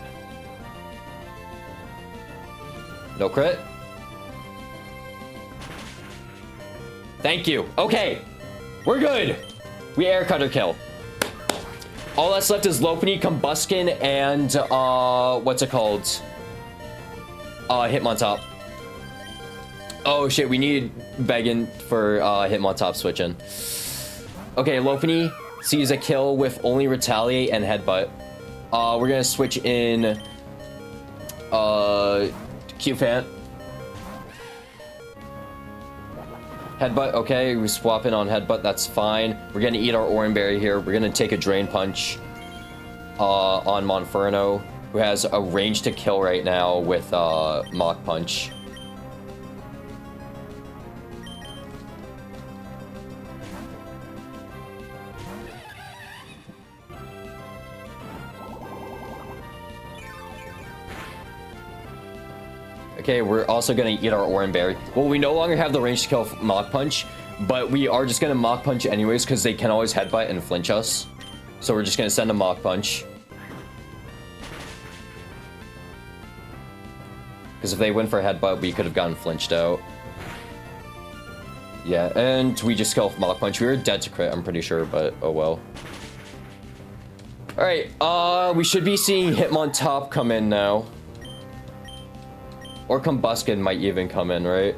[SPEAKER 1] No crit. Thank you. Okay. We're good. We Air Cutter kill. All that's left is Lopunny, Combuskin, and what's it called? Hitmontop. Oh shit, we need Beggin for Hitmontop switching. Okay, Lopunny sees a kill with only Retaliate and Headbutt. We're gonna switch in Q-Fant. Headbutt, okay, we swap in on Headbutt, that's fine. We're gonna eat our Oranberry here. We're gonna take a Drain Punch on Monferno, who has a range to kill right now with Mach Punch. Okay, we're also gonna eat our Oranberry. Well, we no longer have the range to kill Mach Punch, but we are just gonna Mach Punch anyways because they can always Headbutt and flinch us. So we're just gonna send a Mach Punch. Because if they went for Headbutt, we could have gotten flinched out. Yeah, and we just kill Mach Punch. We were dead to crit, I'm pretty sure, but oh well. Alright, we should be seeing Hitmontop come in now. Or Combuskin might even come in, right?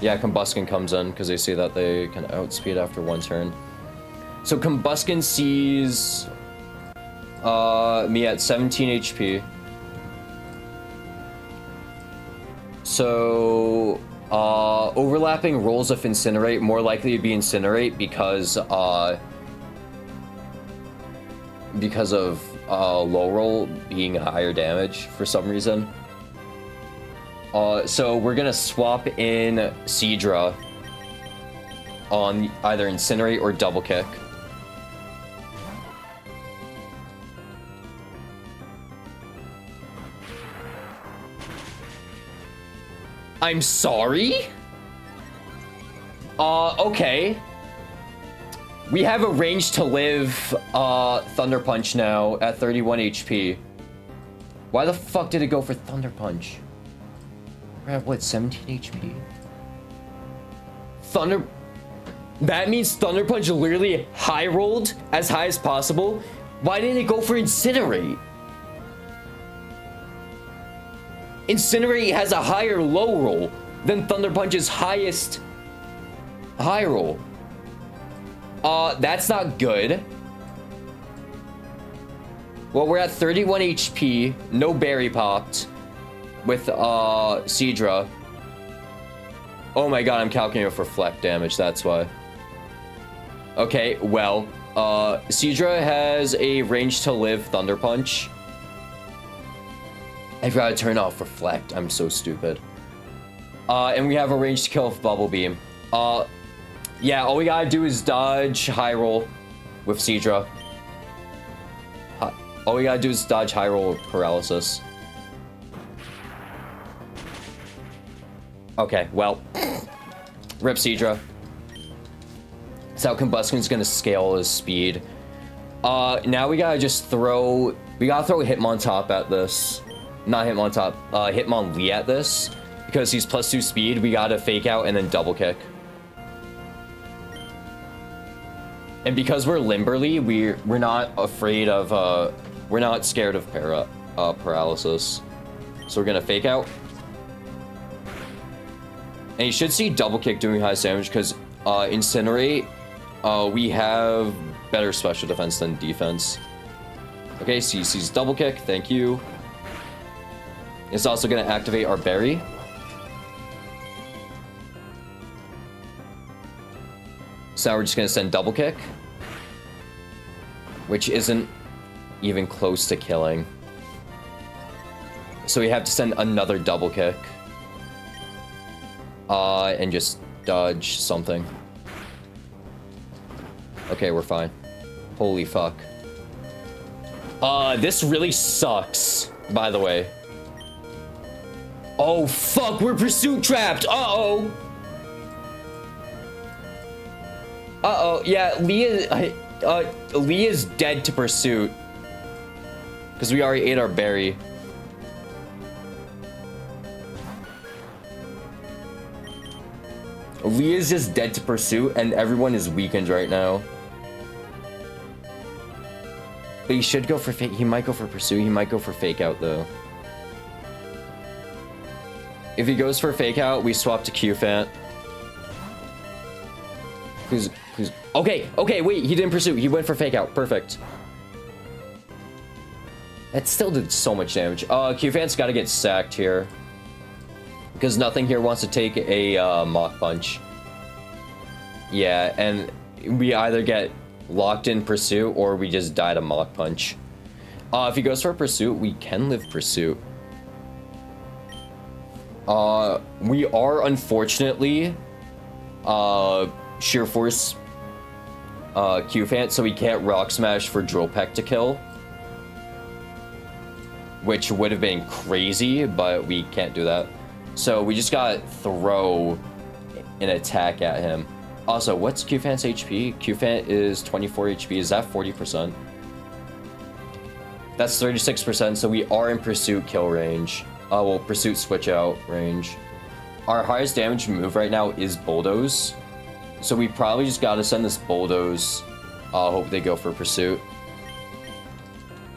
[SPEAKER 1] Yeah, Combuskin comes in because they see that they can outspeed after one turn. So Combuskin sees me at 17 HP. So overlapping rolls of Incinerate, more likely to be Incinerate because of low roll being higher damage for some reason. So we're gonna swap in Seadra on either Incinerate or Double Kick. I'm sorry? Okay. We have a range to live Thunder Punch now at 31 HP. Why the fuck did it go for Thunder Punch? We're at what, 17 HP? Thunder... That means Thunder Punch literally high rolled as high as possible. Why didn't it go for Incinerate? Incinerate has a higher low roll than Thunder Punch's highest high roll. That's not good. Well, we're at 31 HP, no berry popped with Seadra. Oh my god, I'm calculating for Fleck damage, that's why. Okay, well, Seadra has a range to live Thunder Punch. I've got to turn off Reflect. I'm so stupid. And we have a range to kill with Bubble Beam. Yeah, all we gotta do is dodge High Roll with Seadra. All we gotta do is dodge High Roll with Paralysis. Okay, well. Rip Seadra. That's how Combuskin's gonna scale his speed. Now we gotta just throw... We gotta throw Hitmontop at this. Not Hitmontop, Hitmonlee at this. Because he's +2 speed, we gotta Fake Out and then Double Kick. And because we're Limberly, we're not afraid of, we're not scared of Paralysis. So we're gonna Fake Out. And you should see Double Kick doing high damage because Incinerate, we have better special defense than defense. Okay, so he sees Double Kick, thank you. It's also going to activate our berry. So now we're just going to send Double Kick. Which isn't even close to killing. So we have to send another Double Kick. And just dodge something. Okay, we're fine. Holy fuck. This really sucks, by the way. Oh, fuck, we're pursuit trapped. Uh-oh. Uh-oh, yeah, Leah's dead to pursuit. Because we already ate our berry. Leah's just dead to pursuit, and everyone is weakened right now. But he should go for fake. He might go for pursuit. He might go for fake out though. If he goes for fake out, we swap to Q-Fant. Please. Okay, wait, he didn't pursue. He went for fake out. Perfect. That still did so much damage. Q-Fant's got to get sacked here. Because nothing here wants to take a Mach Punch. Yeah, and we either get locked in Pursuit or we just die to Mach Punch. If he goes for Pursuit, we can live Pursuit. We are unfortunately Sheer Force Q-Fant, so we can't Rock Smash for Drill Peck to kill. Which would have been crazy, but we can't do that. So we just gotta throw an attack at him. Also, what's Q-Fant's HP? Q-Fant is 24 HP. Is that 40%? That's 36%, so we are in Pursuit kill range. Well, Pursuit switch out range. Our highest damage move right now is Bulldoze. So we probably just gotta send this Bulldoze. Hope they go for Pursuit.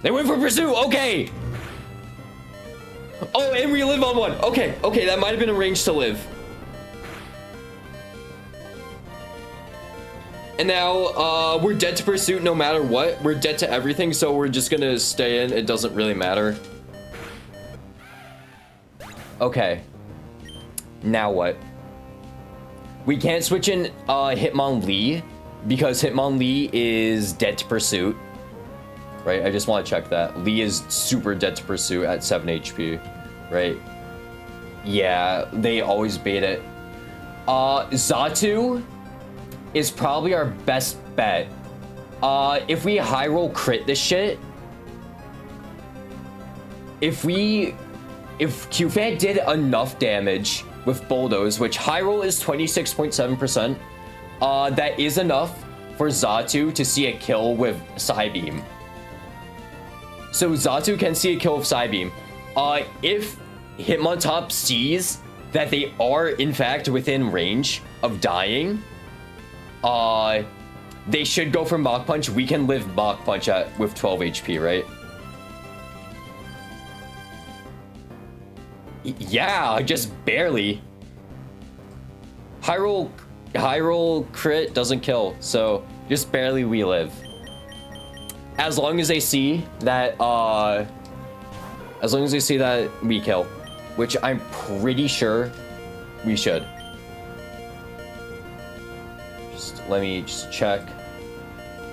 [SPEAKER 1] They went for Pursuit! Okay! Oh, and we live on one. Okay, that might have been a range to live. And now, we're dead to Pursuit no matter what. We're dead to everything, so we're just gonna stay in. It doesn't really matter. Okay. Now what? We can't switch in Hitmonlee because Hitmonlee is dead to Pursuit. Right, I just want to check that. Lee is super dead to Pursuit at 7 HP. Right? Yeah, they always bait it. Xatu is probably our best bet. If we high roll crit this shit, if Q-Fant did enough damage with Bulldoze, which high roll is 26.7%, that is enough for Xatu to see a kill with Psybeam. So Xatu can see a kill with Psybeam. If Hitmontop sees that they are in fact within range of dying, they should go for Mach Punch. We can live Mach Punch with 12 HP, right? Yeah, just barely. High roll crit doesn't kill, so just barely we live. As long as they see that we kill, which I'm pretty sure we should. Let me just check.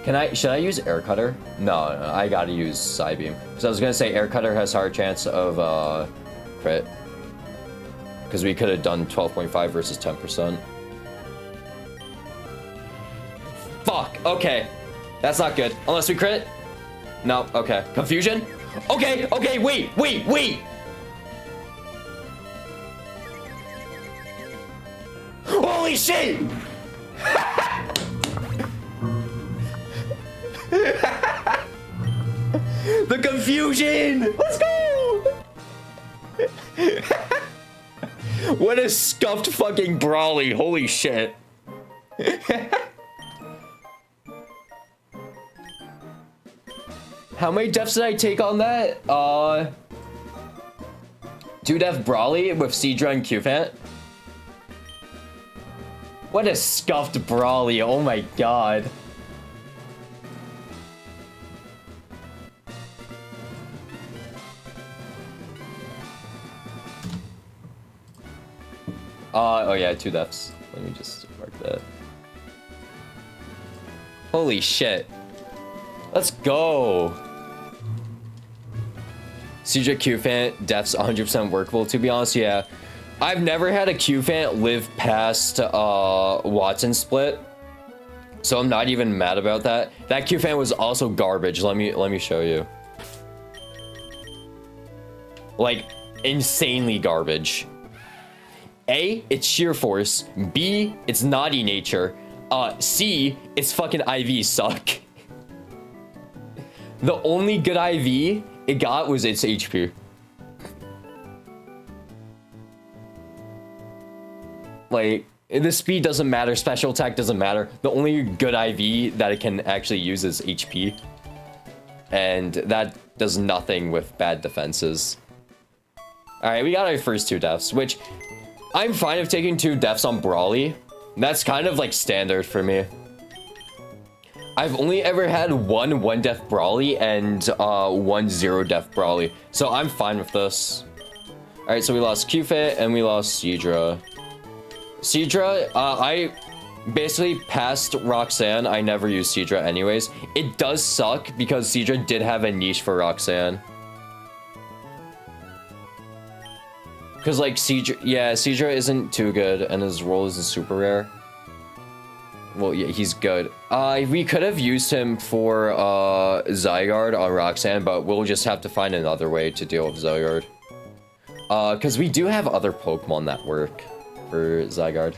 [SPEAKER 1] Should I use Air Cutter? No, I gotta use Psybeam. Because I was gonna say Air Cutter has higher chance of crit. Because we could have done 12.5 versus 10%. Fuck, okay. That's not good. Unless we crit? No, okay. Confusion? Okay, wait! Holy shit! The confusion! Let's go! What a scuffed fucking Brawly. Holy shit. How many deaths did I take on that? 2 death Brawly with Seadra and Q-Fant. What a scuffed Brawly. Oh my god. Oh yeah, 2 deaths. Let me just mark that. Holy shit. Let's go. Seadra Q-Fant, deaths 100% workable. To be honest, yeah. I've never had a Q-Fant live past Watson split. So I'm not even mad about that. That Q-Fant was also garbage. Let me show you. Like, insanely garbage. A, it's sheer force. B, it's naughty nature. C, its fucking IVs suck. The only good IV it got was its HP. Like, the speed doesn't matter, special attack doesn't matter. The only good IV that it can actually use is HP. and that does nothing with bad defenses. Alright, we got our first 2 deaths, which I'm fine with taking 2 deaths on Brawly. That's kind of like standard for me. I've only ever had 1 death Brawly and 1 0 death Brawly, so I'm fine with this. Alright, so we lost Qfit and we lost Seadra. Seadra, I basically passed Roxanne. I never used Seadra anyways. It does suck because Seadra did have a niche for Roxanne. Because like Seadra isn't too good and his role isn't super rare. Well, yeah, he's good. We could have used him for Zygarde on Roxanne, but we'll just have to find another way to deal with Zygarde. Because we do have other Pokemon that work for Zygarde.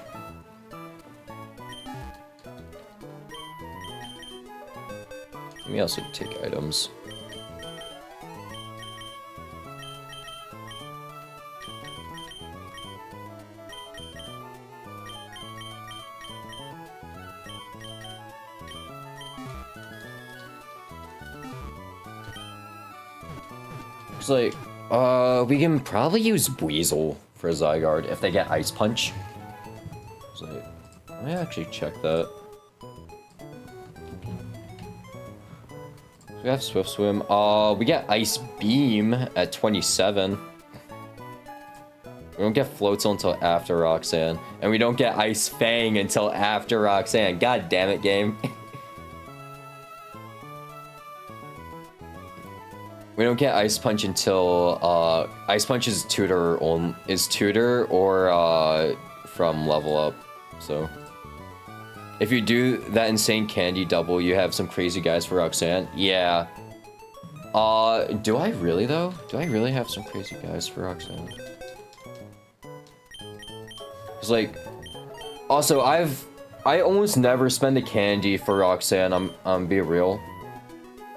[SPEAKER 1] Let me also take items. It's like, we can probably use Weasel for Zygarde if they get Ice Punch. So, let me actually check that. We have Swift Swim. We get Ice Beam at 27. We don't get Floatzel until after Roxanne. And we don't get Ice Fang until after Roxanne. God damn it, game. We don't get Ice Punch until Ice Punch is tutor or from level up. So if you do that insane candy double, you have some crazy guys for Roxanne. Yeah. Do I really though? Do I really have some crazy guys for Roxanne? Cause like, also I almost never spend the candy for Roxanne. I'm be real.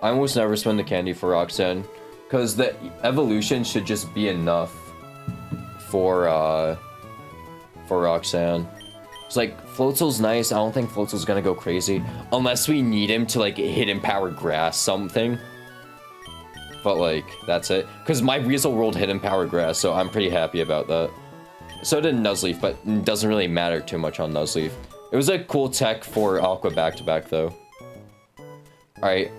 [SPEAKER 1] I almost never spend the candy for Roxanne, because the evolution should just be enough for Roxanne. It's like, Floatzel's nice, I don't think Floatzel's gonna go crazy, unless we need him to like hidden power grass something. But like, that's it. Because my Weasel rolled hidden power grass, so I'm pretty happy about that. So did Nuzleaf, but it doesn't really matter too much on Nuzleaf. It was a cool tech for Aqua back-to-back though. Alright,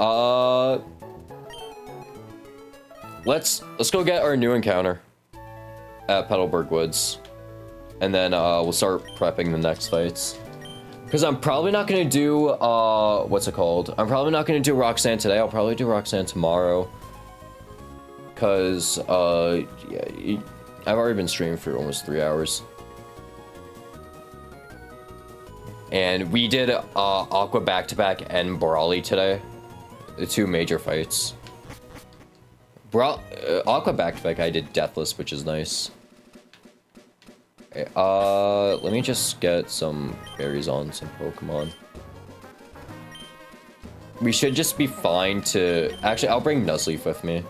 [SPEAKER 1] let's go get our new encounter at Petalburg Woods. And then we'll start prepping the next fights. Because I'm probably not gonna do what's it called? I'm probably not gonna do Roxanne today, I'll probably do Roxanne tomorrow. Cause yeah, I've already been streaming for almost 3 hours. And we did Aqua back-to-back and Brawly today. The 2 major fights. Aqua back-to-back I did Deathless, which is nice. Okay, let me just get some berries on some Pokemon. We should just be fine to... Actually, I'll bring Nuzleaf with me.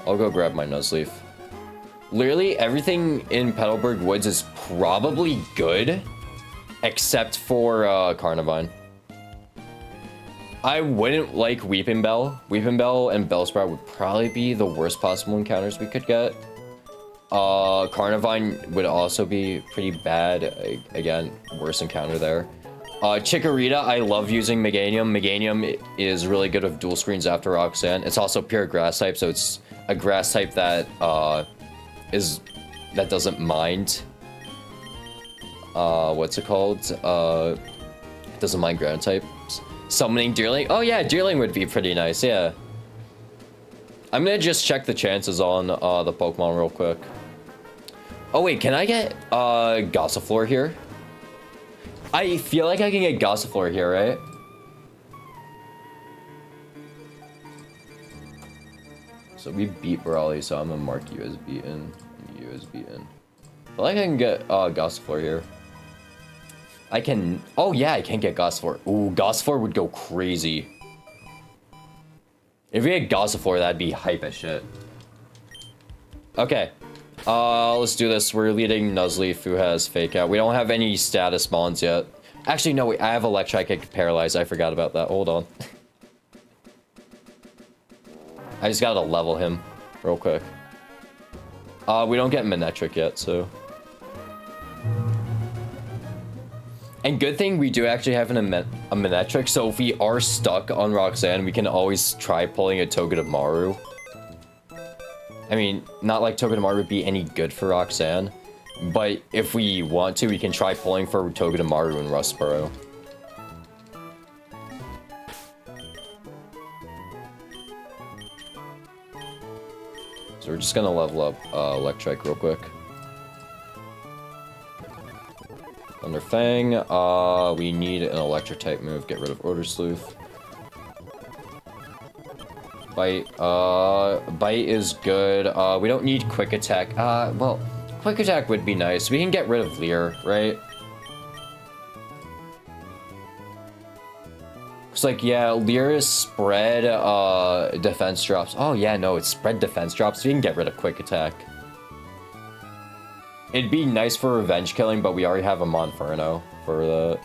[SPEAKER 1] I'll go grab my Nuzleaf. Literally, everything in Petalburg Woods is probably good. Except for Carnivine. I wouldn't like Weeping Bell. Weeping Bell and Bellsprout would probably be the worst possible encounters we could get. Carnivine would also be pretty bad. Again, worst encounter there. Chikorita, I love using Meganium. Meganium is really good with dual screens after Roxanne. It's also pure grass type, so it's a grass type that doesn't mind. What's it called? Doesn't mind ground types. Summoning Deerling. Oh yeah, Deerling would be pretty nice, yeah. I'm gonna just check the chances on the Pokemon real quick. Oh wait, can I get Gossifleur here? I feel like I can get Gossifleur here, right? So we beat Brawly, so I'm gonna mark you as beaten, and you as beaten. I feel like I can get Gossifleur here. I can... Oh yeah, I can get Gossifleur. Ooh, Gossifleur would go crazy. If we had Gossifleur, that'd be hype as shit. Okay. Let's do this. We're leading Nuzleaf, who has Fake Out. We don't have any status mons yet. Actually, no, wait, I have Electrike, I can Paralyze. I forgot about that. Hold on. I just gotta level him real quick. We don't get Manectric yet, so. And good thing we do actually have a Manectric, so if we are stuck on Roxanne, we can always try pulling a Togedemaru. I mean, not like Togedemaru would be any good for Roxanne, but if we want to, we can try pulling for Togedemaru and Rustboro. So we're just gonna level up Electrike real quick. Thunder Fang, we need an Electric type move, get rid of Order Sleuth. Bite, Bite is good. We don't need Quick Attack. Well, Quick Attack would be nice. We can get rid of Leer, right? It's like, yeah, Leer is spread, defense drops. Oh, yeah, no, it's spread defense drops. So we can get rid of Quick Attack. It'd be nice for revenge killing, but we already have a Monferno for that.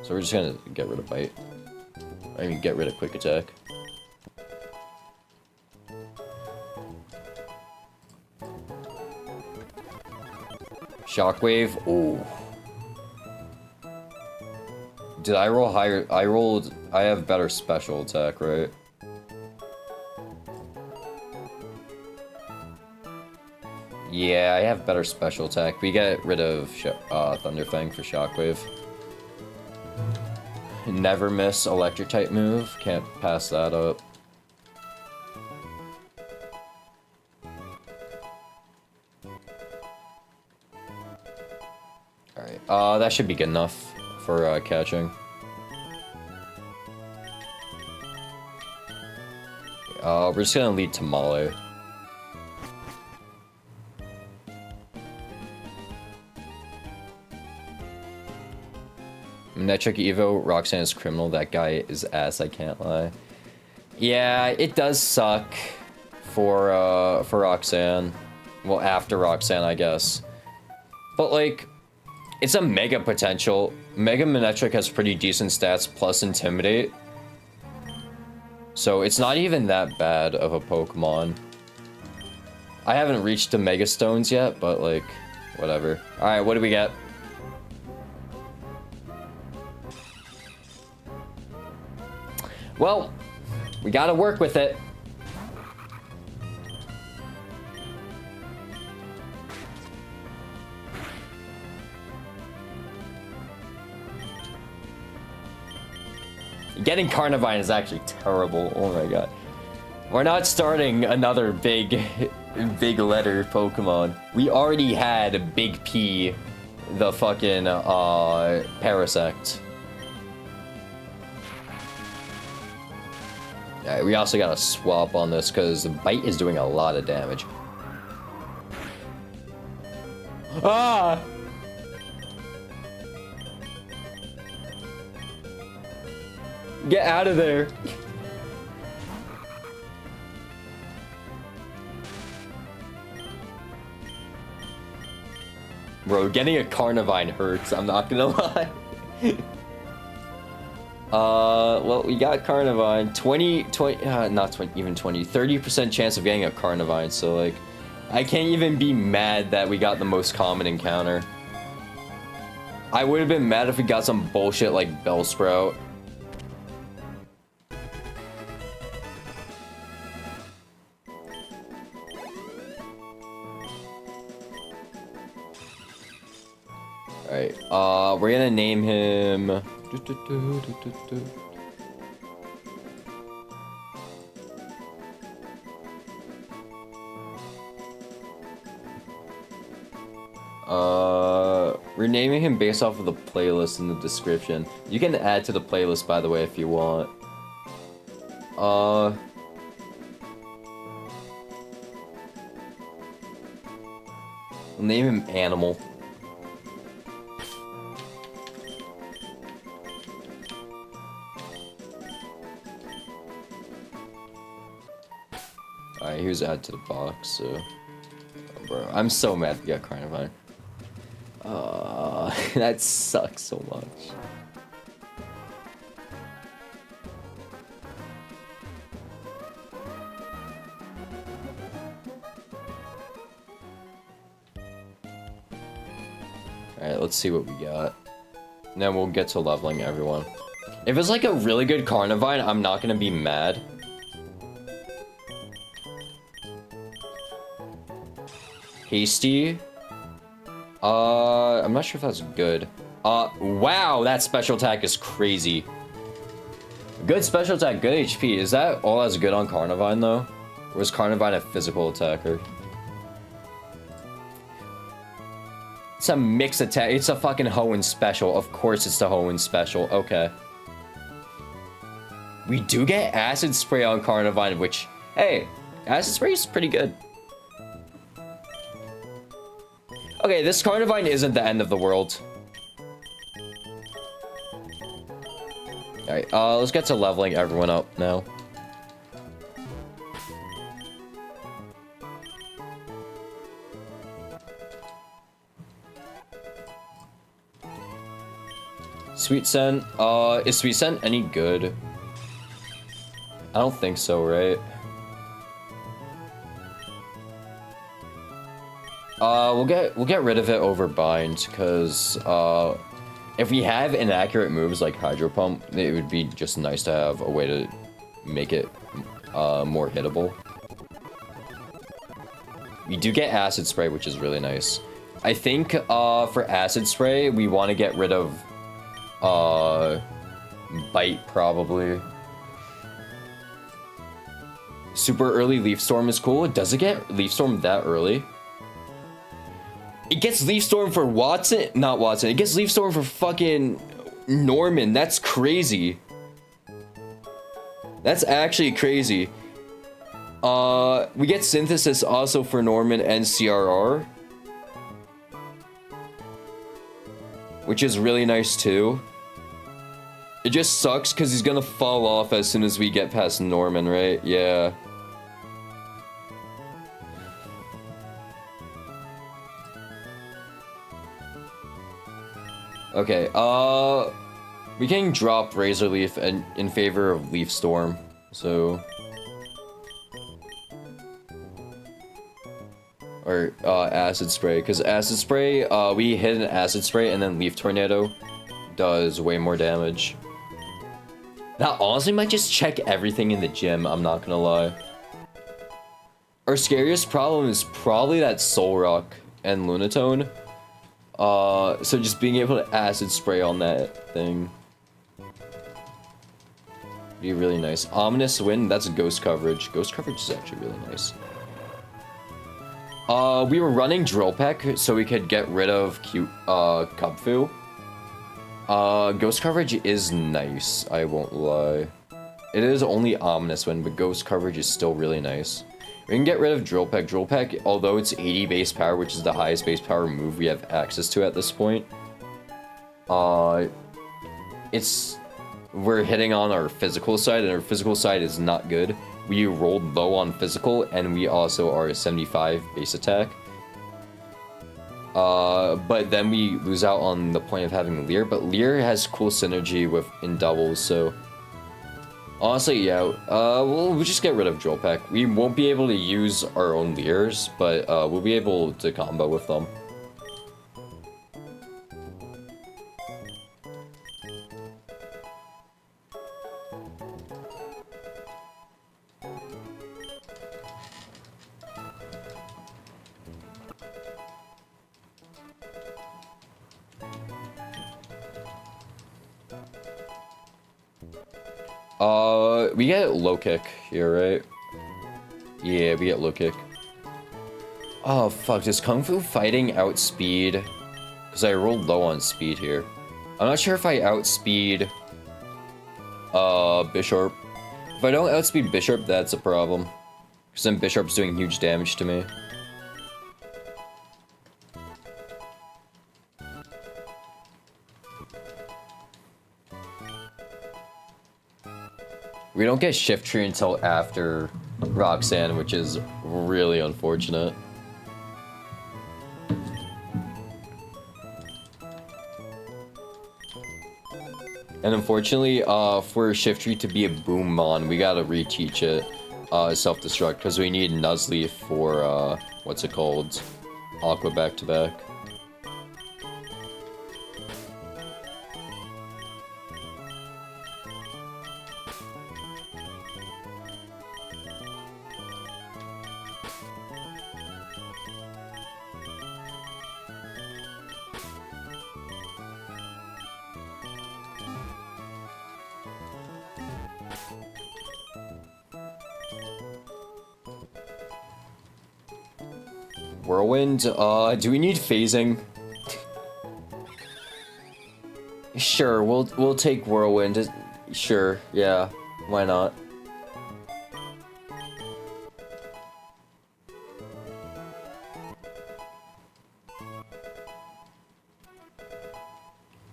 [SPEAKER 1] So we're just gonna get rid of Bite. I mean, get rid of Quick Attack. Shockwave, ooh. Did I roll higher? I have better special attack, right? Yeah, I have better special attack. We get rid of Thunder Fang for Shockwave. Never miss electric type move. Can't pass that up. Alright, that should be good enough for catching. We're just gonna lead Tamale. Manectric Evo, Roxanne is criminal. That guy is ass, I can't lie. Yeah, it does suck for Roxanne. Well, after Roxanne, I guess. But, like, it's a mega potential. Mega Manectric has pretty decent stats plus Intimidate. So it's not even that bad of a Pokemon. I haven't reached the Mega Stones yet, but, like, whatever. Alright, what do we get? Well, we gotta work with it. Getting Carnivine is actually terrible. Oh my god. We're not starting another big letter Pokemon. We already had Big P, the fucking Parasect. Alright, we also gotta swap on this because Bite is doing a lot of damage. Ah! Get out of there. Bro, getting a Carnivine hurts, I'm not gonna lie. Well, we got Carnivine. 30% chance of getting a Carnivine, so, like, I can't even be mad that we got the most common encounter. I would have been mad if we got some bullshit like Bellsprout. Alright, we're gonna name him... We're naming him based off of the playlist in the description. You can add to the playlist, by the way, if you want. We'll name him Animal. Alright, here's add to the box, so... Oh, bro, I'm so mad we got Carnivine. That sucks so much. Alright, let's see what we got. And then we'll get to leveling everyone. If it's like a really good Carnivine, I'm not gonna be mad. Hasty. I'm not sure if that's good. Wow, that special attack is crazy. Good special attack, good HP. Is that all that's good on Carnivine, though? Or is Carnivine a physical attacker? It's a mixed attack. It's a fucking Hoenn special. Of course it's the Hoenn special. Okay. We do get Acid Spray on Carnivine, which... Hey, Acid Spray is pretty good. Okay, this Carnivine isn't the end of the world. Alright, let's get to leveling everyone up now. Sweet Scent, is Sweet Scent any good? I don't think so, right? We'll get rid of it over Bind, because, if we have inaccurate moves like Hydro Pump, it would be just nice to have a way to make it, more hittable. We do get Acid Spray, which is really nice. I think, for Acid Spray, we want to get rid of, Bite, probably. Super early Leaf Storm is cool. Does it get Leaf Storm that early? It gets Leaf Storm for Watson? Not Watson. It gets Leaf Storm for fucking Norman. That's crazy. That's actually crazy. We get Synthesis also for Norman and CRR. Which is really nice too. It just sucks because he's gonna fall off as soon as we get past Norman, right? Yeah. Okay, we can drop Razor Leaf in favor of Leaf Storm, so... Or, Acid Spray, because Acid Spray, we hit an Acid Spray and then Leaf Tornado does way more damage. That honestly might just check everything in the gym, I'm not gonna lie. Our scariest problem is probably that Soul Rock and Lunatone. So just being able to Acid Spray on that thing be really nice. Ominous Wind, that's Ghost Coverage. Ghost Coverage is actually really nice. We were running Drill Peck so we could get rid of Kubfu. Ghost Coverage is nice, I won't lie. It is only Ominous Wind, but Ghost Coverage is still really nice. We can get rid of Drill Peck. Drill Peck, although it's 80 base power, which is the highest base power move we have access to at this point. We're hitting on our physical side, and our physical side is not good. We rolled low on physical, and we also are 75 base attack. But then we lose out on the point of having Leer, but Leer has cool synergy in doubles, so... Honestly, yeah, we'll just get rid of Drill Peck. We won't be able to use our own Leers, but we'll be able to combo with them. We get low kick here, right? Yeah, we get low kick. Oh, fuck. Does Kung Fu Fighting outspeed? Because I rolled low on speed here. I'm not sure if I outspeed Bishop. If I don't outspeed Bishop, that's a problem. Because then Bishop's doing huge damage to me. We don't get Shift Tree until after Roxanne, which is really unfortunate. And unfortunately, for Shift Tree to be a Boom Mon, we gotta reteach it self-destruct, because we need Nuzleaf for, what's it called? Aqua back-to-back. Whirlwind, do we need phasing? Sure, we'll take Whirlwind. Sure, yeah, why not?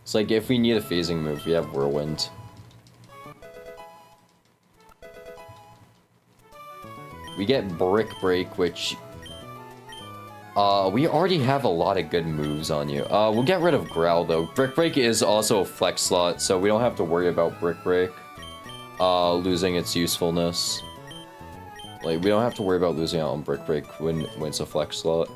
[SPEAKER 1] It's like if we need a phasing move, we have Whirlwind. We get Brick Break, which we already have a lot of good moves on you. We'll get rid of Growl though. Brick Break is also a flex slot, so we don't have to worry about Brick Break losing its usefulness. Like, we don't have to worry about losing out on Brick Break when it's a flex slot.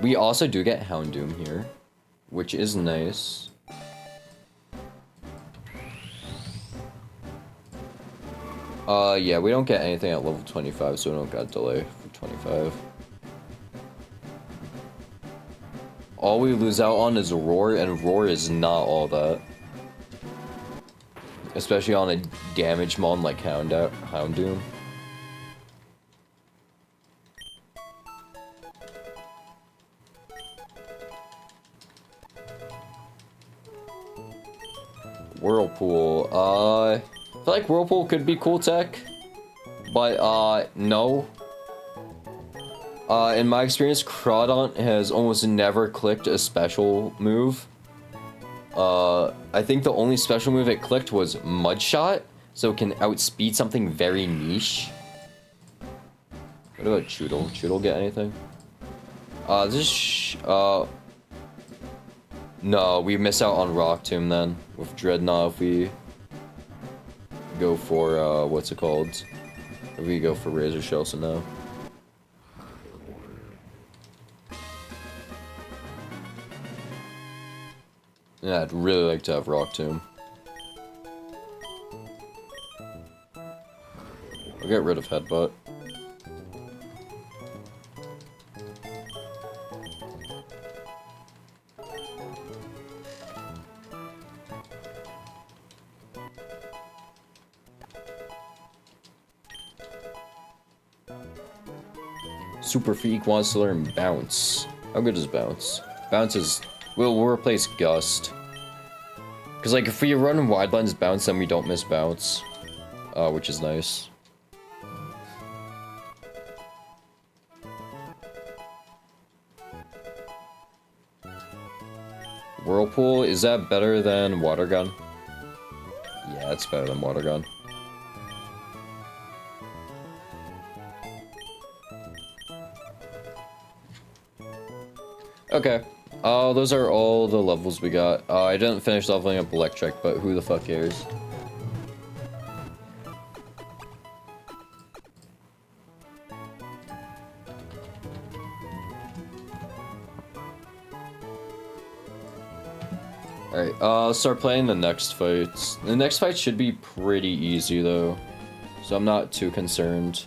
[SPEAKER 1] We also do get Houndoom here, which is nice. Yeah, we don't get anything at level 25, so we don't got delay for 25. All we lose out on is Roar, and Roar is not all that. Especially on a damage mon like Houndoom. Whirlpool, I feel like Whirlpool could be cool tech, but no. In my experience, Crawdaunt has almost never clicked a special move. I think the only special move it clicked was Mudshot, so it can outspeed something very niche. What about Choodle? Choodle get anything? No, we miss out on Rock Tomb then, with Dreadnought if we go for, what's it called? If we go for Razor Shell, so no. Yeah, I'd really like to have Rock Tomb. I'll get rid of Headbutt. Super Freak wants to learn Bounce. How good is Bounce? Bounce is... we'll replace Gust. Because, like, if we run Wide Lens Bounce, then we don't miss Bounce. Which is nice. Whirlpool, is that better than Water Gun? Yeah, it's better than Water Gun. Okay. Those are all the levels we got. I didn't finish leveling up Electric, but who the fuck cares? Alright, I'll start playing the next fights. The next fight should be pretty easy, though. So I'm not too concerned.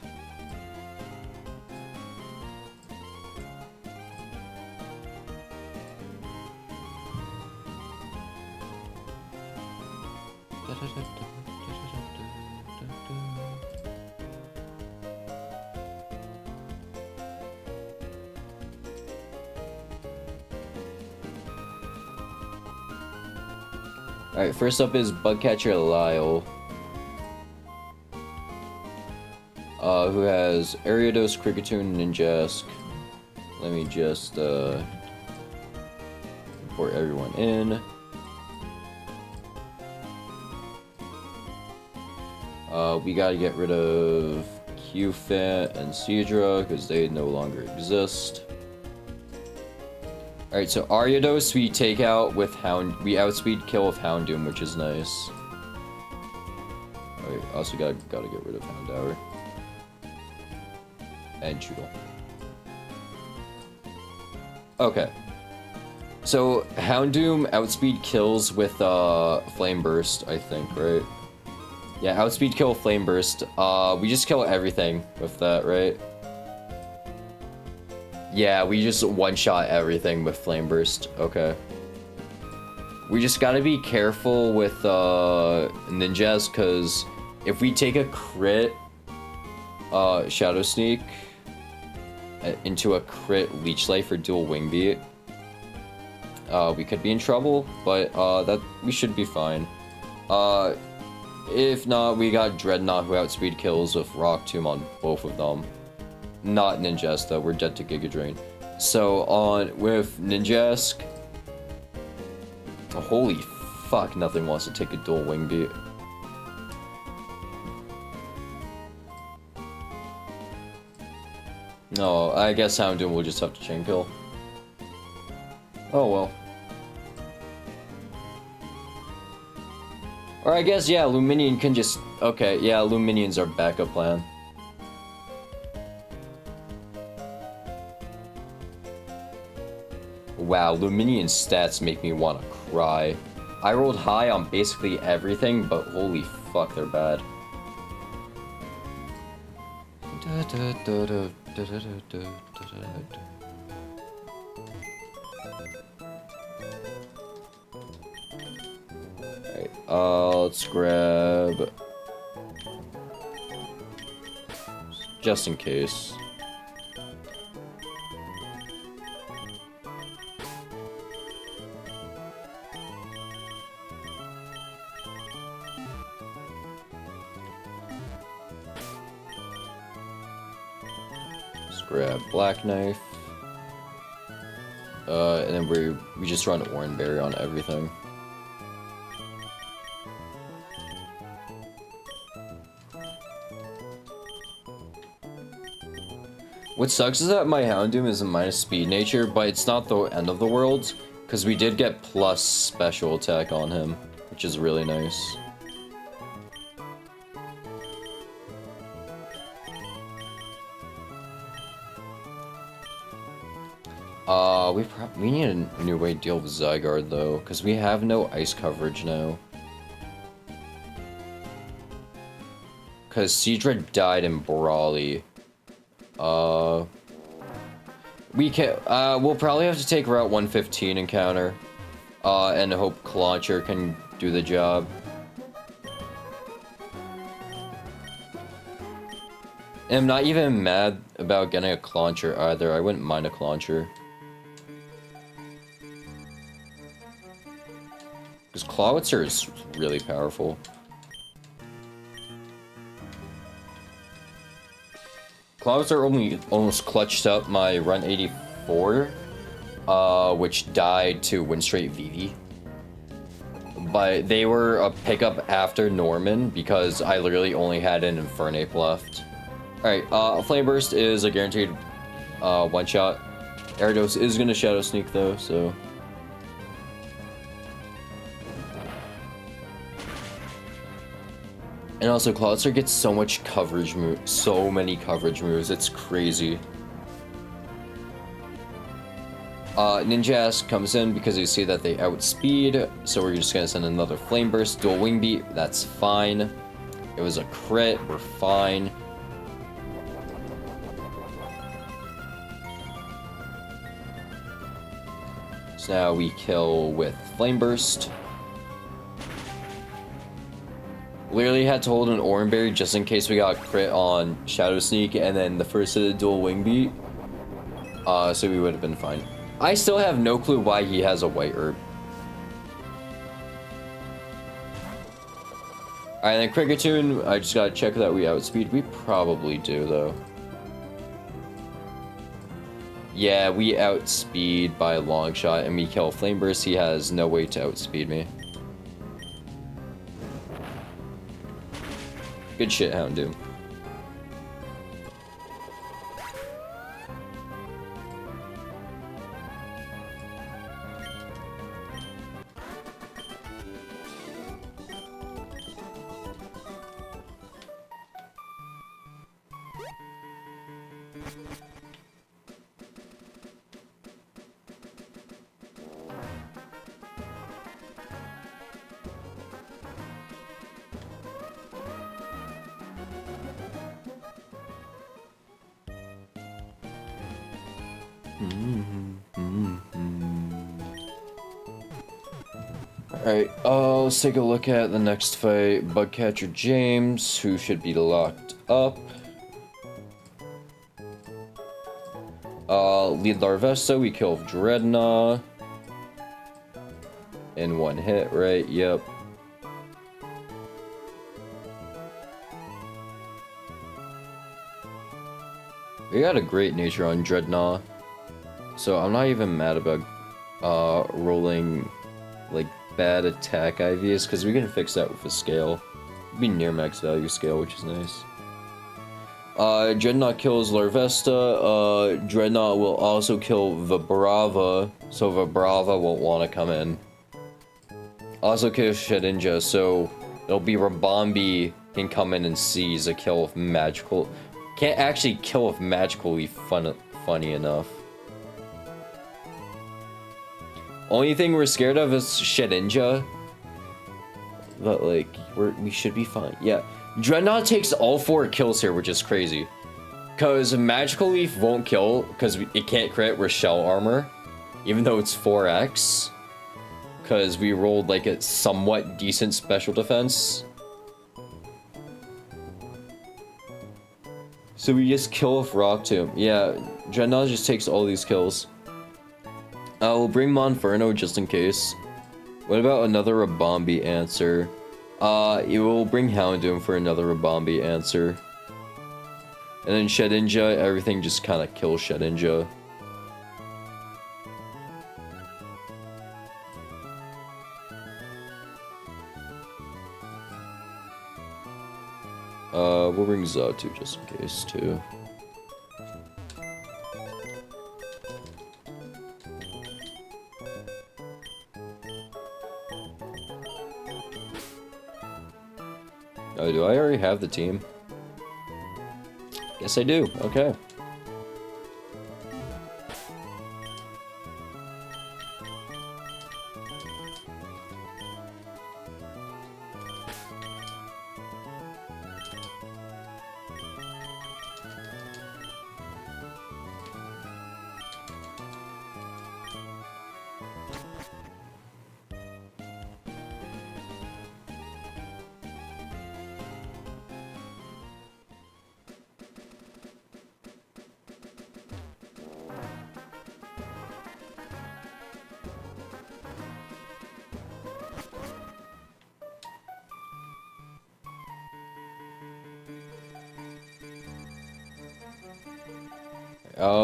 [SPEAKER 1] Alright, first up is Bugcatcher Lyle. Who has Ariados, Kricketune, Ninjask. Let me just, import everyone in. We gotta get rid of Qfant and Seadra, because they no longer exist. Alright, so Ariados we take out with we outspeed kill with Houndoom, which is nice. Alright, also gotta get rid of Houndour. And Choodle. Okay. So, Houndoom outspeed kills with, Flame Burst, I think, right? Yeah, outspeed kill Flame Burst. We just kill everything with that, right? Yeah, we just one-shot everything with Flame Burst. Okay. We just gotta be careful with ninjas, because if we take a crit Shadow Sneak into a crit Leech Life or dual Wing Beat, we could be in trouble, but that we should be fine. If not, we got Dreadnought who outspeed kills with Rock Tomb on both of them. Not Ninjask though, we're dead to Giga Drain. So with Ninjask, holy fuck, nothing wants to take a dual Wing Beat. No, I guess Houndoom will just have to chain kill. Oh well. Or I guess, yeah, Luminion can just... Okay, yeah, Luminion's our backup plan. Wow, Luminion's stats make me want to cry. I rolled high on basically everything, but holy fuck, they're bad. Alright, let's grab... just in case. Grab Black Knife. And then we just run Oranberry on everything. What sucks is that my Houndoom is a minus speed nature, but it's not the end of the world, because we did get plus special attack on him, which is really nice. We need a new way to deal with Zygarde though, because we have no ice coverage now. Because Seadra died in Brawly. We can we'll probably have to take Route 115 encounter. And hope Clauncher can do the job. And I'm not even mad about getting a Clauncher either. I wouldn't mind a Clauncher. Because Clawitzer is really powerful. Clawitzer almost clutched up my Run 84, which died to Windstraight Vivi. But they were a pickup after Norman, because I literally only had an Infernape left. Alright, Flame Burst is a guaranteed one-shot. Gyarados is gonna Shadow Sneak though, so... And also, Clawitzer gets so much coverage moves, so many coverage moves, it's crazy. Ninjask comes in because you see that they outspeed, so we're just gonna send another Flame Burst, dual Wing Beat, that's fine. It was a crit, we're fine. So now we kill with Flame Burst. Literally had to hold an Oranberry just in case we got a crit on Shadow Sneak and then the first hit of dual Wing Beat. So we would have been fine. I still have no clue why he has a White Herb. Alright, then Kricketune, I just gotta check that we outspeed. We probably do, though. Yeah, we outspeed by a long shot, and we kill Flame Burst. He has no way to outspeed me. Good shit, Houndoom. Alright, let's take a look at the next fight. Bugcatcher James, who should be locked up. Lead Larvesta, we kill Dreadnought. In one hit, right? Yep. We got a great nature on Dreadnought. So I'm not even mad about rolling like bad attack IVs, because we can fix that with a scale. It'd be near max value scale, which is nice. Dreadnought kills Larvesta. Dreadnought will also kill Vibrava, so Vibrava won't want to come in. Also kills Shedinja, so it'll be Rabombi can come in and seize a kill with magical. Can't actually kill with magically funny enough. Only thing we're scared of is Shedinja. But like, we should be fine. Yeah. Dreadnought takes all 4 kills here, which is crazy. Because Magical Leaf won't kill, because it can't crit with Shell Armor. Even though it's 4x. Because we rolled like a somewhat decent special defense. So we just kill with Rock Tomb. Yeah, Dreadnought just takes all these kills. We'll bring Monferno just in case. What about another Rabombi answer? You will bring Houndoom for another Rabombi answer. And then Shedinja, everything just kind of kills Shedinja. We'll bring Zatu just in case too. Oh, do I already have the team? Yes, I do. Okay.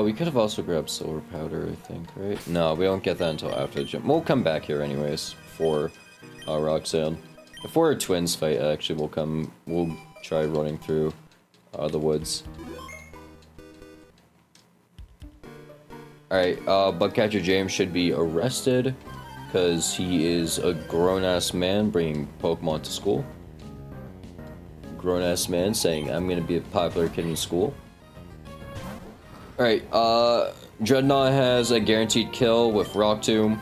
[SPEAKER 1] We could have also grabbed Silver Powder, I think, right? No, we don't get that until after the gym. We'll come back here anyways for Roxanne. Before our twins fight, actually, we'll try running through the woods. Alright, Bugcatcher James should be arrested because he is a grown-ass man bringing Pokemon to school. Grown-ass man saying, I'm gonna be a popular kid in school. Alright, Dreadnought has a guaranteed kill with Rock Tomb,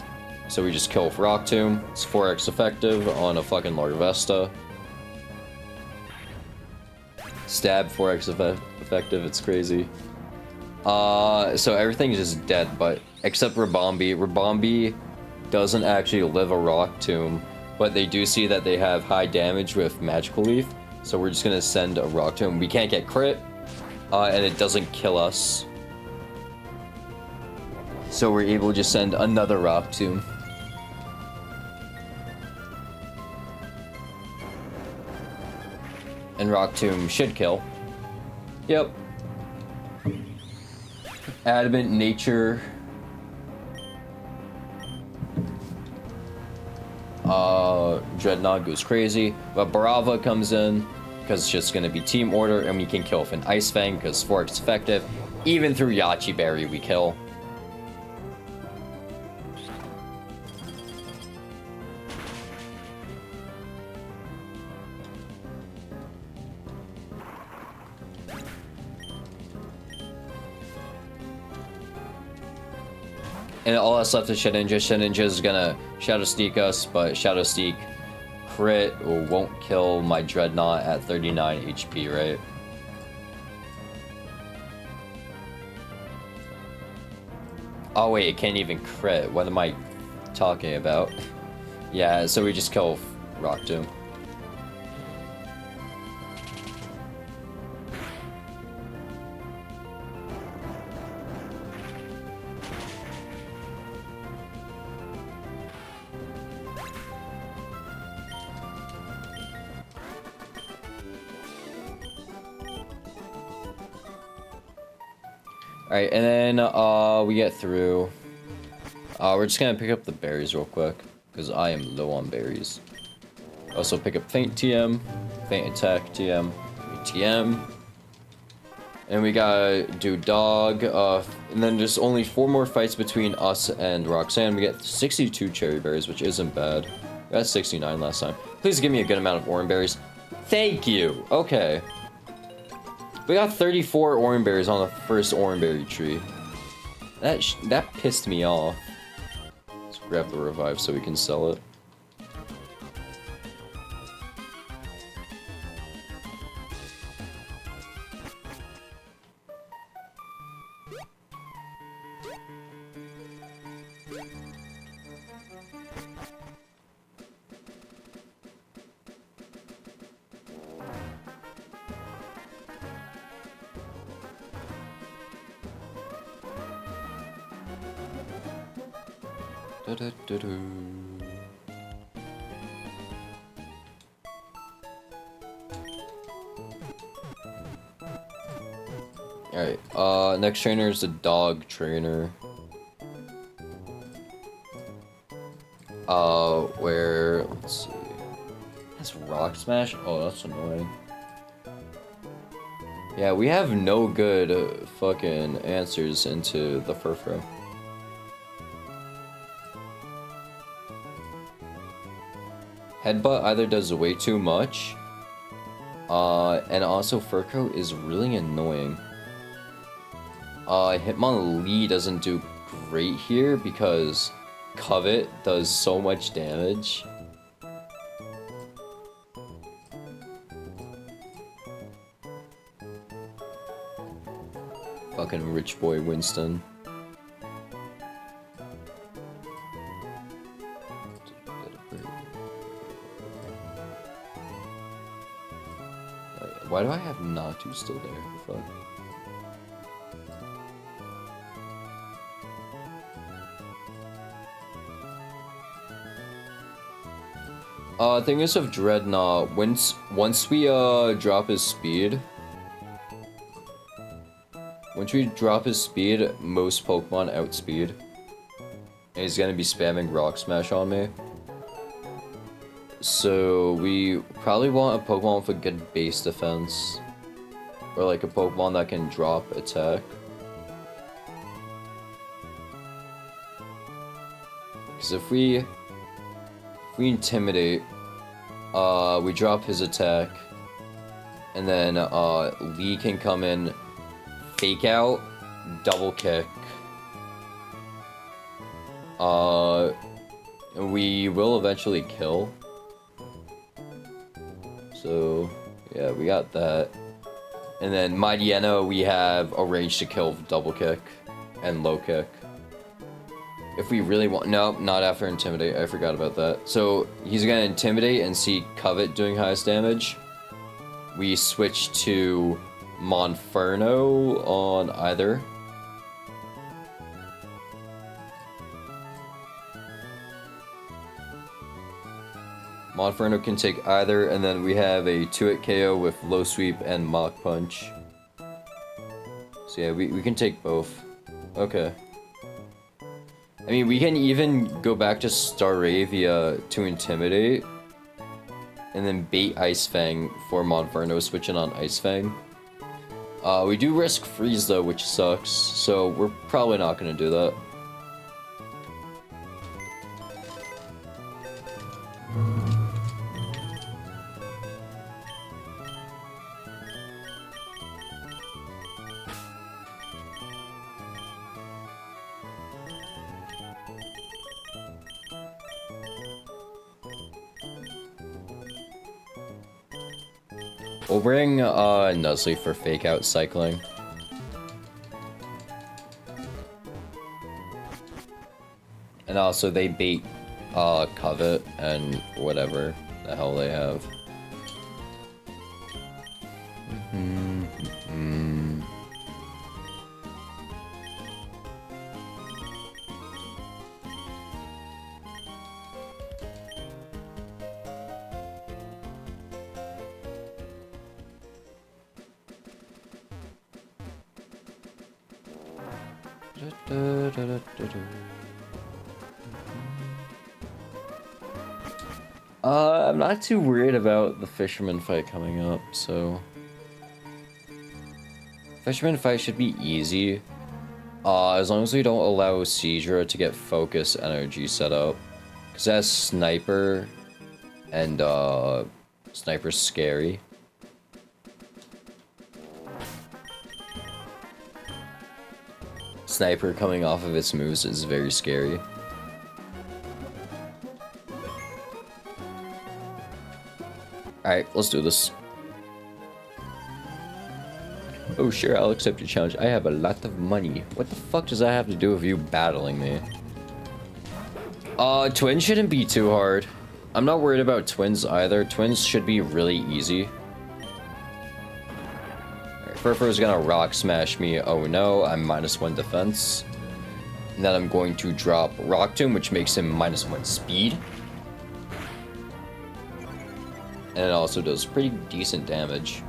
[SPEAKER 1] so we just kill with Rock Tomb. It's 4x effective on a fucking Larvesta. Stab 4x effective, it's crazy. So everything is just dead, but except Rabombi. Rabombi doesn't actually live a Rock Tomb, but they do see that they have high damage with Magical Leaf, so we're just gonna send a Rock Tomb. We can't get crit, and it doesn't kill us. So we're able to just send another Rock Tomb. And Rock Tomb should kill. Yep. Adamant Nature. Dreadnought goes crazy. But Barava comes in, because it's just going to be Team Order, and we can kill with an Ice Fang, because Fork's effective. Even through Yachi Berry, we kill. And all that's left is Shedinja. Shedinja is gonna Shadow Sneak us, but Shadow Sneak crit won't kill my Dreadnought at 39 HP, right? Oh wait, it can't even crit. What am I talking about? Yeah, so we just kill Rock Tomb. Alright, and then we get through. We're just gonna pick up the berries real quick, because I am low on berries. Also pick up Feint TM, Feint Attack TM, TM. And we gotta do Dog, and then there's only 4 more fights between us and Roxanne. We get 62 cherry berries, which isn't bad. We got 69 last time. Please give me a good amount of orange berries. Thank you! Okay. We got 34 orange berries on the first orange berry tree. That pissed me off. Let's grab the revive so we can sell it. Alright, next trainer is the dog trainer. Where, let's see. That's Rock Smash? Oh, that's annoying. Yeah, we have no good fucking answers into the Furfrou. Headbutt either does way too much, and also Furfrou is really annoying. Hitmonlee doesn't do great here because Covet does so much damage. Fucking rich boy Winston. Why do I have Natu still there? Fuck. Thing is of Dreadnought, once we drop his speed, most Pokemon outspeed. And he's gonna be spamming Rock Smash on me. So we probably want a Pokemon with a good base defense. Or like a Pokemon that can drop attack. Because if we intimidate, we drop his attack, and then Lee can come in, fake out, double kick. And we will eventually kill. So yeah, we got that. And then Mightyena, we have a range to kill with double kick and low kick. If we really want... No, not after Intimidate. I forgot about that. So, he's gonna Intimidate and see Covet doing highest damage. We switch to Monferno on either. Monferno can take either, and then we have a 2-hit KO with Low Sweep and Mach Punch. So yeah, we can take both. Okay. I mean, we can even go back to Staravia to Intimidate, and then bait Ice Fang for Monferno, switching on Ice Fang. We do risk Freeze though, which sucks, so we're probably not gonna do that. We'll bring Nuzleaf for fake out cycling. And also they bait Covet and whatever the hell they have. I'm not too worried about the fisherman fight coming up, so fisherman fight should be easy. As long as we don't allow Seidra to get focus energy set up. Because that's sniper, and sniper's scary. Sniper coming off of its moves is very scary. Alright, let's do this. Oh sure, I'll accept your challenge. I have a lot of money. What the fuck does that have to do with you battling me? Twins shouldn't be too hard. I'm not worried about twins either. Twins should be really easy. Alright, Furfur's gonna rock smash me. Oh no, I'm -1 defense. And then I'm going to drop Rock Tomb, which makes him -1 speed. And it also does pretty decent damage.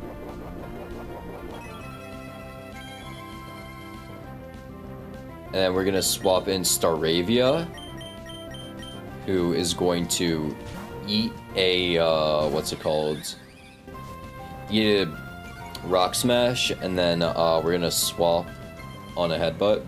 [SPEAKER 1] And then we're gonna swap in Staravia, who is going to eat a, what's it called? Eat a Rock Smash, and then we're gonna swap on a Headbutt.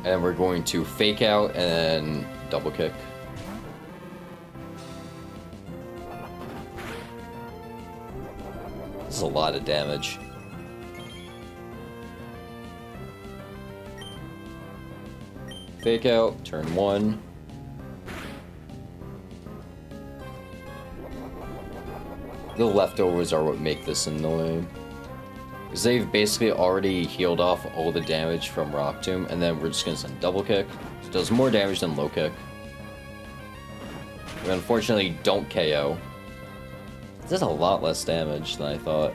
[SPEAKER 1] And we're going to fake out and double kick. This is a lot of damage. Fake out, turn 1. The leftovers are what make this annoying. Because they've basically already healed off all the damage from Rock Tomb, and then we're just going to send double kick. It does more damage than low kick. We unfortunately don't KO. This does a lot less damage than I thought.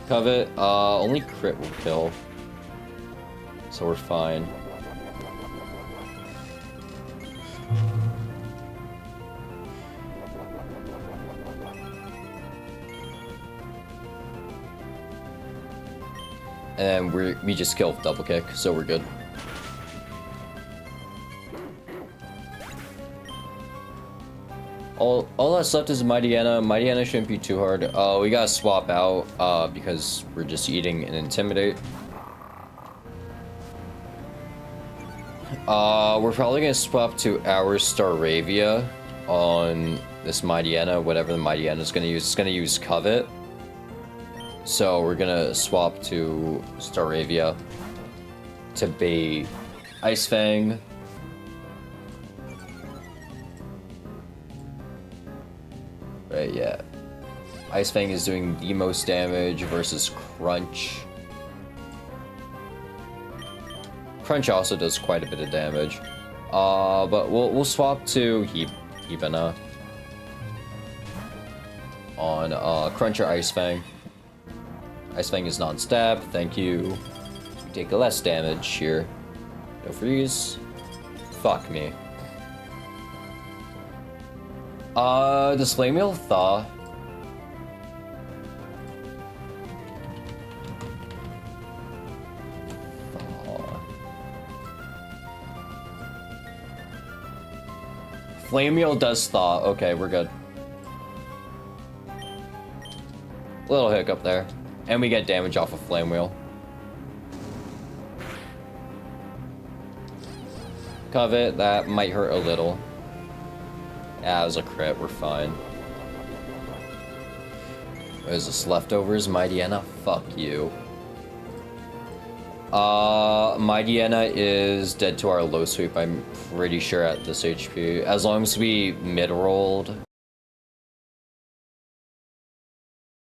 [SPEAKER 1] Covet, only crit will kill. So we're fine. And we just kill double kick, so we're good. All that's left is Mightyena. Mightyena shouldn't be too hard. We gotta swap out because we're just eating and intimidate. We're probably gonna swap to our Staravia on this Mightyena, whatever the Mightyena is gonna use. It's gonna use Covet. So we're gonna swap to Staravia to bait Ice Fang. Right, yeah. Ice Fang is doing the most damage versus Crunch. Crunch also does quite a bit of damage. But we'll swap to Hibana on Crunch or Ice Fang. Ice Fang is non-stab, thank you. We take less damage here. No freeze. Fuck me. Does Flame Wheel thaw? Flame Wheel does thaw. Okay, we're good. Little hiccup there. And we get damage off of Flame Wheel. Covet, that might hurt a little. Yeah, it was a crit, we're fine. What is this, leftovers? Mightyena? Fuck you. My Deanna is dead to our low sweep, I'm pretty sure, at this HP. As long as we mid-rolled